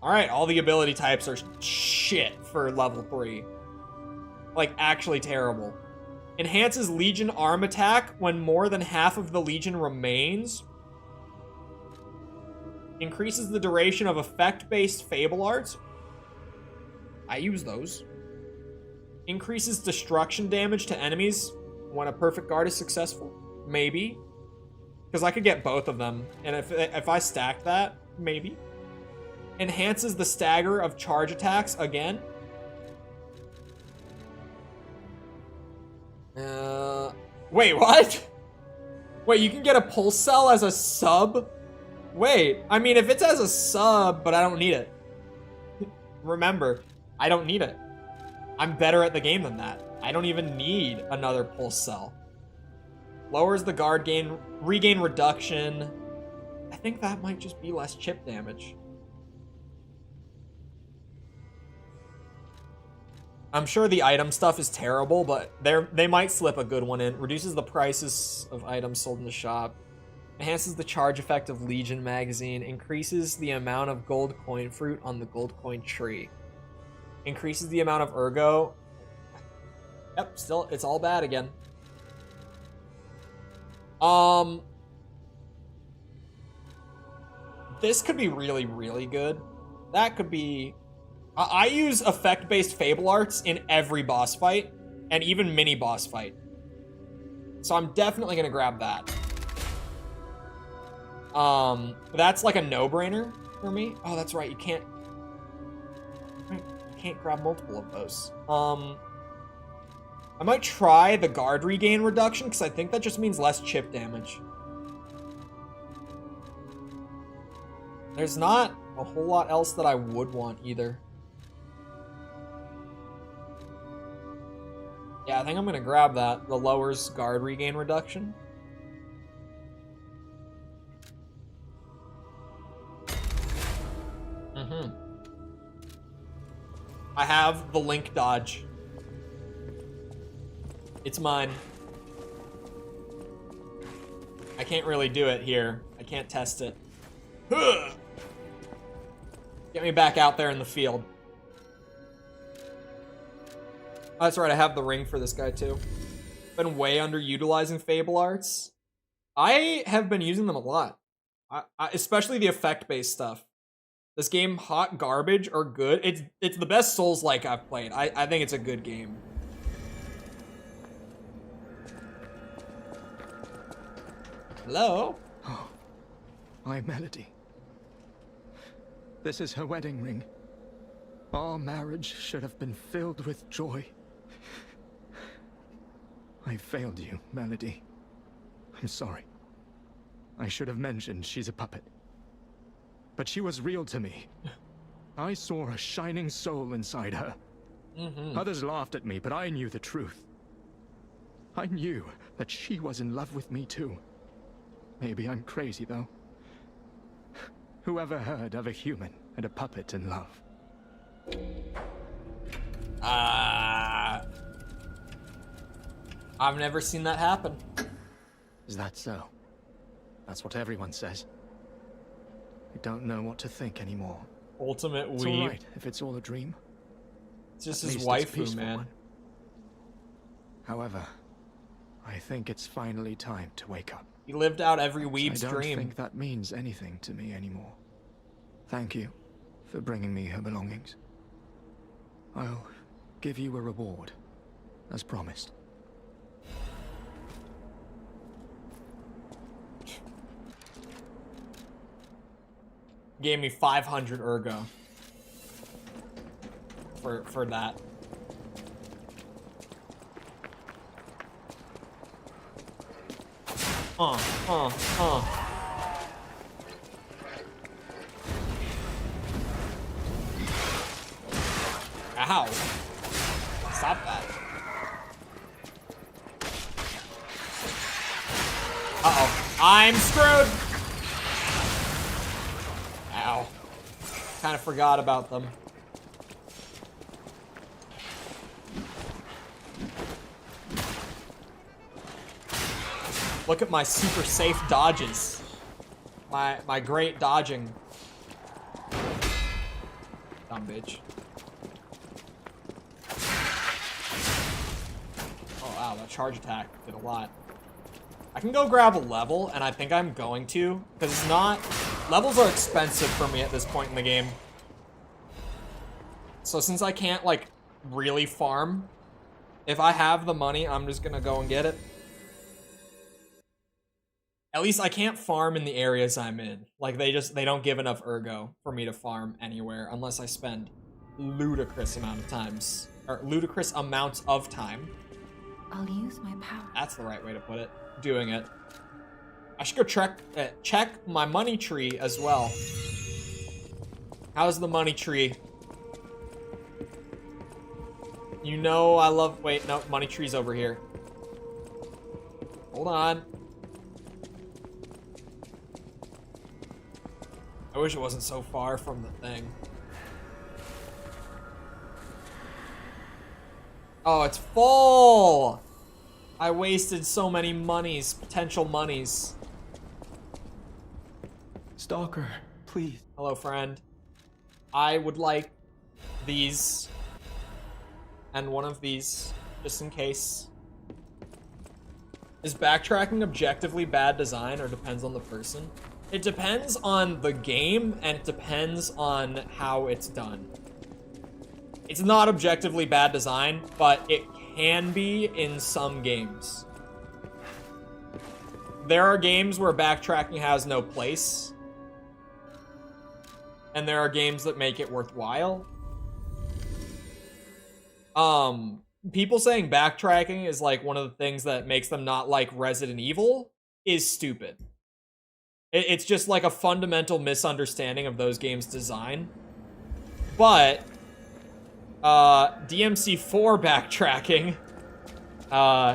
Alright, all the ability types are shit for level 3. Like, actually terrible. Enhances Legion arm attack when more than half of the Legion remains. Increases the duration of effect-based Fable arts. I use those. Increases destruction damage to enemies when a perfect guard is successful. Maybe. Because I could get both of them. And if I stack that, maybe. Enhances the stagger of charge attacks again. Wait, what? Wait, you can get a pulse cell as a sub? Wait, I mean, if it's as a sub, but I don't need it. Remember, I don't need it. I'm better at the game than that. I don't even need another pulse cell. Lowers the guard regain reduction. I think that might just be less chip damage. I'm sure the item stuff is terrible, but they might slip a good one in. Reduces the prices of items sold in the shop. Enhances the charge effect of Legion magazine. Increases the amount of gold coin fruit on the gold coin tree. Increases the amount of ergo. Yep, still, it's all bad again. This could be really, really good. That could be... I use effect-based Fable arts in every boss fight, and even mini-boss fight. So I'm definitely gonna grab that. That's like a no-brainer for me. Oh, that's right, you can't grab multiple of those. I might try the guard regain reduction, because I think that just means less chip damage. There's not a whole lot else that I would want either. Yeah, I think I'm gonna grab that. The lowers guard regain reduction. I have the link dodge. It's mine. I can't really do it here. I can't test it. Get me back out there in the field. Oh, that's right, I have the ring for this guy too. Been way underutilizing Fable arts. I have been using them a lot. Especially the effect-based stuff. This game, hot garbage or good. It's the best Souls-like I've played. I think it's a good game. Hello? Oh, my melody. This is her wedding ring. Our marriage should have been filled with joy. I failed you, Melody. I'm sorry. I should have mentioned she's a puppet. But she was real to me. I saw a shining soul inside her. Others laughed at me, but I knew the truth. I knew that she was in love with me too. Maybe I'm crazy, though. Whoever heard of a human and a puppet in love? I've never seen that happen. Is that so? That's what everyone says. I don't know what to think anymore. Ultimate It's weeb. alright if it's all a dream. It's just At his least it's waifu, peaceful man. one. However, I think it's finally time to wake up. He lived out every weeb's I don't dream. think that means anything to me anymore. Thank you for bringing me her belongings. I'll give you a reward, as promised. Gave me 500 ergo for that. Ow. Stop that. Uh-oh. I'm screwed! Ow. Kind of forgot about them. Look at my super safe dodges. My great dodging. Dumb bitch. Oh wow, that charge attack did a lot. I can go grab a level, and I think I'm going to, because it's not... Levels are expensive for me at this point in the game. So since I can't, like, really farm, if I have the money, I'm just gonna go and get it. At least I can't farm in the areas I'm in. Like, they don't give enough ergo for me to farm anywhere unless I spend ludicrous amounts of time. I'll use my power. That's the right way to put it. Doing it. I should go check my money tree as well. How's the money tree? You know I love... Wait, no, money tree's over here. Hold on. I wish it wasn't so far from the thing. Oh, it's full! I wasted so many monies, potential monies. Stalker, please. Hello, friend. I would like these and one of these, just in case. Is backtracking objectively bad design or depends on the person? It depends on the game and it depends on how it's done. It's not objectively bad design, but it can be in some games. There are games where backtracking has no place. And there are games that make it worthwhile. People saying backtracking is like one of the things that makes them not like Resident Evil is stupid. It's just like a fundamental misunderstanding of those games' design. But DMC4 backtracking,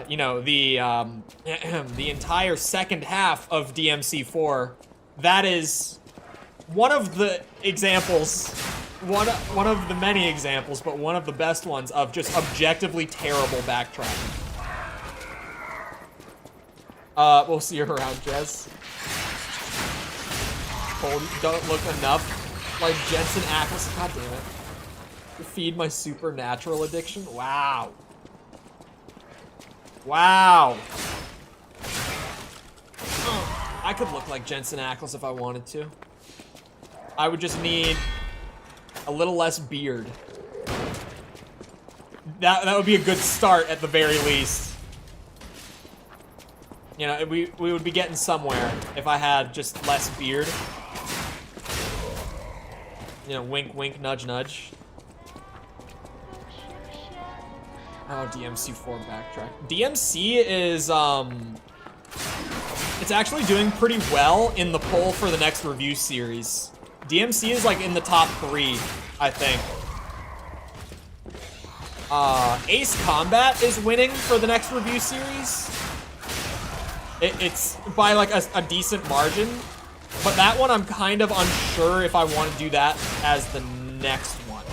you know, the entire second half of DMC4, that is one of the examples, one of the many examples, but one of the best ones of just objectively terrible backtracking. We'll see you around, Jez. Oh, don't look enough like Jensen Ackles. God damn it. To feed my supernatural addiction? Wow. Wow. I could look like Jensen Ackles if I wanted to. I would just need a little less beard. That would be a good start at the very least. You know, we would be getting somewhere if I had just less beard. You know, wink, wink, nudge, nudge. Oh, DMC4 backtrack. DMC is, it's actually doing pretty well in the poll for the next review series. DMC is like in the top 3, I think. Ace Combat is winning for the next review series. It's by like a decent margin. But that one I'm kind of unsure if I want to do that as the next one.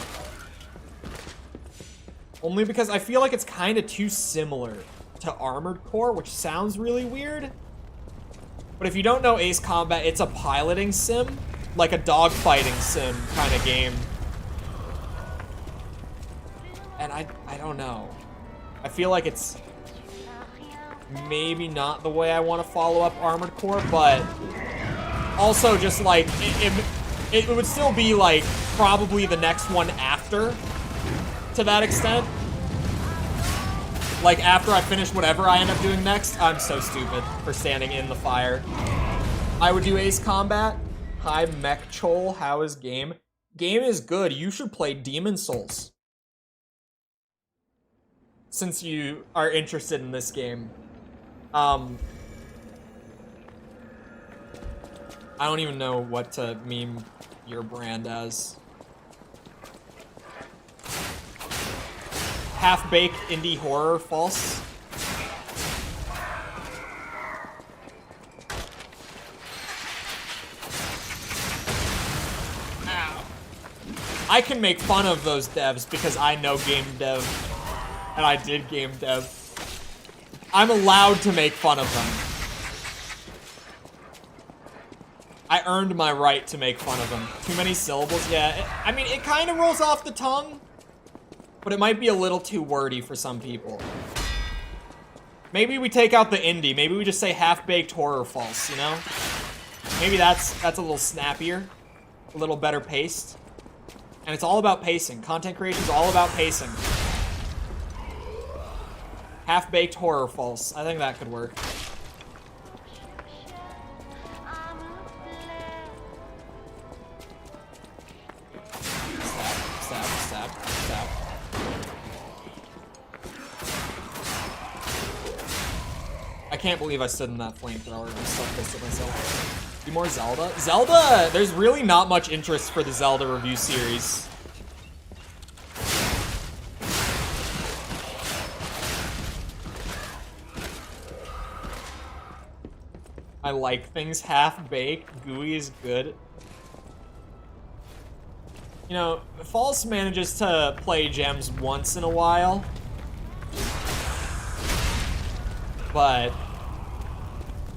Only because I feel like it's kind of too similar to Armored Core, which sounds really weird. But if you don't know Ace Combat, it's a piloting sim, like a dogfighting sim kind of game. And I don't know. I feel like it's maybe not the way I want to follow up Armored Core, but also just like, it would still be like probably the next one after, to that extent. Like after I finish whatever I end up doing next. I'm so stupid for standing in the fire. I would do Ace Combat. Hi Mech Chole, how is game? Game is good. You should play Demon Souls, since you are interested in this game. I don't even know what to meme your brand as. Half-baked indie horror, false. Ow. I can make fun of those devs because I know game dev, and I did game dev. I'm allowed to make fun of them. I earned my right to make fun of them. Too many syllables, yeah. I mean, it kind of rolls off the tongue, but it might be a little too wordy for some people. Maybe we take out the indie. Maybe we just say half-baked horror false, you know? Maybe that's a little snappier, a little better paced. And it's all about pacing. Content creation is all about pacing. Half-baked horror false. I think that could work. Stab, stab, stab, stab. I can't believe I stood in that flamethrower and so pissed at myself. Do more Zelda? Zelda, there's really not much interest for the Zelda review series. I like things half-baked. Gooey is good. You know, False manages to play gems once in a while. But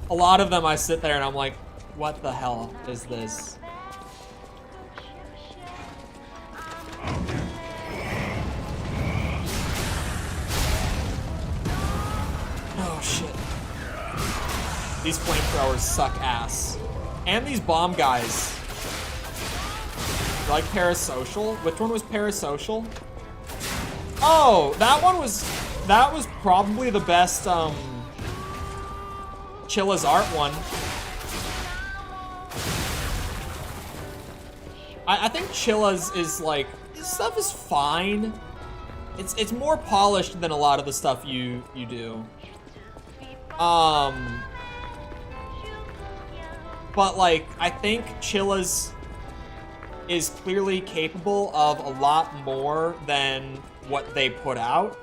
a lot of them I sit there and I'm like, what the hell is this? Oh shit. These flamethrowers suck ass. And these bomb guys. You like Parasocial? Which one was Parasocial? Oh, that was probably the best Chilla's art one. I think Chilla's is like, this stuff is fine. It's more polished than a lot of the stuff you do. But like, I think Chilla's is clearly capable of a lot more than what they put out.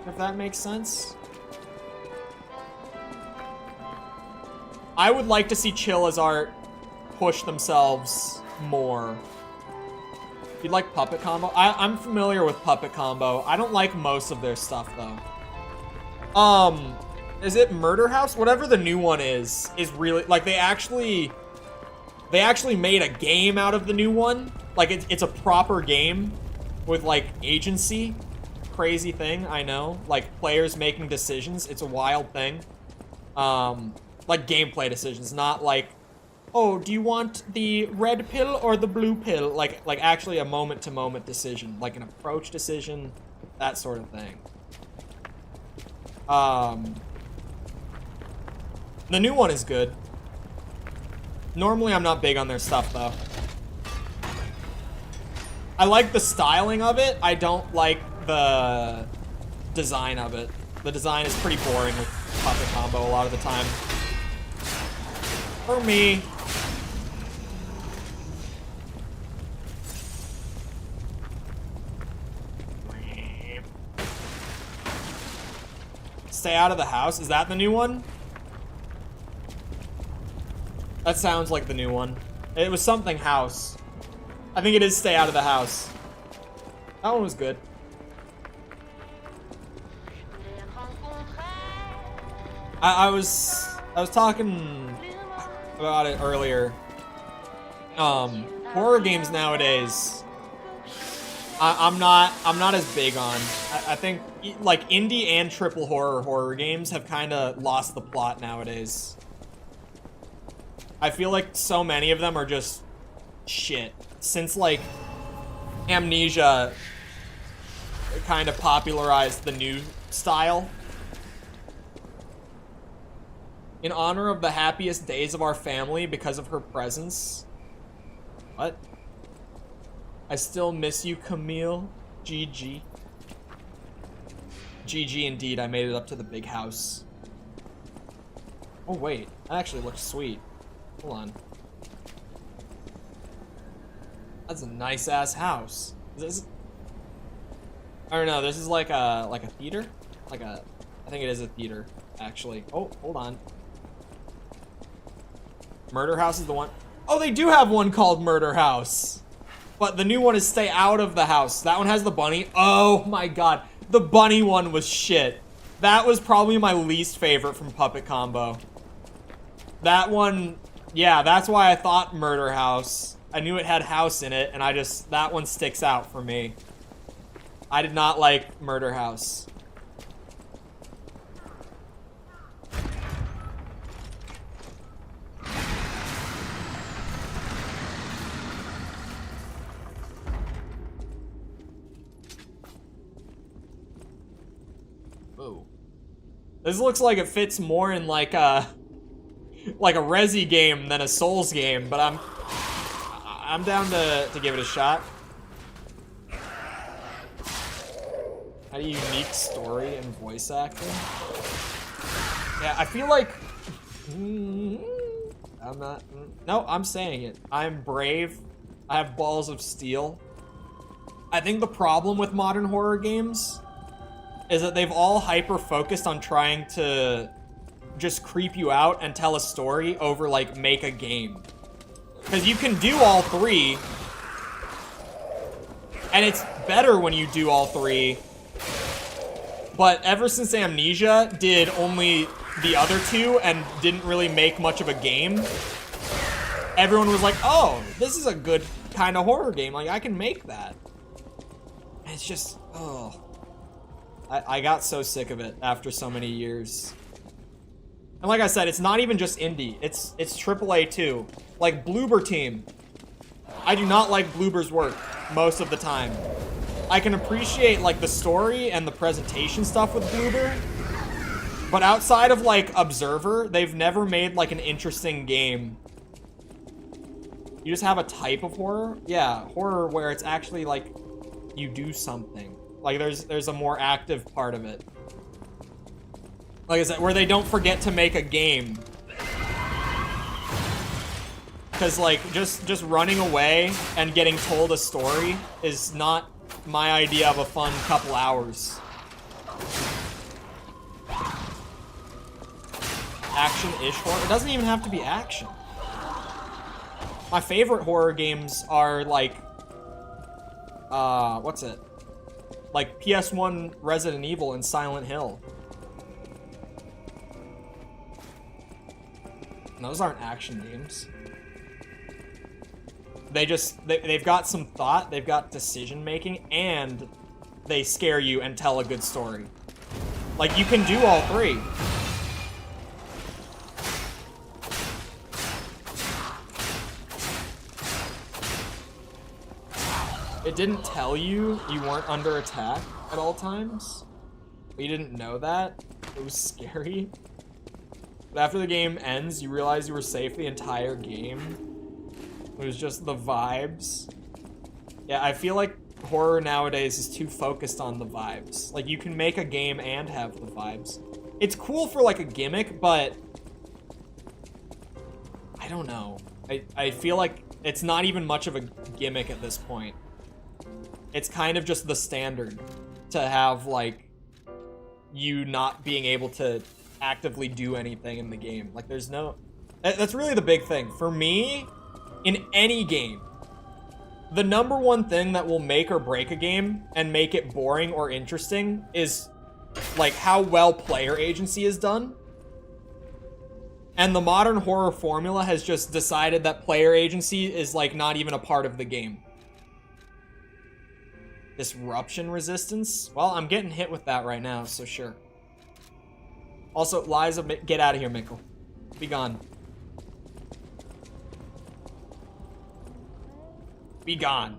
If that makes sense. I would like to see Chilla's art push themselves more. You'd like Puppet Combo? I'm familiar with Puppet Combo. I don't like most of their stuff though. Is it Murder House? Whatever the new one is really, like, they actually made a game out of the new one. Like, it's a proper game with, like, agency. Crazy thing, I know. Like, players making decisions. It's a wild thing. Like, gameplay decisions, not like, oh, do you want the red pill or the blue pill? Like actually a moment-to-moment decision. Like an approach decision, that sort of thing. The new one is good. Normally, I'm not big on their stuff, though. I like the styling of it. I don't like the design of it. The design is pretty boring with Puppet Combo a lot of the time. For me. Stay out of the house. Is that the new one? That sounds like the new one. It was something house. I think it is stay out of the house. That one was good. I was talking about it earlier. Horror games nowadays, I'm not as big on. I think like indie and triple horror games have kind of lost the plot nowadays. I feel like so many of them are just shit. Since like Amnesia kind of popularized the new style. In honor of the happiest days of our family because of her presence. What? I still miss you, Camille. GG. GG indeed, I made it up to the big house. Oh wait, that actually looks sweet. Hold on. That's a nice ass house. Is this? I don't know, this is like a theater? I think it is a theater, actually. Oh, hold on. Murder House is the one. Oh, they do have one called Murder House. But the new one is Stay Out of the House. That one has the bunny. Oh my god. The bunny one was shit. That was probably my least favorite from Puppet Combo. That one, yeah, that's why I thought Murder House. I knew it had house in it, and that one sticks out for me. I did not like Murder House. This looks like it fits more in like a Resi game than a Souls game, but I'm down to give it a shot. Had a unique story and voice acting. Yeah, I feel like I'm not. No, I'm saying it. I'm brave. I have balls of steel. I think the problem with modern horror games is that they've all hyper-focused on trying to just creep you out and tell a story over, like, make a game. Because you can do all three, and it's better when you do all three, but ever since Amnesia did only the other two and didn't really make much of a game, everyone was like, oh, this is a good kind of horror game, like, I can make that. And it's just, oh. I got so sick of it after so many years. And like I said, it's not even just indie. It's AAA too. Like Bloober Team. I do not like Bloober's work most of the time. I can appreciate like the story and the presentation stuff with Bloober. But outside of like Observer, they've never made like an interesting game. You just have a type of horror? Yeah, horror where it's actually like you do something. Like, there's a more active part of it. Like I said, where they don't forget to make a game. Because, like, just running away and getting told a story is not my idea of a fun couple hours. Action-ish horror? It doesn't even have to be action. My favorite horror games are, like, what's it? Like PS1 Resident Evil and Silent Hill. And those aren't action games. They've got some thought, they've got decision making, and they scare you and tell a good story. Like, you can do all three. It didn't tell you weren't under attack at all times. But you didn't know that. It was scary. But after the game ends, you realize you were safe the entire game. It was just the vibes. Yeah, I feel like horror nowadays is too focused on the vibes. Like, you can make a game and have the vibes. It's cool for, like, a gimmick, but... I don't know. I feel like it's not even much of a gimmick at this point. It's kind of just the standard to have, like, you not being able to actively do anything in the game. Like, there's no... That's really the big thing. For me, in any game, the number one thing that will make or break a game and make it boring or interesting is, like, how well player agency is done. And the modern horror formula has just decided that player agency is, like, not even a part of the game. Disruption resistance? Well, I'm getting hit with that right now, so sure. Also, Liza, get out of here, Mikkel. Be gone. Be gone.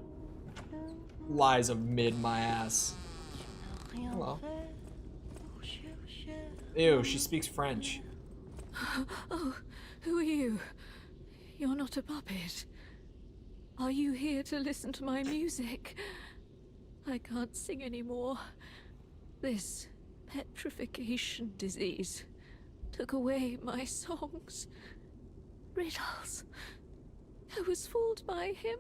Liza mid my ass. Hello. Ew, she speaks French. Oh, who are you? You're not a puppet. Are you here to listen to my music? I can't sing anymore. This petrification disease took away my songs. Riddles. I was fooled by him.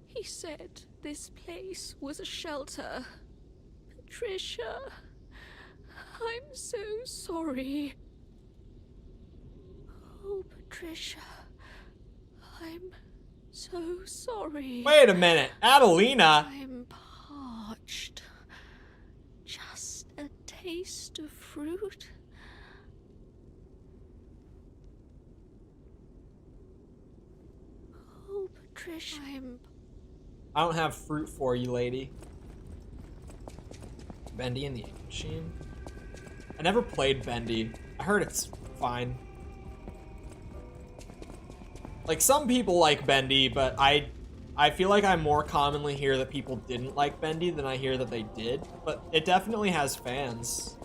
He said this place was a shelter. Patricia, I'm so sorry. Oh, Patricia, I'm so sorry. Wait a minute, Adelina. I'm parched. Just a taste of fruit. Oh, Patricia, I don't have fruit for you, lady. Bendy and the Ink Machine. I never played Bendy. I heard it's fine. Like, some people like Bendy, but I feel like I more commonly hear that people didn't like Bendy than I hear that they did. But it definitely has fans.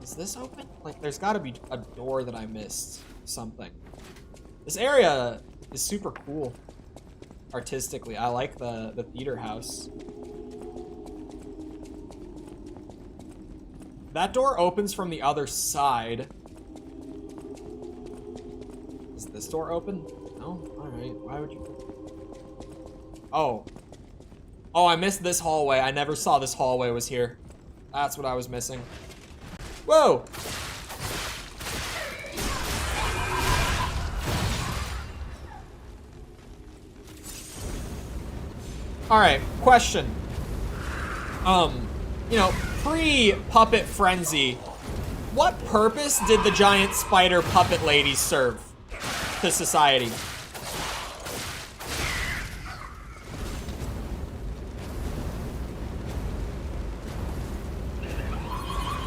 Is this open? Like, there's gotta be a door that I missed. Something. This area is super cool. Artistically. I like the theater house. That door opens from the other side. Is this door open? No? Alright. Why would you... Oh. Oh, I missed this hallway. I never saw this hallway was here. That's what I was missing. Whoa! Alright, question. You know, pre-Puppet Frenzy, what purpose did the giant spider puppet ladies serve to society?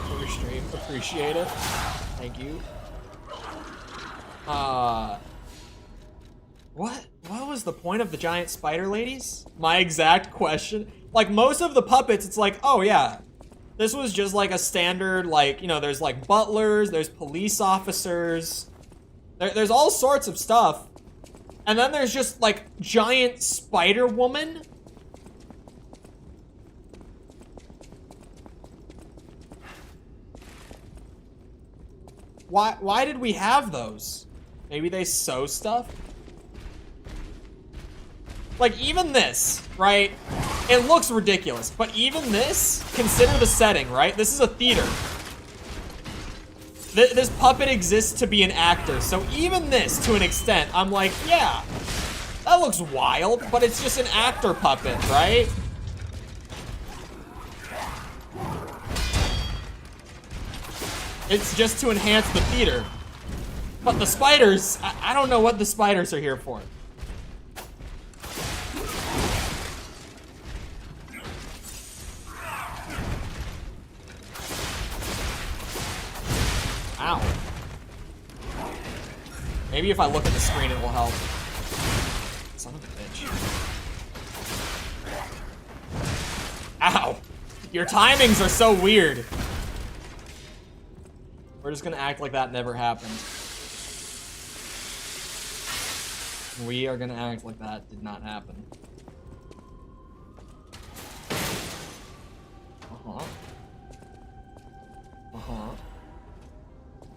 For your stream, appreciate it. Thank you. What was the point of the giant spider ladies? My exact question. Like, most of the puppets, it's like, oh yeah, this was just like a standard, like, you know, there's like butlers, there's police officers, there's all sorts of stuff. And then there's just like giant spider woman. Why did we have those? Maybe they sew stuff? Like, even this, right? It looks ridiculous, but even this, consider the setting, right? This is a theater. This puppet exists to be an actor, so even this, to an extent, I'm like, yeah, that looks wild, but it's just an actor puppet, right? It's just to enhance the theater. But the spiders, I don't know what the spiders are here for. Ow. Maybe if I look at the screen, it will help. Son of a bitch. Ow! Your timings are so weird. We're just gonna act like that never happened. We are gonna act like that did not happen. Uh-huh. Uh-huh.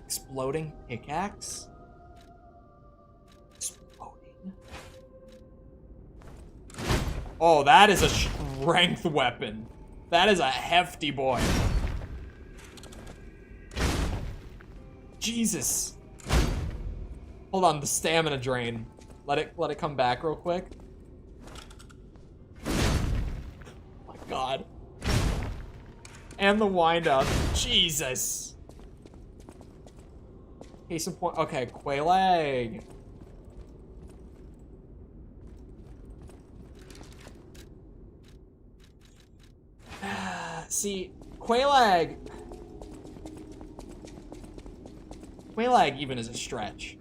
Exploding pickaxe? Exploding? Oh, that is a strength weapon. That is a hefty boy. Jesus. Hold on, the stamina drain. Let it come back real quick. Oh my god. And the wind up. Jesus. Case in point. Okay, Quelaag. See, Quelaag even is a stretch,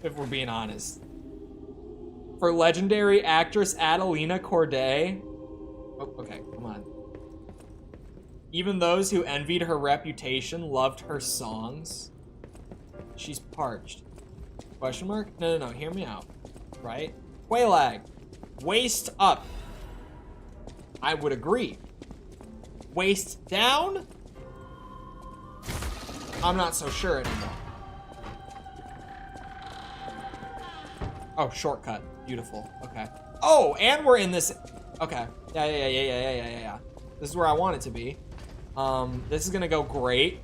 if we're being honest. For legendary actress Adelina Corday. Oh, okay, come on. Even those who envied her reputation loved her songs. She's parched. Question mark? No, hear me out. Right? Quelaag. Waist up. I would agree. Waist down? I'm not so sure anymore. Oh, shortcut. Beautiful. Okay. Oh, and we're in this. Okay. Yeah. This is where I want it to be. This is gonna go great.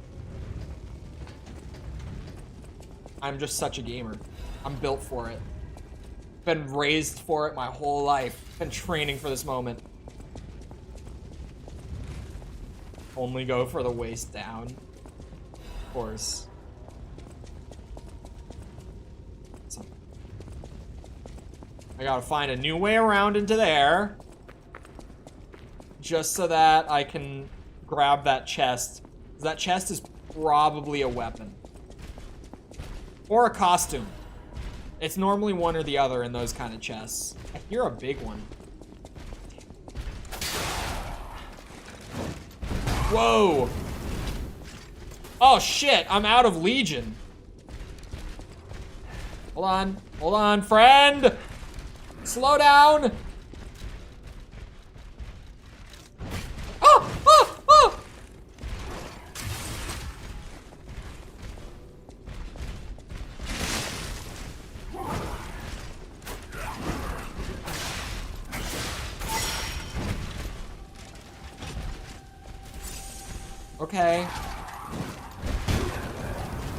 I'm just such a gamer. I'm built for it. Been raised for it my whole life. Been training for this moment. Only go for the waist down. Of course. I gotta find a new way around into there. Just so that I can grab that chest. That chest is probably a weapon. Or a costume. It's normally one or the other in those kind of chests. I hear a big one. Whoa! Oh shit, I'm out of Legion. Hold on, friend! Slow down! Oh! Okay.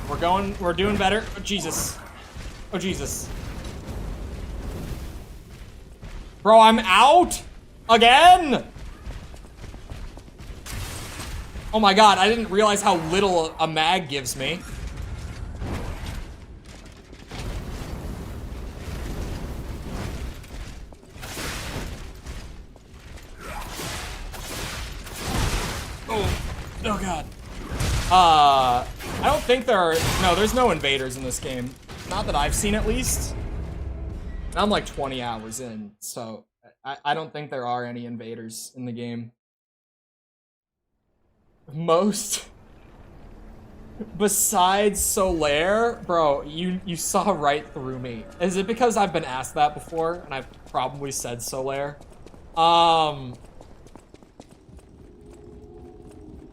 We're doing better. Oh, Jesus. Oh, Jesus. Bro, I'm out? Again? Oh my god, I didn't realize how little a mag gives me. Oh god. I don't think there are, no, there's no invaders in this game. Not that I've seen, at least. And I'm like 20 hours in, so I don't think there are any invaders in the game. Most besides Solaire, bro, you saw right through me. Is it because I've been asked that before and I've probably said Solaire?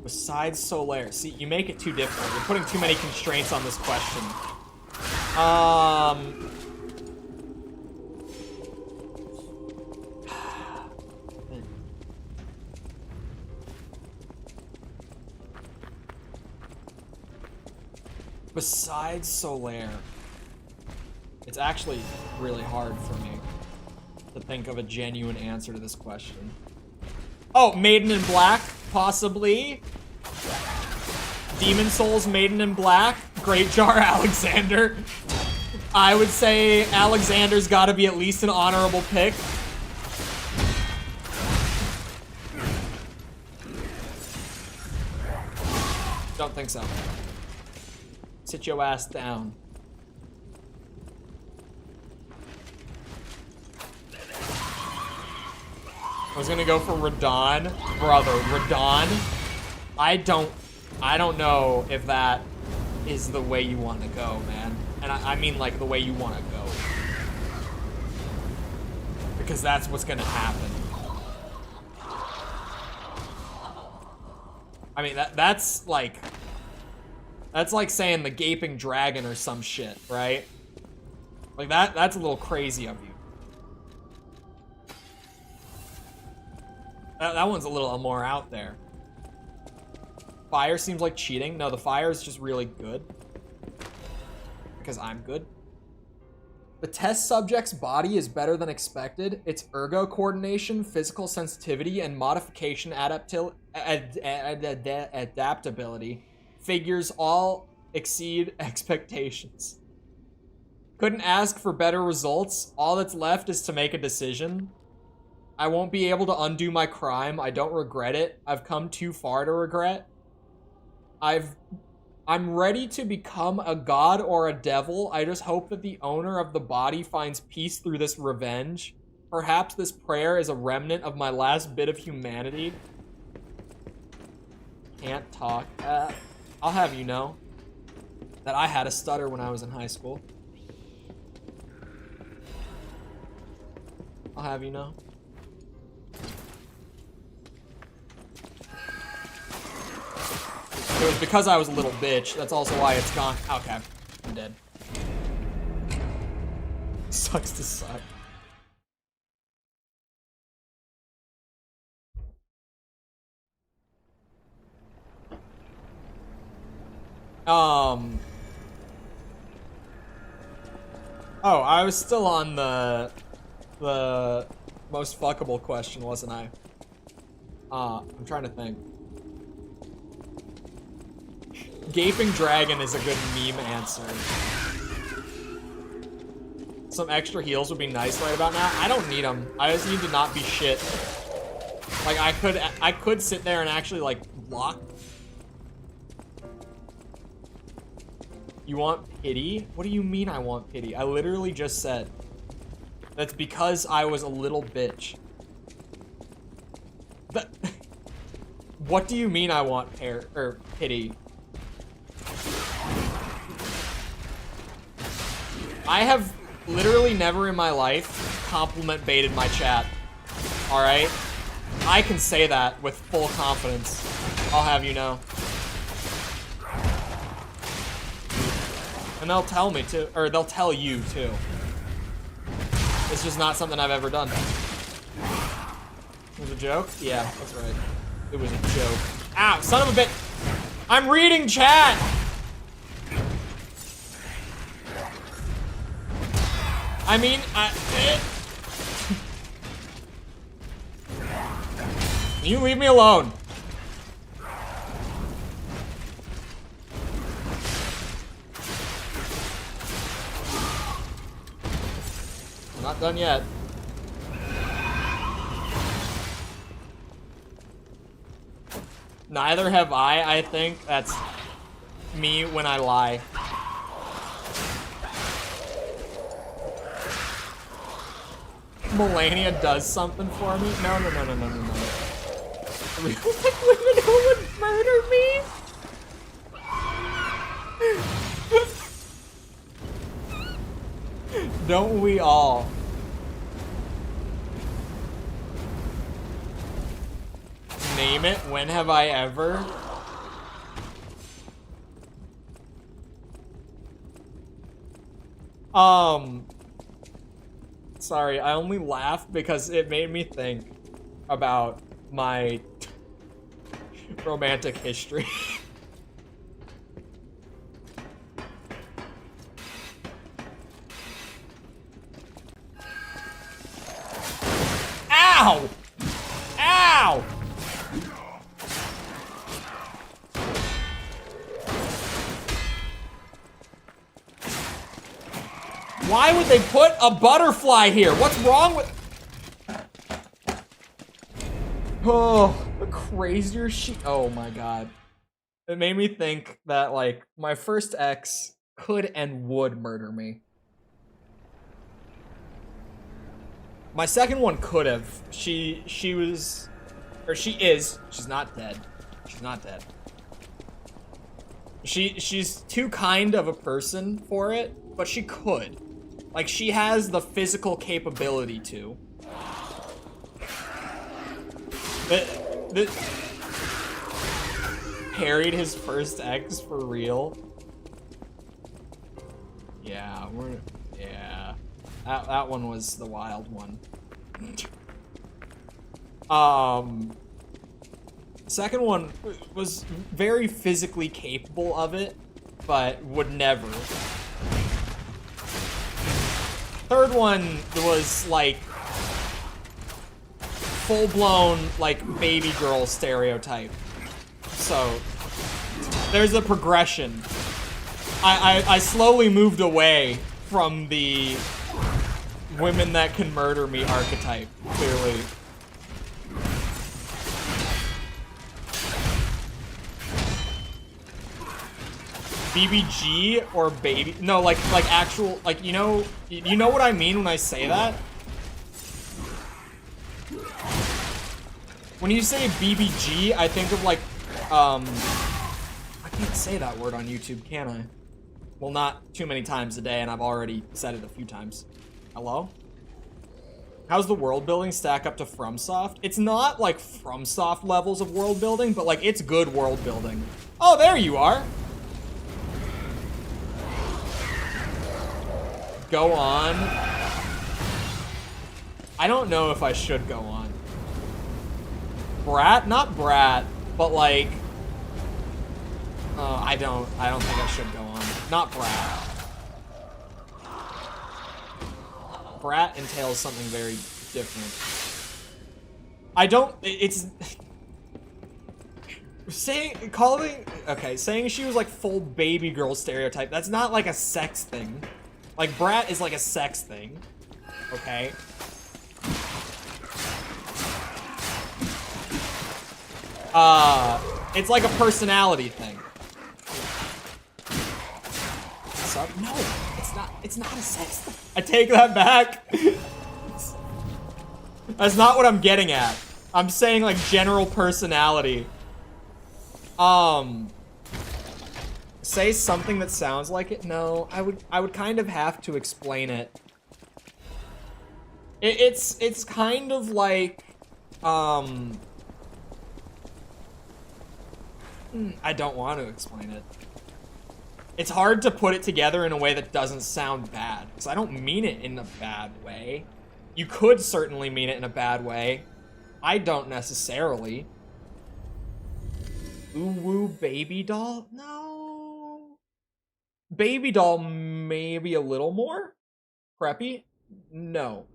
Besides Solaire, see, you make it too difficult. You're putting too many constraints on this question. Besides Solaire, it's actually really hard for me to think of a genuine answer to this question. Oh, Maiden in Black, possibly. Demon Souls, Maiden in Black, Great Jar Alexander. I would say Alexander's gotta be at least an honorable pick. Don't think so. Sit your ass down. I was gonna go for Radon. Brother, Radon. I don't know if that is the way you want to go, man. And I mean like the way you want to go. Because that's what's gonna happen. I mean, that's like saying the gaping dragon or some shit, right? Like that's a little crazy of you. That one's a little more out there. Fire seems like cheating. No, the fire is just really good. Because I'm good. The test subject's body is better than expected. Its ergo coordination, physical sensitivity, and modification adaptability figures all exceed expectations. Couldn't ask for better results. All that's left is to make a decision. I won't be able to undo my crime. I don't regret it. I've come too far to regret. I'm ready to become a god or a devil. I just hope that the owner of the body finds peace through this revenge. Perhaps this prayer is a remnant of my last bit of humanity. Can't talk. I'll have you know that I had a stutter when I was in high school. I'll have you know. It was because I was a little bitch. That's also why it's gone. Okay, I'm dead. Sucks to suck. Oh, I was still on the most fuckable question, wasn't I? I'm trying to think. Gaping dragon is a good meme answer. Some extra heals would be nice right about now. I don't need them. I just need to not be shit. Like I could sit there and actually like block. You want pity? What do you mean I want pity? I literally just said that's because I was a little bitch. What do you mean I want pity? I have literally never in my life compliment baited my chat. Alright? I can say that with full confidence. I'll have you know. And they'll tell me too, or they'll tell you too. It's just not something I've ever done. It was a joke? Yeah, that's right. It was a joke. Ow, son of a bitch! I'm reading chat! I mean, you leave me alone. I'm not done yet. Neither have I think. That's me when I lie. Melania does something for me? No. Really like women who would murder me? Don't we all? Name it. When have I ever? Sorry, I only laughed because it made me think about my romantic history. Ow! Ow! Why would they put a butterfly here? What's wrong with... Oh, the crazier she... Oh my god. It made me think that, like, my first ex could and would murder me. My second one could have. She was... Or she is. She's not dead. She's not dead. She's too kind of a person for it, but she could. Like, she has the physical capability to. That parried his first ex for real. Yeah, yeah. That one was the wild one. Second one was very physically capable of it, but would never. Third one was like full-blown like baby girl stereotype. So there's a progression. I slowly moved away from the women that can murder me archetype, clearly. BBG or baby? No, like actual, like, you know what I mean when I say that? When you say BBG, I think of like, I can't say that word on YouTube, can I? Well, not too many times a day, and I've already said it a few times. Hello? How's the world building stack up to FromSoft? It's not like FromSoft levels of world building, but like it's good world building. Oh, there you are. Go on. I don't know if I should go on. Brat? Not Brat, but like, I don't think I should go on. Not Brat. Brat entails something very different. Saying she was like full baby girl stereotype, that's not like a sex thing. Like, Brat is like a sex thing. Okay? It's like a personality thing. So, no, it's not a sex thing. I take that back. That's not what I'm getting at. I'm saying like general personality. Say something that sounds like it? No, I would kind of have to explain it. It's kind of like, I don't want to explain it. It's hard to put it together in a way that doesn't sound bad, because I don't mean it in a bad way. You could certainly mean it in a bad way. I don't necessarily. Ooh woo baby doll? No. Baby doll maybe a little more? Preppy? No.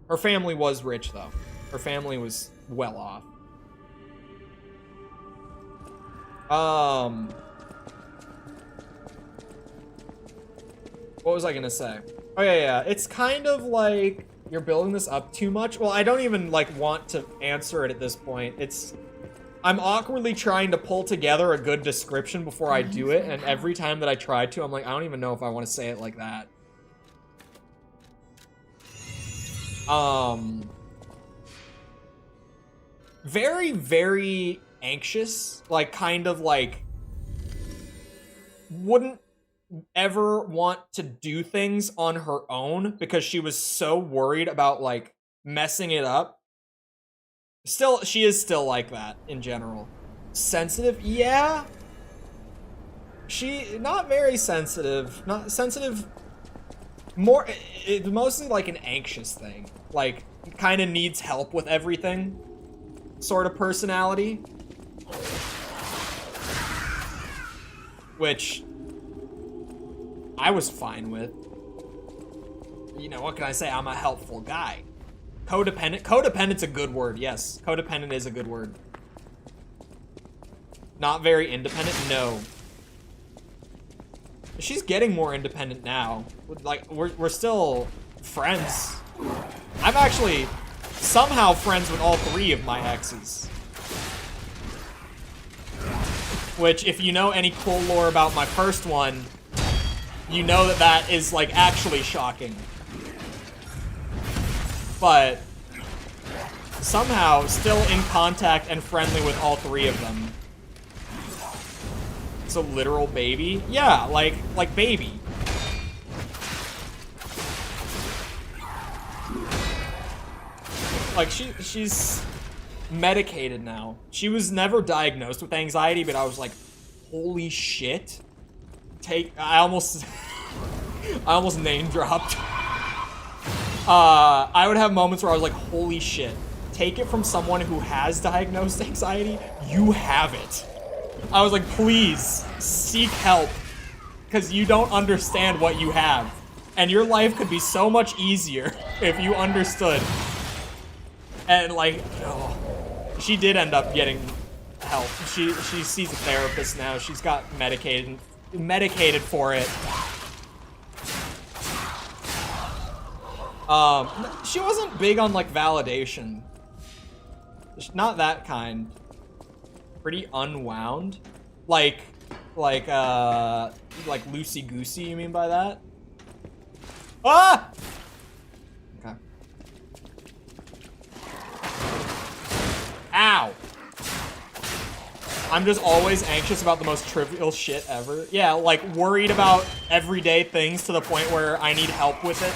Her family was rich though. Her family was well off. What was I gonna say? Oh yeah, it's kind of like you're building this up too much. Well, I don't even like want to answer it at this point. I'm awkwardly trying to pull together a good description before I do it, and every time that I try to, I'm like, I don't even know if I want to say it like that. Very, very anxious, like kind of like wouldn't ever want to do things on her own because she was so worried about like messing it up. She is still like that in general. Sensitive? Yeah. Not very sensitive. Not sensitive. It's mostly like an anxious thing. Like, kind of needs help with everything. Sort of personality. Which I was fine with. You know, what can I say? I'm a helpful guy. Codependent? Codependent's a good word, yes. Codependent is a good word. Not very independent? No. She's getting more independent now. Like, we're still friends. I'm actually somehow friends with all 3 of my exes. Which, if you know any cool lore about my first one, you know that that is, like, actually shocking. But somehow still in contact and friendly with all 3 of them. It's a literal baby? Yeah, like baby. Like she's medicated now. She was never diagnosed with anxiety, but I was like, holy shit. I almost name dropped. I would have moments where I was like, holy shit. Take it from someone who has diagnosed anxiety. You have it. I was like, please seek help, because you don't understand what you have. And your life could be so much easier if you understood. And like, oh, she did end up getting help. She sees a therapist now. She's got medicated for it. She wasn't big on like validation. Not that kind. Pretty unwound. Like loosey-goosey, you mean by that? Ah! Okay. Ow! I'm just always anxious about the most trivial shit ever. Yeah, like worried about everyday things to the point where I need help with it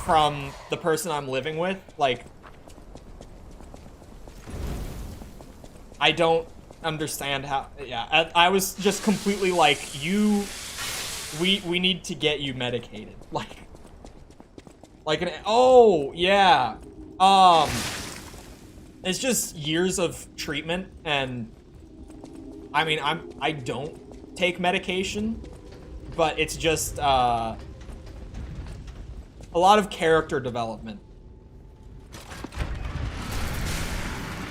from the person I'm living with. Like, I don't understand how, yeah, I was just completely like, we need to get you medicated. Oh, yeah. It's just years of treatment, and I mean, I don't take medication, but it's just, a lot of character development.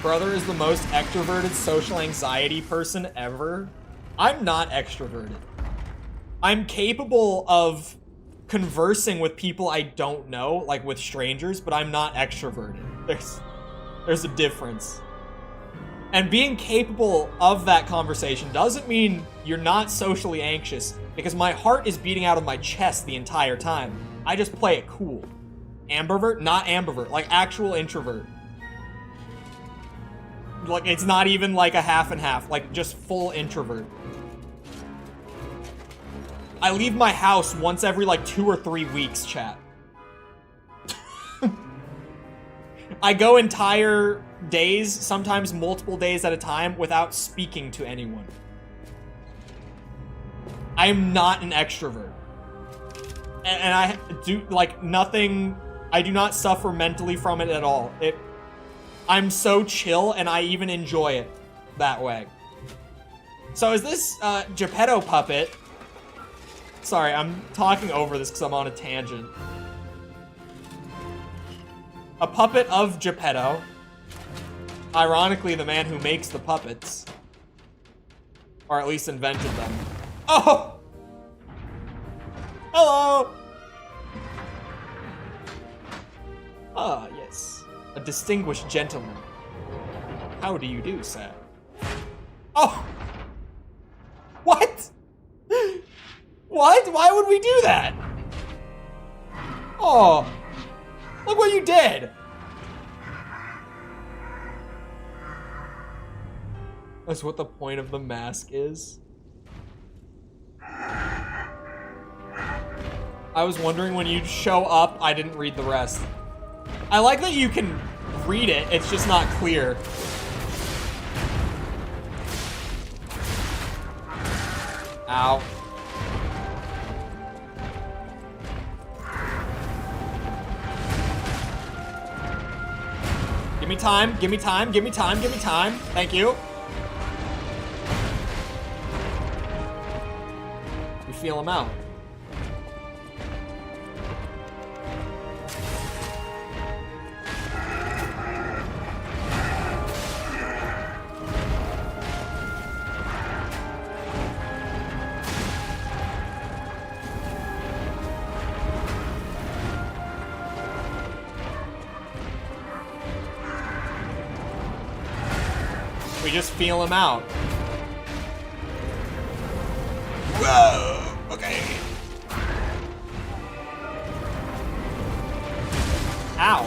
Brother is the most extroverted social anxiety person ever. I'm not extroverted. I'm capable of conversing with people I don't know, like with strangers, but I'm not extroverted. There's a difference. And being capable of that conversation doesn't mean you're not socially anxious, because my heart is beating out of my chest the entire time. I just play it cool. Ambivert? Not ambivert, like actual introvert. Like, it's not even like a half and half, like just full introvert. I leave my house once every like 2 or 3 weeks, chat. I go entire days, sometimes multiple days at a time, without speaking to anyone. I am not an extrovert. And I do, like, nothing, I do not suffer mentally from it at all. I'm so chill, and I even enjoy it that way. So is this Geppetto puppet? Sorry, I'm talking over this because I'm on a tangent. A puppet of Geppetto. Ironically, the man who makes the puppets. Or at least invented them. Oh! Hello! Ah, yes. A distinguished gentleman. How do you do, sir? Oh! What? What? Why would we do that? Oh. Look what you did. That's what the point of the mask is. I was wondering when you'd show up, I didn't read the rest. I like that you can read it, it's just not clear. Ow. Give me time, give me time, give me time, give me time. Thank you. We feel him out. We just feel him out. Whoa! Okay. Ow.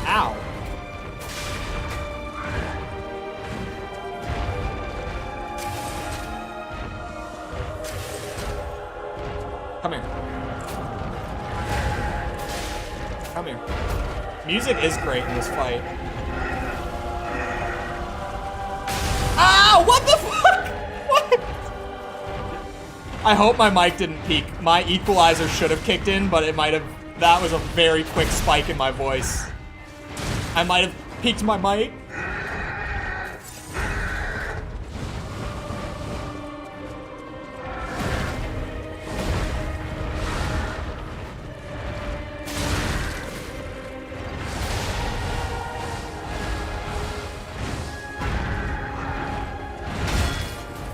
Ow. Come here. Come here. Music is great in this fight. I hope my mic didn't peak. My equalizer should have kicked in, but it might have. That was a very quick spike in my voice. I might have peaked my mic.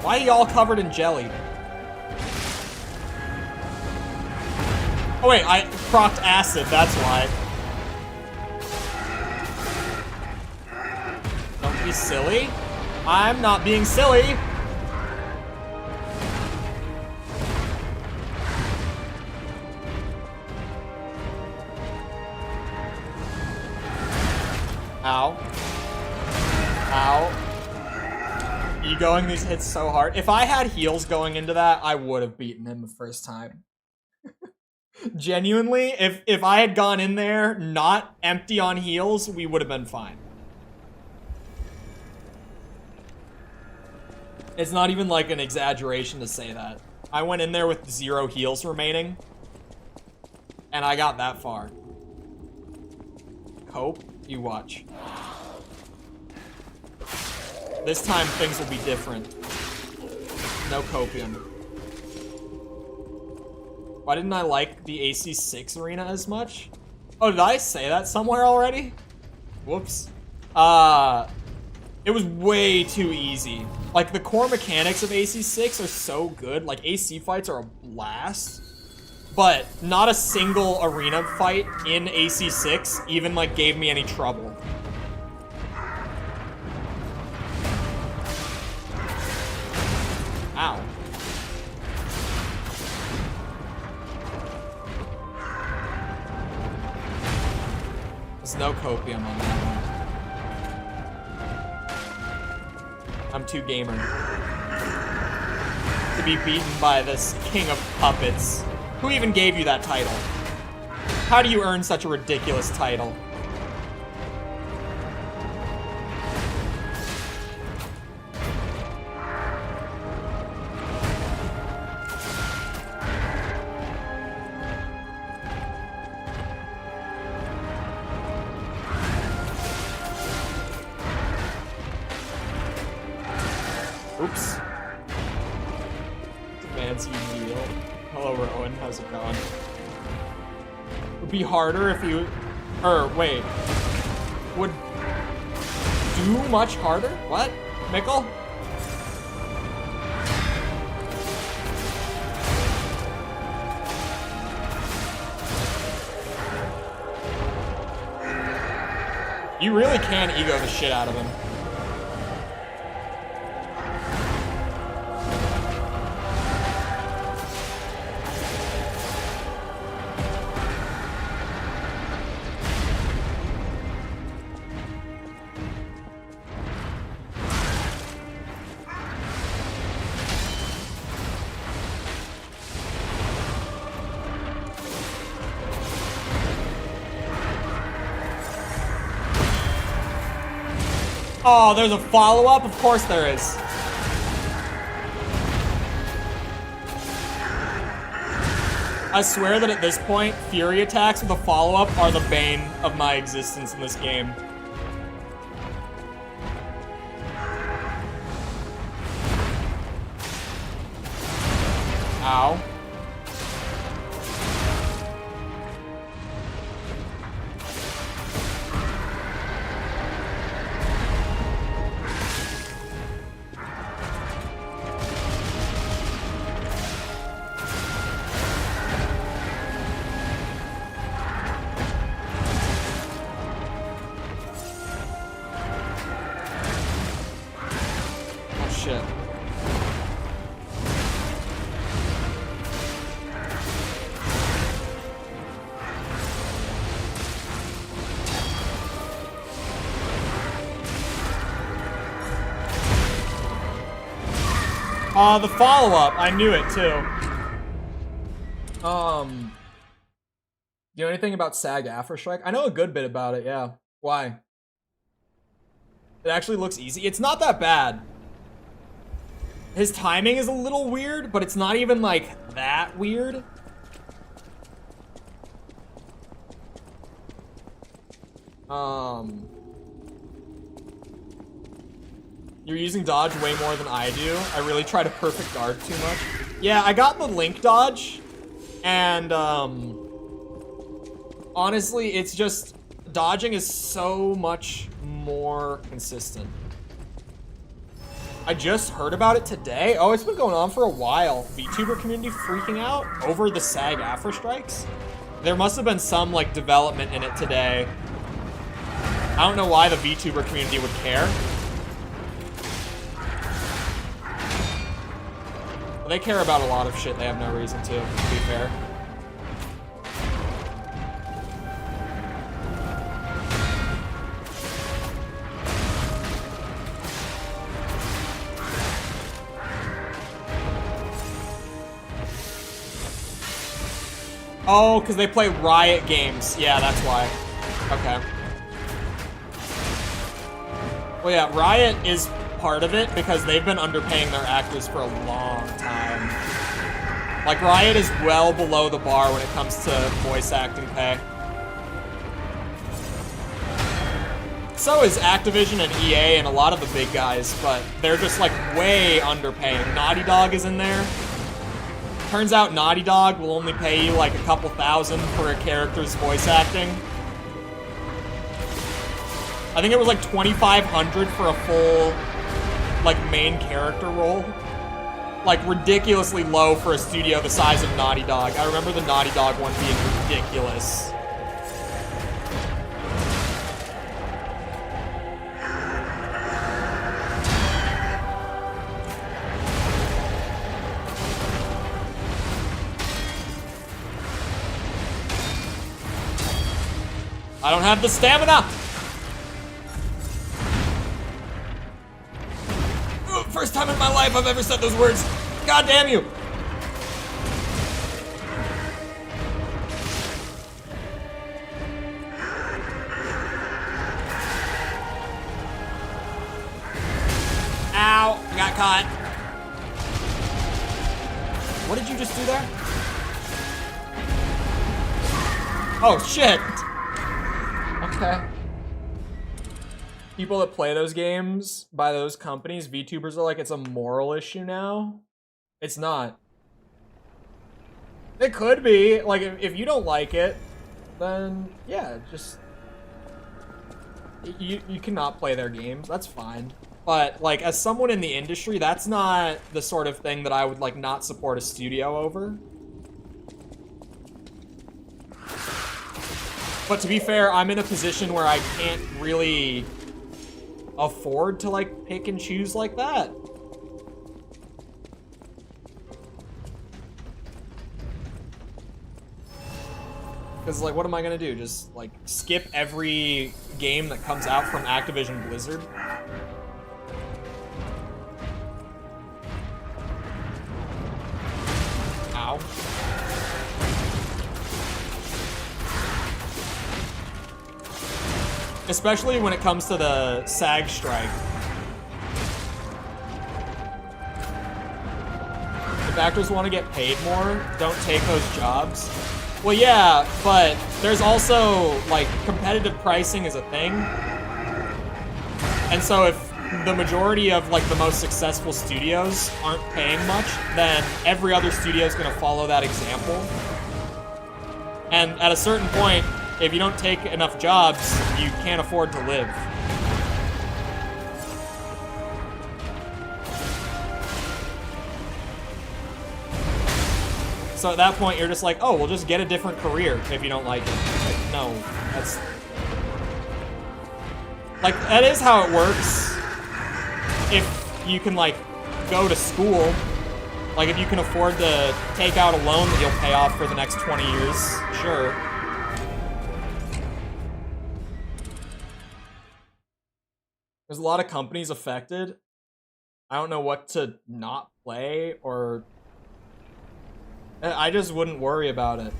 Why are y'all covered in jelly? Oh wait, I procced acid, that's why. Don't be silly. I'm not being silly. Ow. Ow. Egoing these hits so hard. If I had heals going into that, I would have beaten him the first time. Genuinely, if I had gone in there not empty on heals, we would have been fine. It's not even like an exaggeration to say that. I went in there with 0 heals remaining, and I got that far. Cope, you watch. This time things will be different. No copium. Why didn't I like the AC6 arena as much? Oh, did I say that somewhere already? Whoops. It was way too easy. Like, the core mechanics of AC6 are so good. Like, AC fights are a blast. But not a single arena fight in AC6 even, like, gave me any trouble. Ow. There's no copium on that one. I'm too gamer to be beaten by this king of puppets. Who even gave you that title? How do you earn such a ridiculous title? Oops. Fancy meal. Hello, Rowan. How's it going? It would be harder if you... wait. Would do much harder? What? Mickle? You really can ego the shit out of him. Oh, there's a follow-up? Of course there is. I swear that at this point, Fury attacks with a follow-up are the bane of my existence in this game. Ow. The follow-up, I knew it too. You know anything about SAG-AFTRA strike? I know a good bit about it, yeah. Why? It actually looks easy. It's not that bad. His timing is a little weird, but it's not even like that weird. You're using dodge way more than I do. I really try to perfect guard too much. Yeah, I got the link dodge, and honestly, it's just dodging is so much more consistent. I just heard about it today. Oh, it's been going on for a while. VTuber community freaking out over the SAG-AFTRA strikes. There must have been some like development in it today. I don't know why the VTuber community would care. They care about a lot of shit they have no reason to be fair. Oh, because they play Riot games. Yeah, that's why. Okay. Well, yeah, Riot is part of it because they've been underpaying their actors for a long time. Like, Riot is well below the bar when it comes to voice acting pay. So is Activision and EA and a lot of the big guys, but they're just like way underpaying. Naughty Dog is in there. Turns out Naughty Dog will only pay you like a couple thousand for a character's voice acting. I think it was like $2,500 for a full, like, main character role. Like, ridiculously low for a studio the size of Naughty Dog. I remember the Naughty Dog one being ridiculous. I don't have the stamina! First time in my life I've ever said those words. God damn you! Ow! I got caught. What did you just do there? Oh, shit! Okay. People that play those games by those companies, VTubers are like, it's a moral issue now. It's not. It could be. Like, if you don't like it, then yeah, just... You cannot play their games. That's fine. But, like, as someone in the industry, that's not the sort of thing that I would, like, not support a studio over. But to be fair, I'm in a position where I can't really afford to, like, pick and choose like that. Because, like, what am I gonna do? Just, like, skip every game that comes out from Activision Blizzard? Ow. Especially when it comes to the SAG strike. If actors want to get paid more, don't take those jobs. Well, yeah, but there's also, like, competitive pricing is a thing. And so if the majority of, like, the most successful studios aren't paying much, then every other studio is going to follow that example. And at a certain point, if you don't take enough jobs, you can't afford to live. So at that point, you're just like, oh, we'll just get a different career if you don't like it. Like, no, that's... Like, that is how it works. If you can, like, go to school. Like, if you can afford to take out a loan that you'll pay off for the next 20 years, sure. There's a lot of companies affected. I don't know what to not play, or... I just wouldn't worry about it.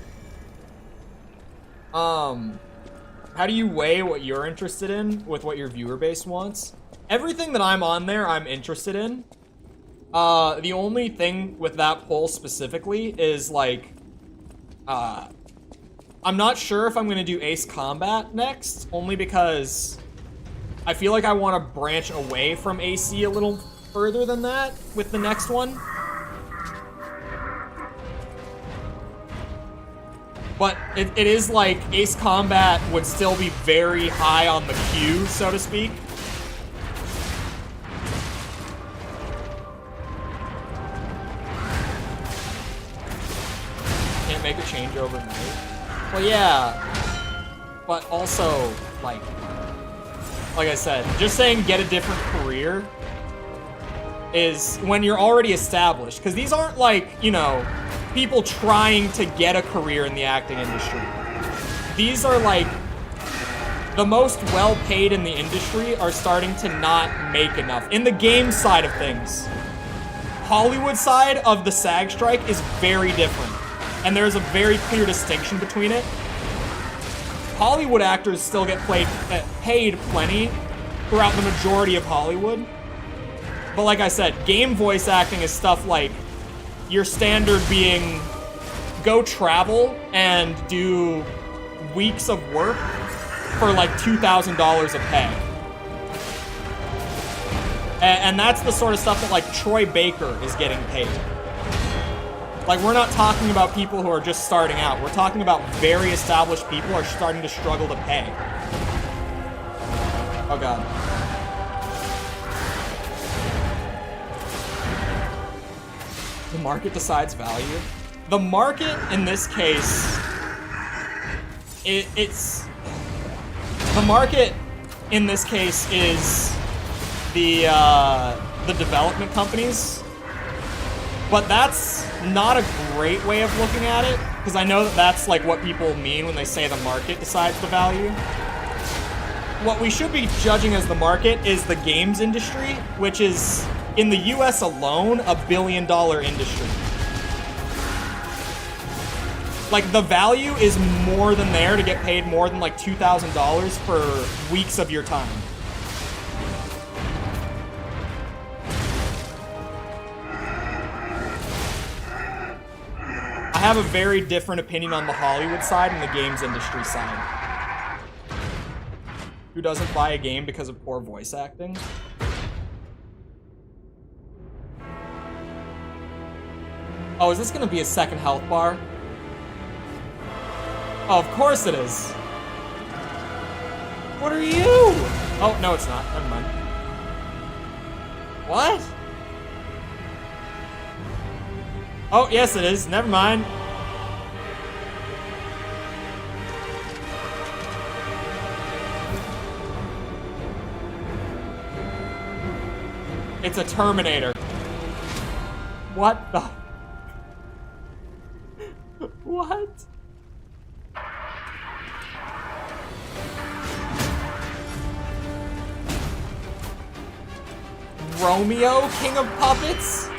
How do you weigh what you're interested in with what your viewer base wants? Everything that I'm on there, I'm interested in. The only thing with that poll specifically is, like, I'm not sure if I'm gonna do Ace Combat next, only because I feel like I want to branch away from AC a little further than that with the next one. But it is like Ace Combat would still be very high on the queue, so to speak. Can't make a change overnight. Well, yeah. But also, like I said, just saying get a different career is when you're already established. Because these aren't like, you know, people trying to get a career in the acting industry. These are like the most well-paid in the industry are starting to not make enough. In the game side of things, Hollywood side of the SAG strike is very different. And there's a very clear distinction between it. Hollywood actors still get paid plenty throughout the majority of Hollywood. But like I said, game voice acting is stuff like your standard being go travel and do weeks of work for like $2,000 of pay. And that's the sort of stuff that like Troy Baker is getting paid. Like, we're not talking about people who are just starting out. We're talking about very established people who are starting to struggle to pay. Oh, God. The market decides value. The market, in this case, it's... The market, in this case, is the development companies. But that's not a great way of looking at it, because I know that that's like what people mean when they say the market decides the value. What we should be judging as the market is the games industry, which is, in the US alone, $1 billion industry. Like, the value is more than there to get paid more than like $2,000 for weeks of your time. I have a very different opinion on the Hollywood side and the games industry side. Who doesn't buy a game because of poor voice acting? Oh, is this gonna be a second health bar? Oh, of course it is. What are you? Oh, no, it's not. Never mind. What? Oh, yes, it is. Never mind. It's a Terminator. What the? What? Romeo, King of Puppets?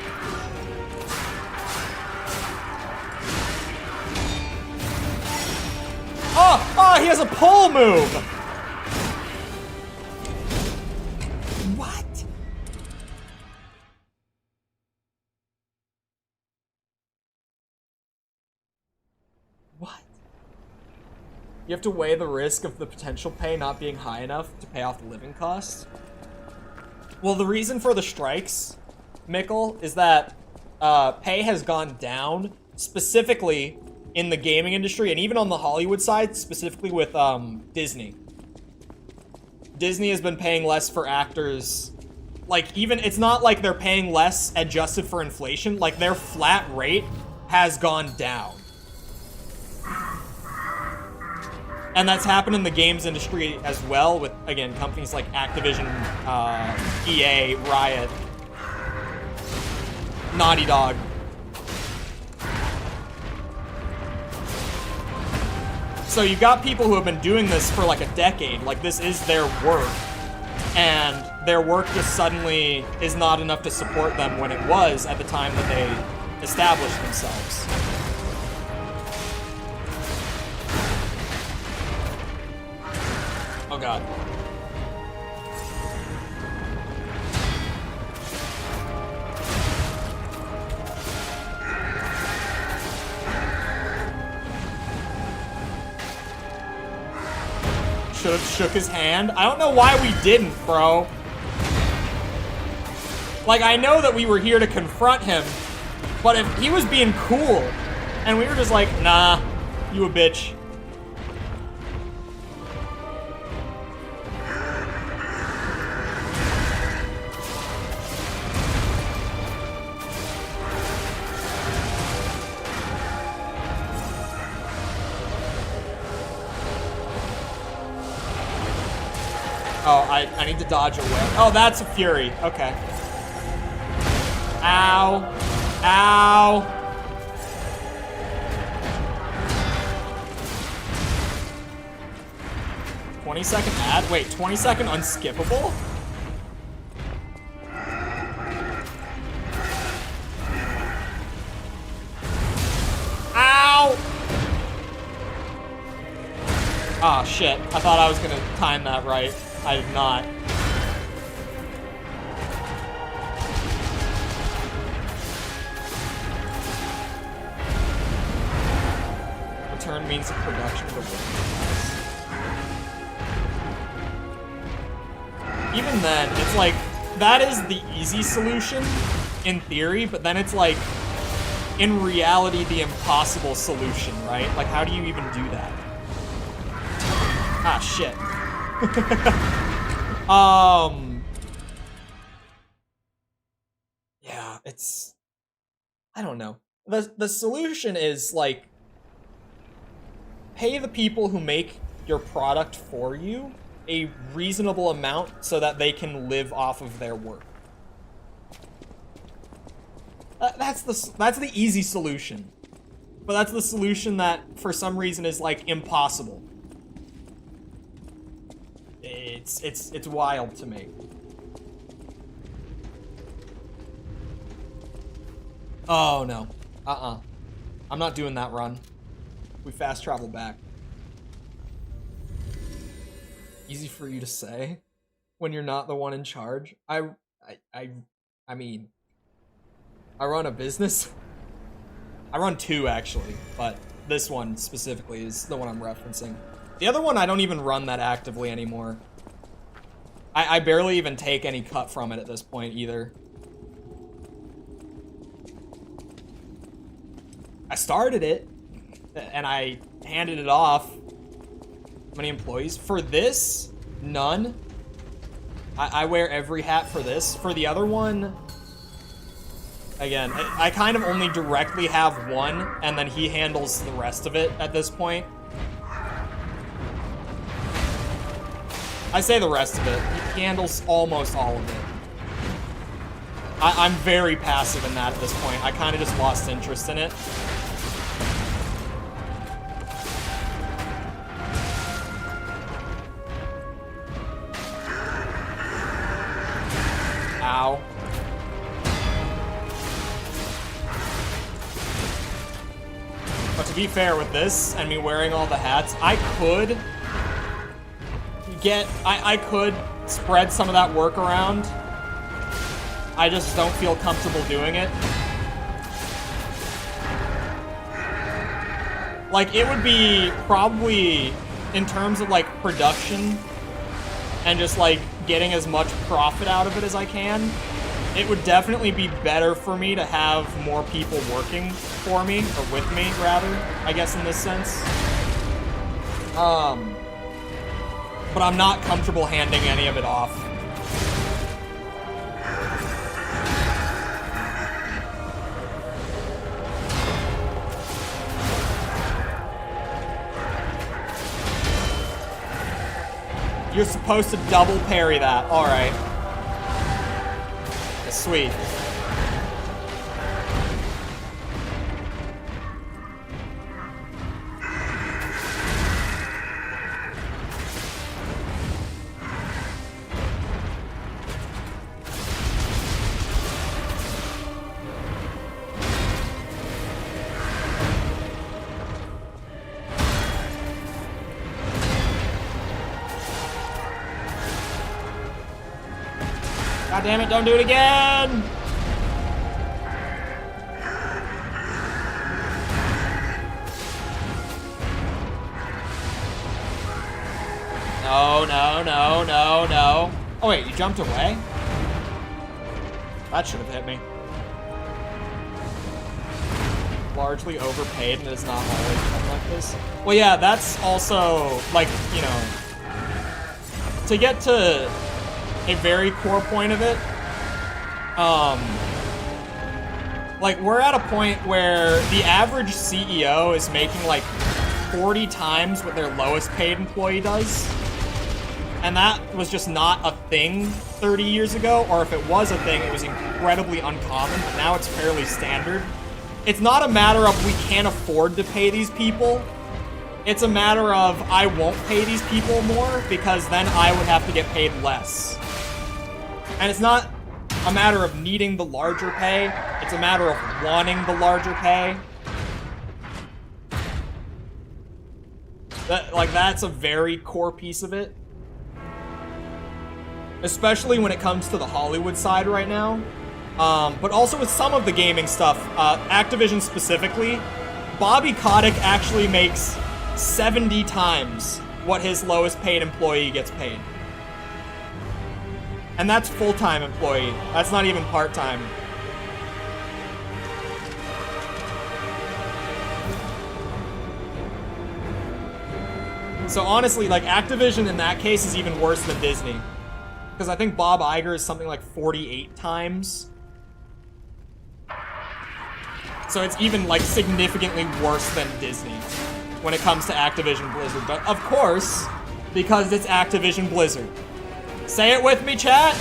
Oh, he has a pole move! What? What? You have to weigh the risk of the potential pay not being high enough to pay off the living costs? Well, the reason for the strikes, Mikkel, is that pay has gone down, specifically in the gaming industry, and even on the Hollywood side, specifically with Disney. Disney has been paying less for actors. Like, even, it's not like they're paying less adjusted for inflation. Like, their flat rate has gone down. And that's happened in the games industry as well with, again, companies like Activision, EA, Riot, Naughty Dog. So you got people who have been doing this for like a decade. Like, this is their work. And their work just suddenly is not enough to support them when it was at the time that they established themselves. Oh god. should have shook his hand. I don't know why we didn't, bro. Like, I know that we were here to confront him, but if he was being cool, and we were just like, nah, you a bitch. Oh, I need to dodge away. Oh, that's a Fury. Okay. Ow. Ow. "20-second ad? Wait, 20-second unskippable? Ow! Ah, shit. I thought I was gonna time that right. I did not. Return means of production to work. Even then, it's like, that is the easy solution in theory, but then it's like, in reality, the impossible solution, right? Like, how do you even do that? Ah, shit. Yeah, it's, I don't know. The solution is like, pay the people who make your product for you a reasonable amount so that they can live off of their work. That's the easy solution. But that's the solution that for some reason is like impossible. It's wild to me. Oh no. I'm not doing that run. We fast travel back. Easy for you to say when you're not the one in charge. I mean, I run a business. I run two actually, but this one specifically is the one I'm referencing. The other one I don't even run that actively anymore. I barely even take any cut from it at this point either. I started it and I handed it off. How many employees? For this, none. I wear every hat for this. For the other one, again, I kind of only directly have one, and then he handles the rest of it at this point. I say the rest of it. He handles almost all of it. I'm very passive in that at this point. I kind of just lost interest in it. Ow. But to be fair with this, and me wearing all the hats, I could spread some of that work around. I just don't feel comfortable doing it. Like, it would be probably, in terms of like production and just like getting as much profit out of it as I can, it would definitely be better for me to have more people working for me, or with me rather, I guess in this sense. But I'm not comfortable handing any of it off. You're supposed to double parry that. All right. Sweet. God damn it, don't do it again! Oh wait, you jumped away? That should have hit me. Largely overpaid and it's not always been like this. Well, yeah, that's also, like, you know, to get to a very core point of it, like, we're at a point where the average CEO is making, like, 40 times what their lowest paid employee does. And that was just not a thing 30 years ago, or if it was a thing, it was incredibly uncommon, but now it's fairly standard. It's not a matter of we can't afford to pay these people. It's a matter of I won't pay these people more because then I would have to get paid less. And it's not a matter of needing the larger pay. It's a matter of wanting the larger pay. That's a very core piece of it. Especially when it comes to the Hollywood side right now. But also with some of the gaming stuff, Activision specifically, Bobby Kotick actually makes 70 times what his lowest paid employee gets paid. And that's full-time employee. That's not even part-time. So honestly, like, Activision in that case is even worse than Disney. Because I think Bob Iger is something like 48 times. So it's even, like, significantly worse than Disney when it comes to Activision Blizzard. But of course, because it's Activision Blizzard. Say it with me, chat.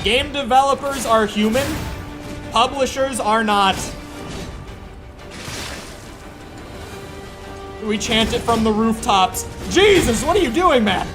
Game developers are human. Publishers are not. We chant it from the rooftops. Jesus, what are you doing, man?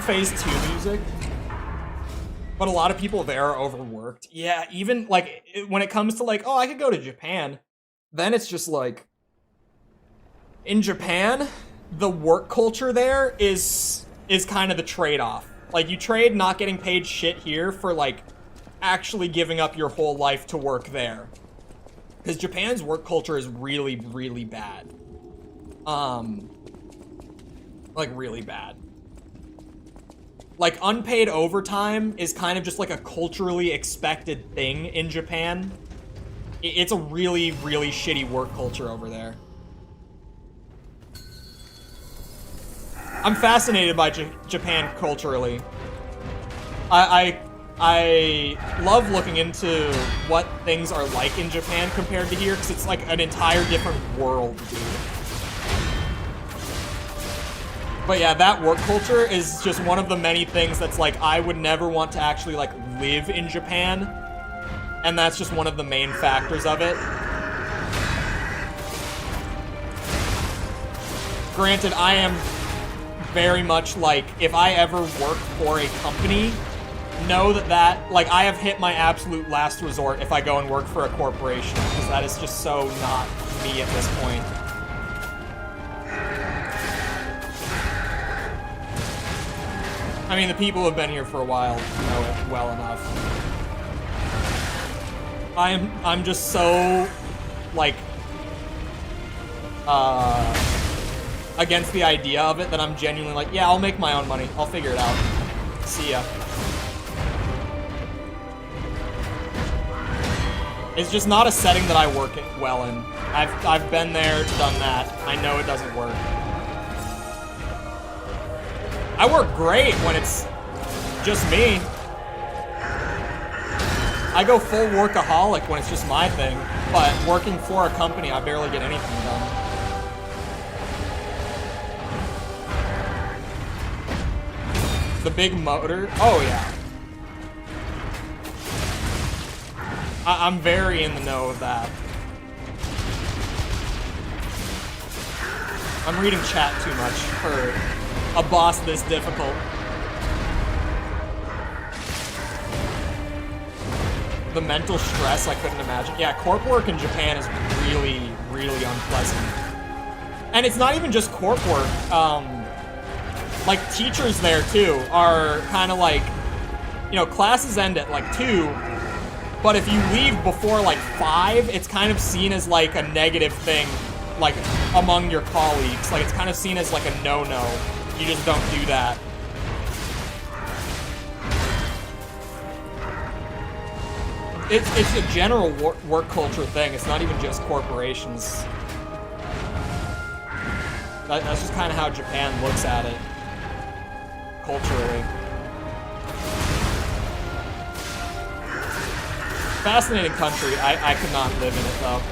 Phase 2 music, but a lot of people there are overworked. Yeah, even like when it comes to like, oh, I could go to Japan, then it's just like, in Japan, the work culture there is kind of the trade-off. Like, you trade not getting paid shit here for like actually giving up your whole life to work there, because Japan's work culture is really, really bad. Like, really bad. Like, unpaid overtime is kind of just like a culturally expected thing in Japan. It's a really, really shitty work culture over there. I'm fascinated by Japan culturally. I love looking into what things are like in Japan compared to here, because it's like an entire different world, dude. But yeah, that work culture is just one of the many things that's like, I would never want to actually like live in Japan. And that's just one of the main factors of it. Granted, I am very much like, if I ever work for a company, know that like, I have hit my absolute last resort if I go and work for a corporation, because that is just so not me at this point. I mean, the people who have been here for a while know it well enough. I'm just so, like, against the idea of it that I'm genuinely like, yeah, I'll make my own money. I'll figure it out. See ya. It's just not a setting that I work well in. I've been there, done that. I know it doesn't work. I work great when it's just me. I go full workaholic when it's just my thing, but working for a company, I barely get anything done. The big motor? Oh, yeah. I'm very in the know of that. I'm reading chat too much for a boss this difficult. the mental stress I couldn't imagine. Yeah, corp work in Japan is really, really unpleasant. And it's not even just corp work. Like, teachers there, too, are kind of like, you know, classes end at, like, 2, but if you leave before, like, 5, it's kind of seen as, like, a negative thing, like, among your colleagues. Like, it's kind of seen as, like, a no-no. You just don't do that. It's a general work culture thing. It's not even just corporations. That's just kind of how Japan looks at it. Culturally. Fascinating country. I could not live in it, though.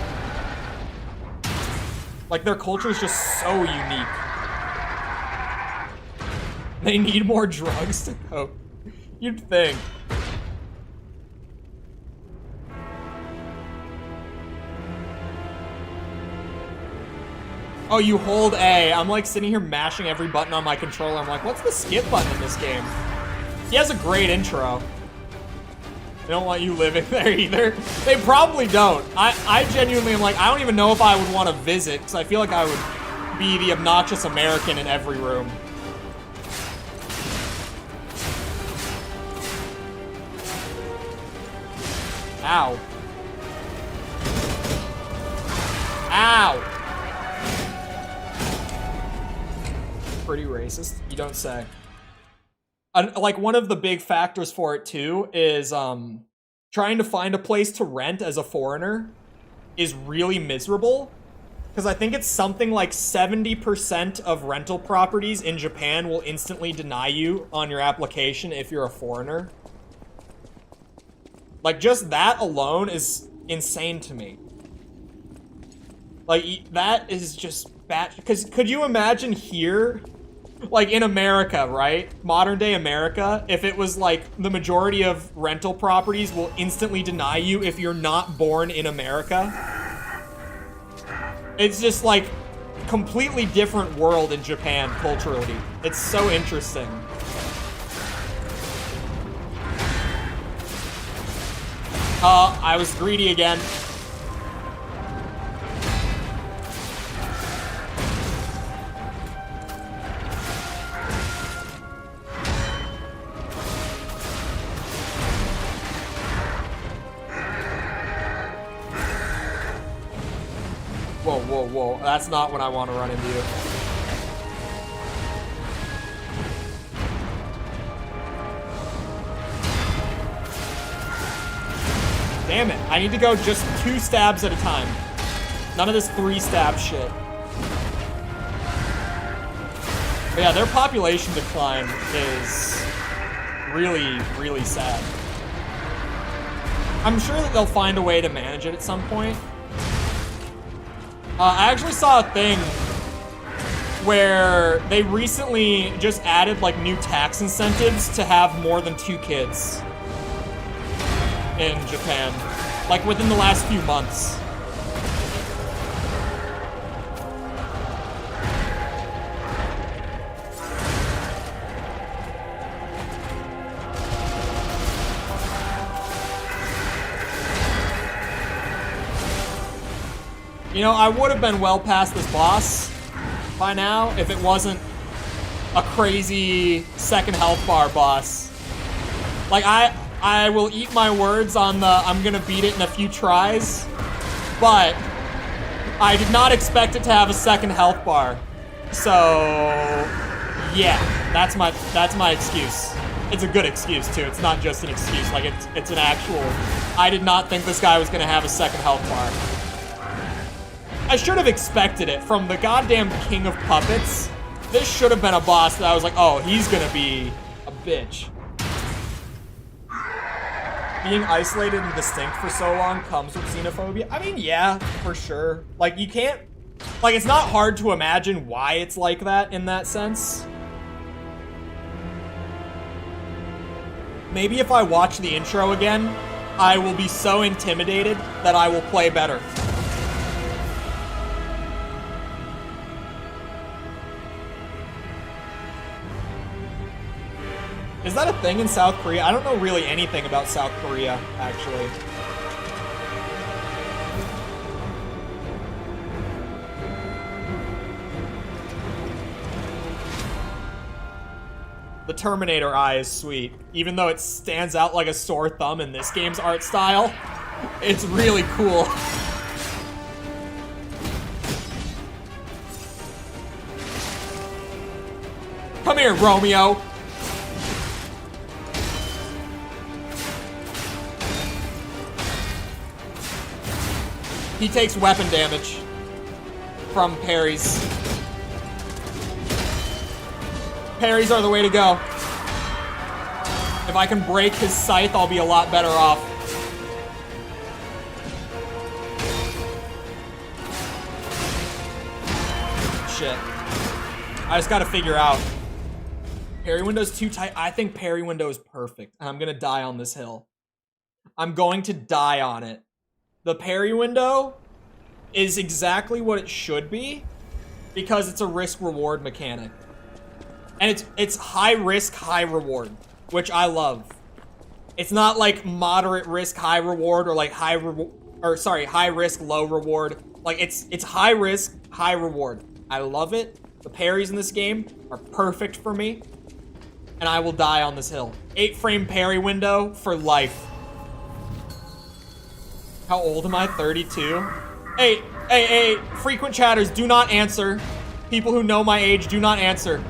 Like, their culture is just so unique. They need more drugs to cope. You'd think. Oh, you hold A. I'm like sitting here mashing every button on my controller. I'm like, what's the skip button in this game? He has a great intro. They don't want you living there either. They probably don't. I genuinely am like, I don't even know if I would want to visit, because I feel like I would be the obnoxious American in every room. Ow. Ow. Pretty racist, you don't say. Like, one of the big factors for it too is trying to find a place to rent as a foreigner is really miserable, because I think it's something like 70% of rental properties in Japan will instantly deny you on your application if you're a foreigner. Like, just that alone is insane to me. Like, that is just bad. Because could you imagine here, like in America, right? Modern day America, if it was like the majority of rental properties will instantly deny you if you're not born in America? It's just like completely different world in Japan culturally. It's so interesting. I was greedy again. Whoa, whoa, whoa. That's not what I want to run into. Damn it. I need to go just 2 stabs at a time. None of this 3-stab shit. But yeah, their population decline is really, really sad. I'm sure that they'll find a way to manage it at some point. I actually saw a thing where they recently just added like new tax incentives to have more than 2 kids in Japan, like within the last few months. You know, I would have been well past this boss by now if it wasn't a crazy second health bar boss. Like, I will eat my words on the I'm gonna beat it in a few tries, but I did not expect it to have a second health bar. So, yeah, that's my excuse. It's a good excuse too. It's not just an excuse. Like, it's an actual. I did not think this guy was gonna have a second health bar. I should have expected it from the goddamn king of puppets. This should have been a boss that I was like, oh, he's gonna be a bitch. Being isolated and distinct for so long comes with xenophobia. I mean, yeah, for sure. Like, you can't, like, it's not hard to imagine why it's like that in that sense. Maybe if I watch the intro again, I will be so intimidated that I will play better. Is that a thing in South Korea? I don't know really anything about South Korea, actually. The Terminator eye is sweet. Even though it stands out like a sore thumb in this game's art style, it's really cool. Come here, Romeo. He takes weapon damage from parries. Parries are the way to go. If I can break his scythe, I'll be a lot better off. Shit. I just gotta figure out. Parry window's too tight. I think parry window is perfect. And I'm gonna die on this hill. I'm going to die on it. The parry window is exactly what it should be because it's a risk-reward mechanic. And it's high risk, high reward, which I love. It's not like moderate risk, high reward, or like high risk, low reward. Like it's high risk, high reward. I love it. The parries in this game are perfect for me. And I will die on this hill. 8-frame parry window for life. How old am I? 32? Hey, frequent chatters, do not answer. People who know my age, do not answer.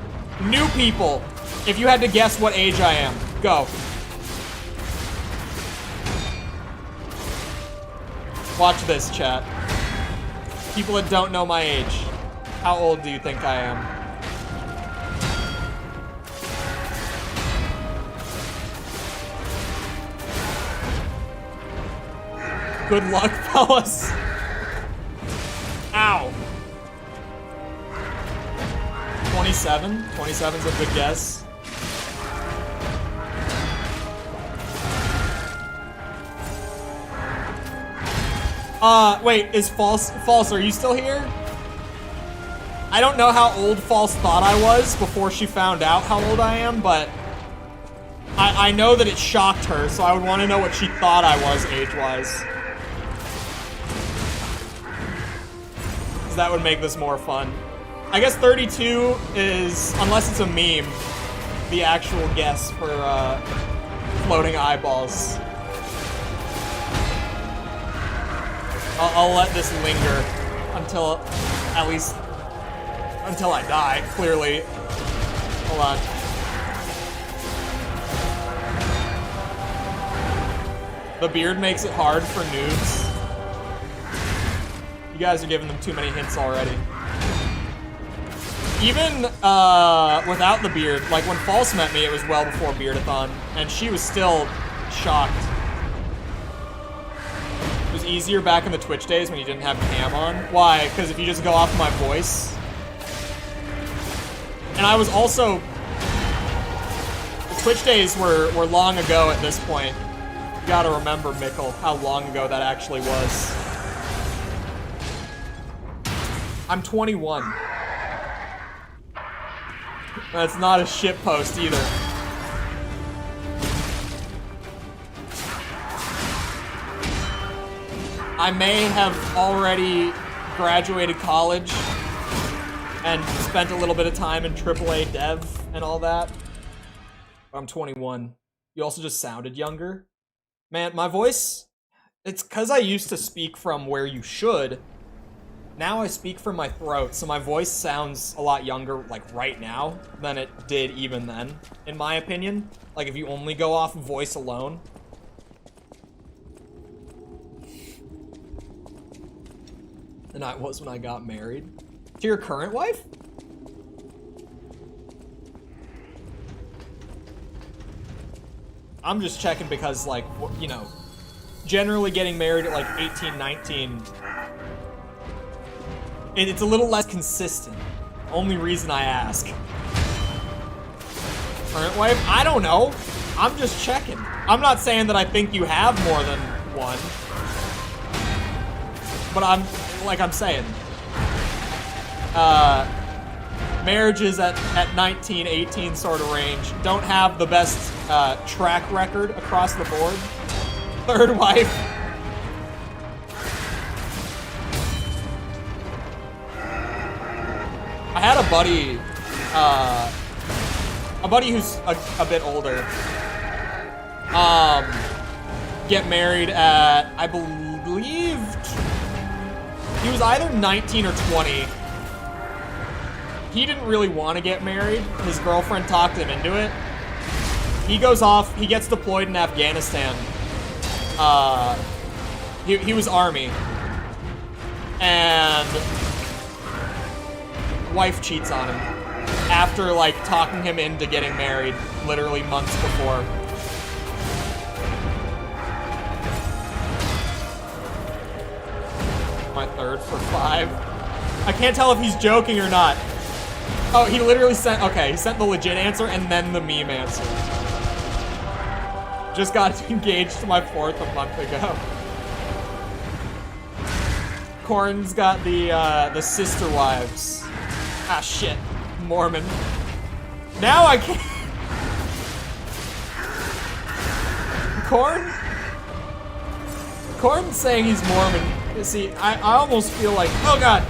New people, if you had to guess what age I am, go. Watch this, chat. People that don't know my age, how old do you think I am? Good luck, fellas. Ow. 27? 27's a good guess. Wait, is False, are you still here? I don't know how old False thought I was before she found out how old I am, but I know that it shocked her, so I would want to know what she thought I was age-wise. That would make this more fun. I guess 32 is, unless it's a meme, the actual guess for floating eyeballs. I'll let this linger until, at least, until I die, clearly. Hold on. The beard makes it hard for noobs. You guys are giving them too many hints already. Even without the beard, like when False met me, it was well before Beardathon, and she was still shocked. It was easier back in the Twitch days when you didn't have cam on. Why? Because if you just go off my voice. And I was also... The Twitch days were long ago at this point. You gotta remember, Mikkel, how long ago that actually was. I'm 21. That's not a shit post either. I may have already graduated college and spent a little bit of time in AAA dev and all that. But I'm 21. You also just sounded younger. Man, my voice, it's because I used to speak from where you should. Now I speak from my throat, so my voice sounds a lot younger, like, right now than it did even then, in my opinion. Like, if you only go off voice alone. And I was when I got married. To your current wife? I'm just checking because, like, you know, generally getting married at, like, 18, 19... It's a little less consistent. Only reason I ask. Current wife? I don't know. I'm just checking. I'm not saying that I think you have more than one. But I'm saying. Marriages at 19, 18 sort of range don't have the best track record across the board. Third wife. I had a buddy who's a bit older, get married at, I believe, he was either 19 or 20. He didn't really want to get married. His girlfriend talked him into it. He goes off, he gets deployed in Afghanistan. He was Army. And wife cheats on him after like talking him into getting married literally months before. My third for 5. I can't tell if he's joking or not. Oh, he literally sent, okay, he sent the legit answer and then the meme answer. Just got engaged to my 4th a month ago. Corn's got the sister wives. Ah, shit. Mormon. Now I can't. Corn's saying he's Mormon. You see, I almost feel like, oh god.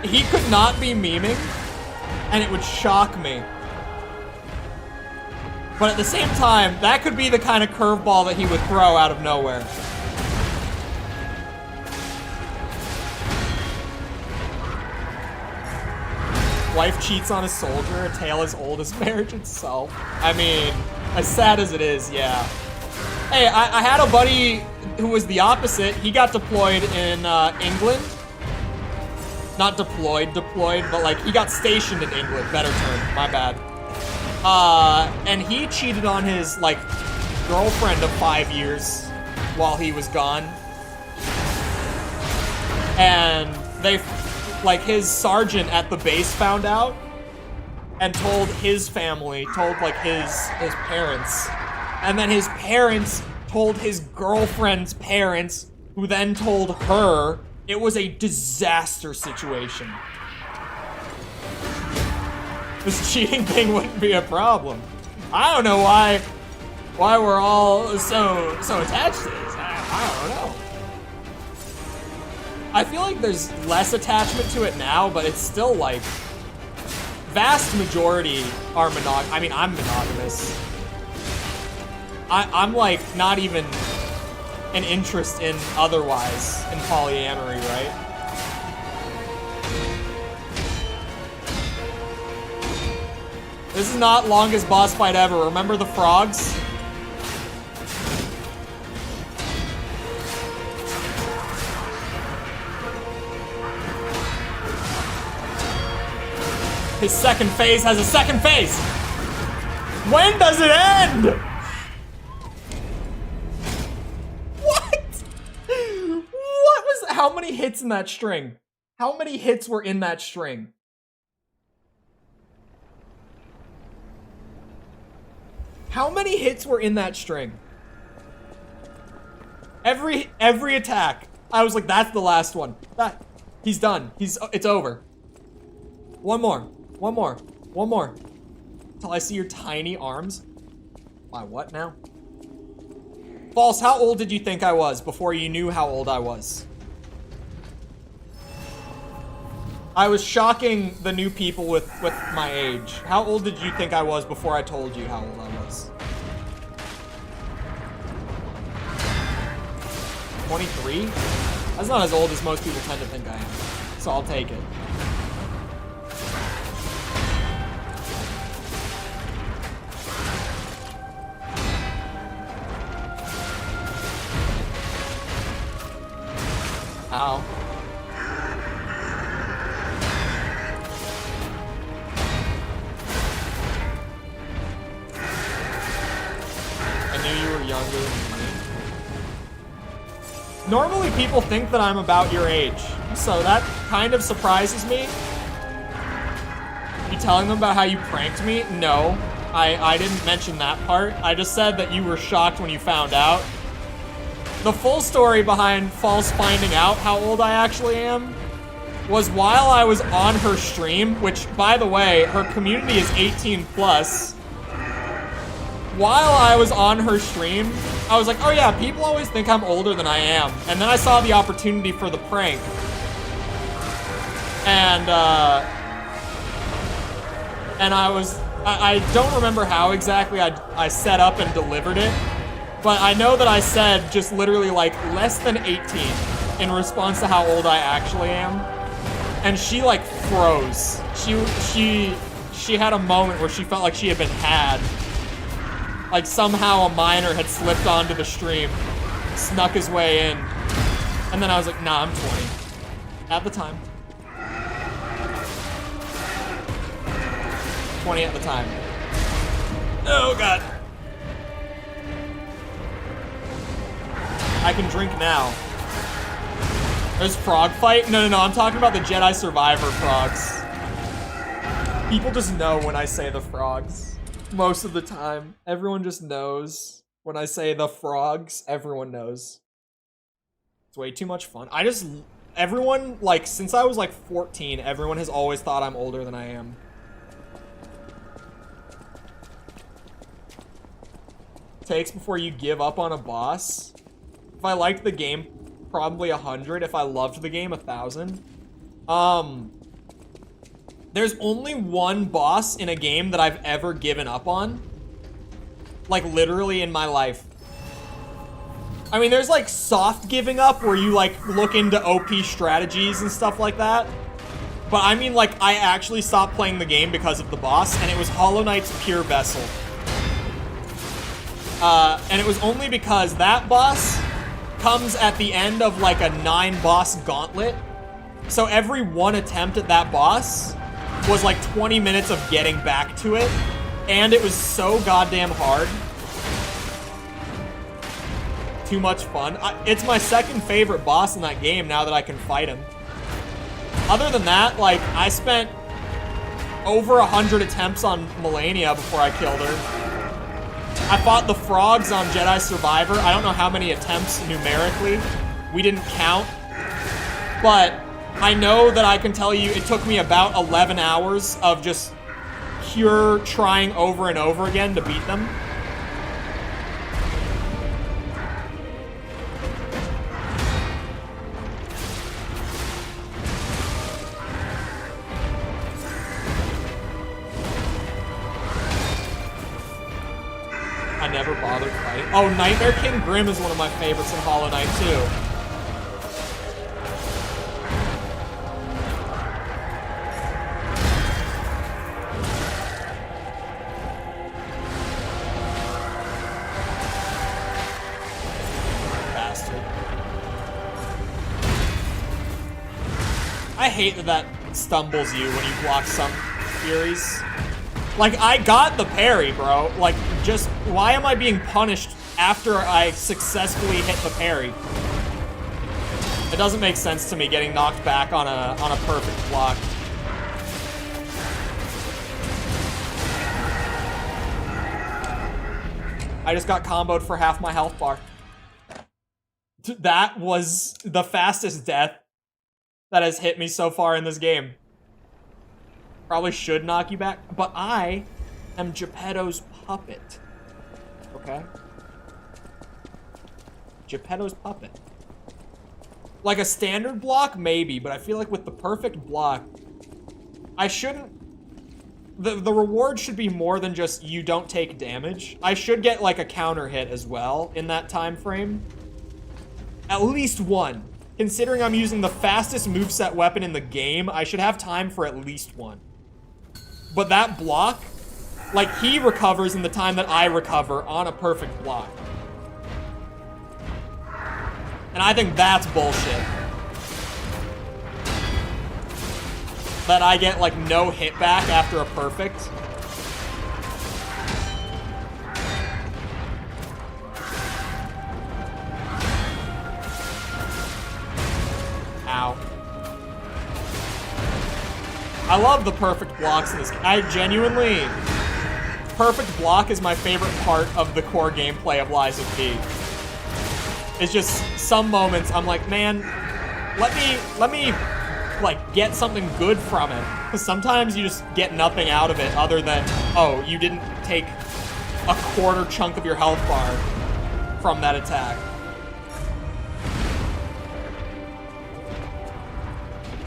He could not be memeing, and it would shock me. But at the same time, that could be the kind of curveball that he would throw out of nowhere. Wife cheats on a soldier, a tale as old as marriage itself. I mean, as sad as it is, yeah. Hey, I had a buddy who was the opposite. He got deployed in England. Not deployed, but like, he got stationed in England. Better term, my bad. And he cheated on his, like, girlfriend of 5 years while he was gone. And they, like, his sergeant at the base found out and told his family, told, like, his parents. And then his parents told his girlfriend's parents, who then told her. It was a disaster situation. This cheating thing wouldn't be a problem. I don't know why we're all so attached to this. I don't know. I feel like there's less attachment to it now, but it's still like vast majority are monogamous. I mean, I'm monogamous. I'm like not even an interest in otherwise in polyamory, right? This is not longest boss fight ever. Remember the frogs? His second phase has a second phase! When does it end? How many hits in that string? How many hits were in that string? How many hits were in that string? Every attack. I was like, that's the last one. He's done. It's over. One more. Till I see your tiny arms. My what now? False, how old did you think I was before you knew how old I was? I was shocking the new people with my age. How old did you think I was before I told you how old I was? 23? That's not as old as most people tend to think I am. So I'll take it. Ow. Younger than me. Normally people think that I'm about your age, so that kind of surprises me. You telling them about how you pranked me? No, I didn't mention that part. I just said that you were shocked when you found out. The full story behind False finding out how old I actually am was while I was on her stream, which, by the way, her community is 18 plus. While I was on her stream, I was like, oh yeah, people always think I'm older than I am. And then I saw the opportunity for the prank. And And I don't remember how exactly I set up and delivered it, but I know that I said just literally like less than 18 in response to how old I actually am. And she like froze. She had a moment where she felt like she had been had. Like somehow a minor had slipped onto the stream, snuck his way in. And then I was like, nah, I'm 20. At the time. 20 at the time. Oh god. I can drink now. There's frog fight? No, I'm talking about the Jedi Survivor frogs. People just know when I say the frogs. Most of the time. Everyone just knows. When I say the frogs, everyone knows. It's way too much fun. Everyone, like, since I was like 14, everyone has always thought I'm older than I am. Takes before you give up on a boss. If I liked the game, probably 100. If I loved the game, 1,000. There's only one boss in a game that I've ever given up on. Like, literally in my life. I mean, there's like soft giving up where you like look into OP strategies and stuff like that. But I mean, like, I actually stopped playing the game because of the boss, and it was Hollow Knight's Pure Vessel. And it was only because that boss comes at the end of like a 9-boss gauntlet. So every one attempt at that boss was like 20 minutes of getting back to it. And it was so goddamn hard. Too much fun. It's my second favorite boss in that game now that I can fight him. Other than that, like, I spent over 100 attempts on Melania before I killed her. I fought the frogs on Jedi Survivor. I don't know how many attempts numerically. We didn't count. But I know that I can tell you it took me about 11 hours of just pure trying over and over again to beat them. I never bothered fighting. Oh, Nightmare King Grim is one of my favorites in Hollow Knight, too. Bastard. I hate that stumbles you when you block some Furies. Like, I got the parry, bro. Like, just, why am I being punished after I successfully hit the parry? It doesn't make sense to me getting knocked back on a perfect block. I just got comboed for half my health bar. That was the fastest death that has hit me so far in this game. Probably should knock you back, but I am Geppetto's puppet. Okay? Geppetto's puppet. Like a standard block, maybe, but I feel like with the perfect block, I shouldn't... The reward should be more than just you don't take damage. I should get like a counter hit as well in that time frame. At least one. Considering I'm using the fastest moveset weapon in the game, I should have time for at least one. But that block, like, he recovers in the time that I recover on a perfect block. And I think that's bullshit. That I get, like, no hit back after a perfect. Ow. I love the perfect blocks in this game. I genuinely... Perfect block is my favorite part of the core gameplay of Lies of P. It's just some moments I'm like, man, let me like get something good from it. Because sometimes you just get nothing out of it other than, oh, you didn't take a quarter chunk of your health bar from that attack.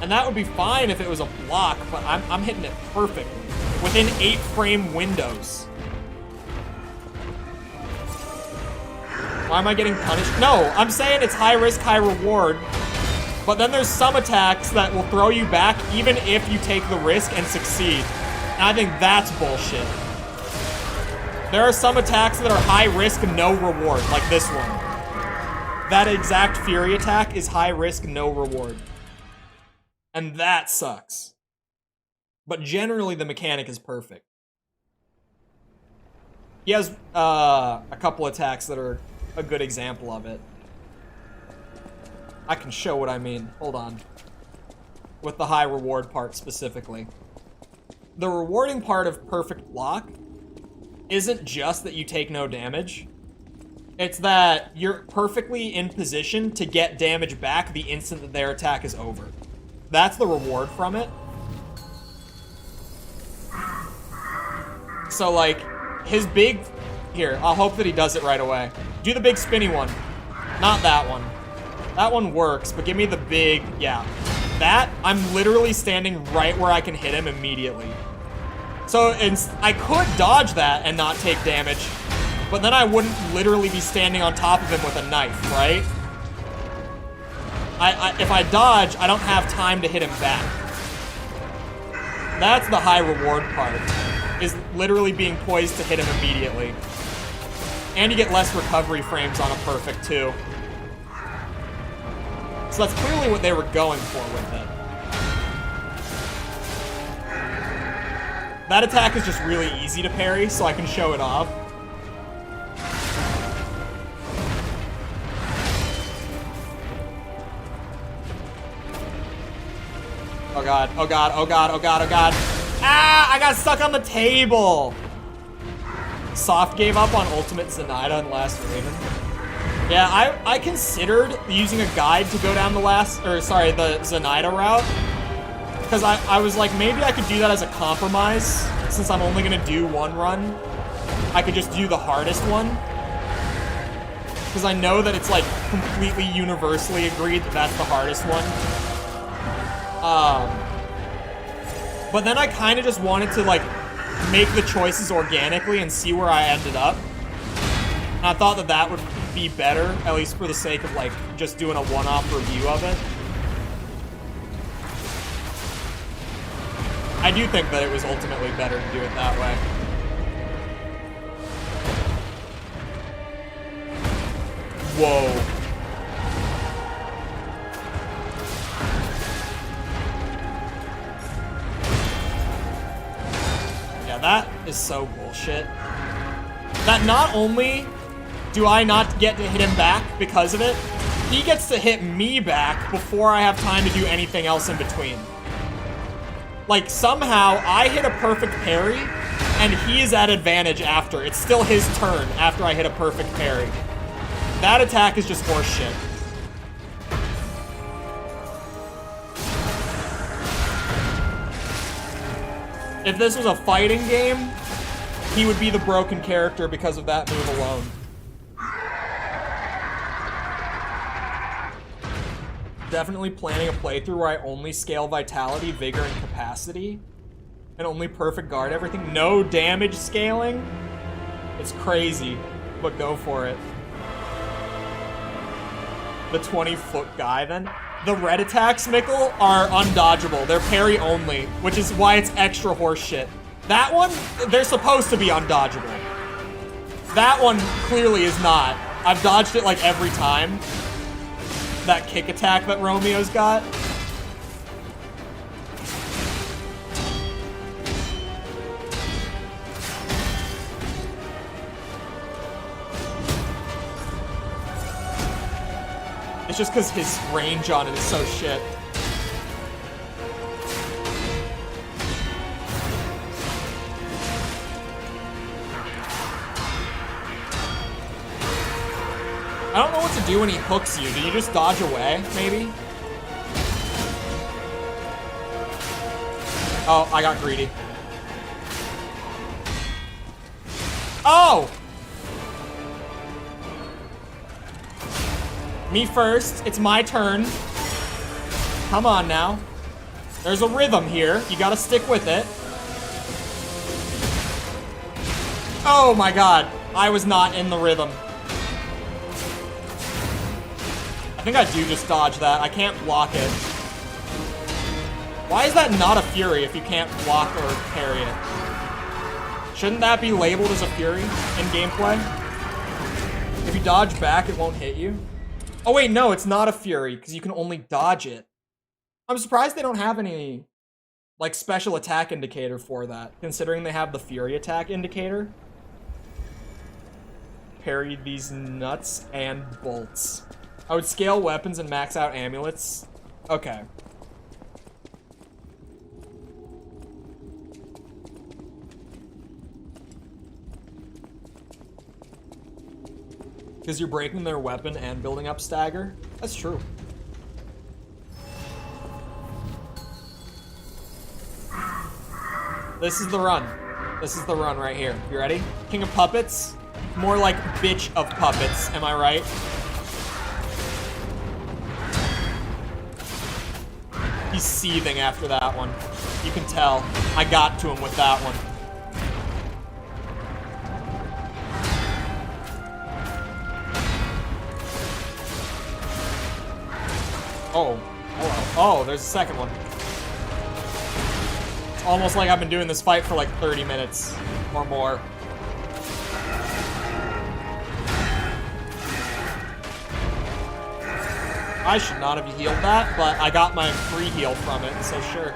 And that would be fine if it was a block, but I'm hitting it perfectly. within 8-frame windows. Why am I getting punished? No, I'm saying it's high risk, high reward. But then there's some attacks that will throw you back even if you take the risk and succeed. And I think that's bullshit. There are some attacks that are high risk, no reward, like this one. That exact Fury attack is high risk, no reward. And that sucks. But generally, the mechanic is perfect. He has a couple attacks that are a good example of it. I can show what I mean. Hold on. With the high reward part specifically. The rewarding part of perfect block isn't just that you take no damage. It's that you're perfectly in position to get damage back the instant that their attack is over. That's the reward from it. So, like, his big... Here, I'll hope that he does it right away. Do the big spinny one. Not that one. That one works, but give me the big... Yeah. That, I'm literally standing right where I can hit him immediately. So, I could dodge that and not take damage, but then I wouldn't literally be standing on top of him with a knife, right? If I dodge, I don't have time to hit him back. That's the high reward part, is literally being poised to hit him immediately. And you get less recovery frames on a perfect, too. So that's clearly what they were going for with it. That attack is just really easy to parry, so I can show it off. Oh god, oh god, oh god, oh god, oh god. Ah, I got stuck on the table. Soft gave up on Ultimate Zenaida and Last Raven. Yeah, I considered using a guide to go down the the Zenaida route. Because I was like, maybe I could do that as a compromise. Since I'm only gonna do one run, I could just do the hardest one. Because I know that it's like completely universally agreed that that's the hardest one. But then I kind of just wanted to like make the choices organically and see where I ended up. And I thought that that would be better, at least for the sake of like just doing a one-off review of it. I do think that it was ultimately better to do it that way. Whoa. Yeah, that is so bullshit. That not only do I not get to hit him back because of it, he gets to hit me back before I have time to do anything else in between. Like, somehow, I hit a perfect parry, and he is at advantage after. It's still his turn after I hit a perfect parry. That attack is just horseshit. If this was a fighting game, he would be the broken character because of that move alone. Definitely planning a playthrough where I only scale vitality, vigor, and capacity. And only perfect guard everything. No damage scaling. It's crazy, but go for it. The 20-foot guy, then. The red attacks, Mikkel, are undodgeable. They're parry only, which is why it's extra horseshit. That one, they're supposed to be undodgeable. That one clearly is not. I've dodged it like every time. That kick attack that Romeo's got. It's just because his range on it is so shit. I don't know what to do when he hooks you. Do you just dodge away, maybe? Oh, I got greedy. Oh! Me first. It's my turn. Come on now. There's a rhythm here. You gotta stick with it. Oh my god. I was not in the rhythm. I think I do just dodge that. I can't block it. Why is that not a Fury if you can't block or parry it? Shouldn't that be labeled as a Fury in gameplay? If you dodge back, it won't hit you. Oh wait, no, it's not a Fury because you can only dodge it. I'm surprised they don't have any like special attack indicator for that, considering they have the Fury attack indicator. Parry these nuts and bolts. I would scale weapons and max out amulets. Okay. Because you're breaking their weapon and building up stagger? That's true. This is the run. This is the run right here. You ready? King of Puppets? More like bitch of puppets, am I right? He's seething after that one. You can tell. I got to him with that one. Oh, hello. Oh, there's a second one. It's almost like I've been doing this fight for like 30 minutes or more. I should not have healed that, but I got my free heal from it, so sure.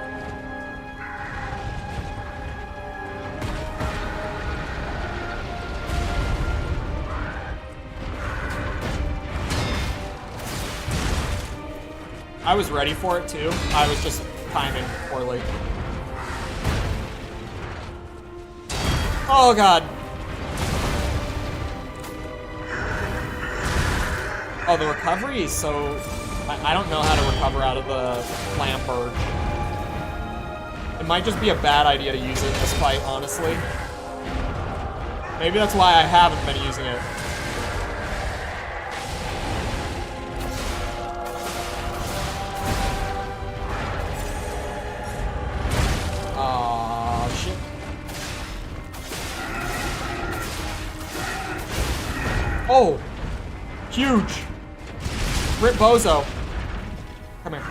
I was ready for it too. I was just timing poorly. Oh god. Oh, the recovery is so... I don't know how to recover out of the Clam Bird. It might just be a bad idea to use it in this fight, honestly. Maybe that's why I haven't been using it. Aw, shit. Oh! Huge! Rip Bozo. Come here.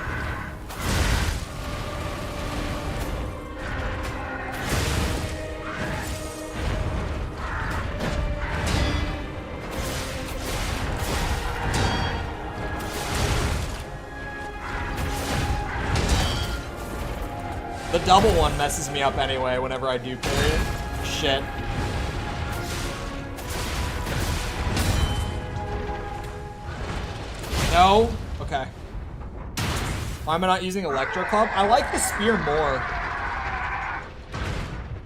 The double one messes me up anyway whenever I do parry it. Shit. No? Okay. Why am I not using Electro Club? I like the spear more.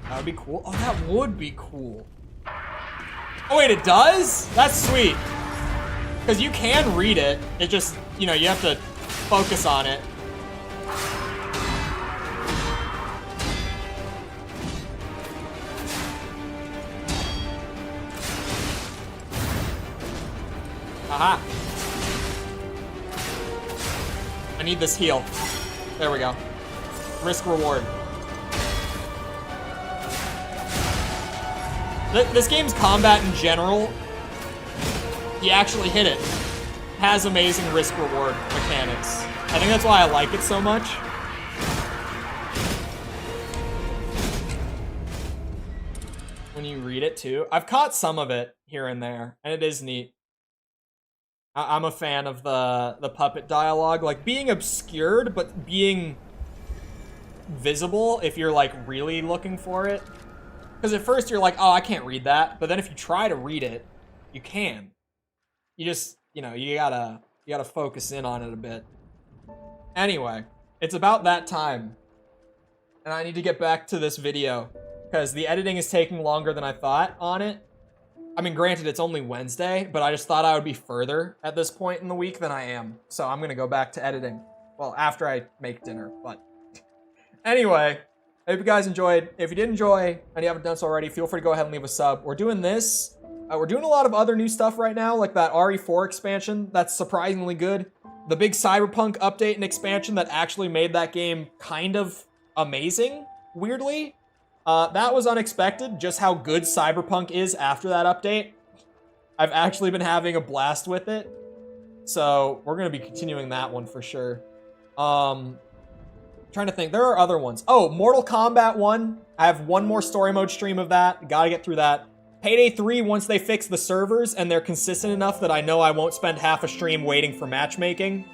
That would be cool. Oh, that would be cool. Oh, wait, it does? That's sweet. Because you can read it. It just, you know, you have to focus on it. Aha. I need this heal. There we go. Risk reward. This game's combat in general, you actually hit it. Has amazing risk reward mechanics. I think that's why I like it so much. When you read it too. I've caught some of it here and there, and it is neat. I'm a fan of the puppet dialogue, like being obscured, but being visible if you're like really looking for it. Because at first you're like, oh, I can't read that. But then if you try to read it, you can. You just, you know, you gotta focus in on it a bit. Anyway, it's about that time. And I need to get back to this video because the editing is taking longer than I thought on it. I mean, granted, it's only Wednesday, but I just thought I would be further at this point in the week than I am. So I'm gonna go back to editing. Well, after I make dinner, but... Anyway, I hope you guys enjoyed. If you did enjoy, and you haven't done so already, feel free to go ahead and leave a sub. We're doing this. We're doing a lot of other new stuff right now, like that RE4 expansion. That's surprisingly good. The big Cyberpunk update and expansion that actually made that game kind of amazing, weirdly. That was unexpected, just how good Cyberpunk is after that update. I've actually been having a blast with it. So we're going to be continuing that one for sure. Trying to think. There are other ones. Oh, Mortal Kombat 1. I have one more story mode stream of that. Gotta get through that. Payday 3, once they fix the servers and they're consistent enough that I know I won't spend half a stream waiting for matchmaking.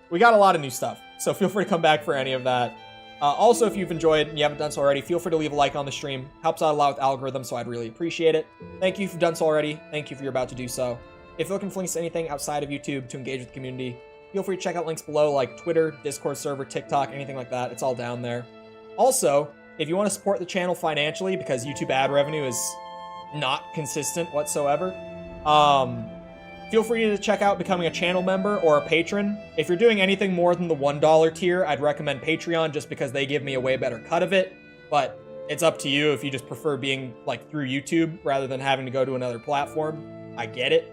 We got a lot of new stuff, so feel free to come back for any of that. Also, if you've enjoyed and you haven't done so already, feel free to leave a like on the stream. Helps out a lot with algorithms, so I'd really appreciate it. Thank you if you've done so already. Thank you if you're about to do so. If you're looking for links to anything outside of YouTube to engage with the community, feel free to check out links below like Twitter, Discord server, TikTok, anything like that. It's all down there. Also, if you want to support the channel financially because YouTube ad revenue is not consistent whatsoever, feel free to check out becoming a channel member or a patron. If you're doing anything more than the $1 tier, I'd recommend Patreon just because they give me a way better cut of it. But it's up to you if you just prefer being like through YouTube rather than having to go to another platform. I get it.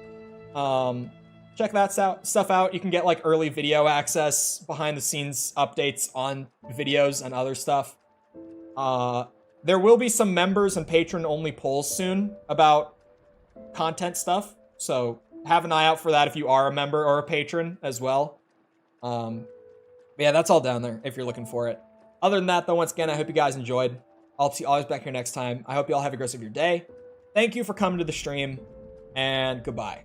Check that stuff out. You can get like early video access, behind the scenes updates on videos and other stuff. There will be some members and patron only polls soon about content stuff. So have an eye out for that if you are a member or a patron as well. Yeah, that's all down there if you're looking for it. Other than that though, once again, I hope you guys enjoyed. I'll see you always back here next time. I hope you all have a great rest of your day. Thank you for coming to the stream and goodbye.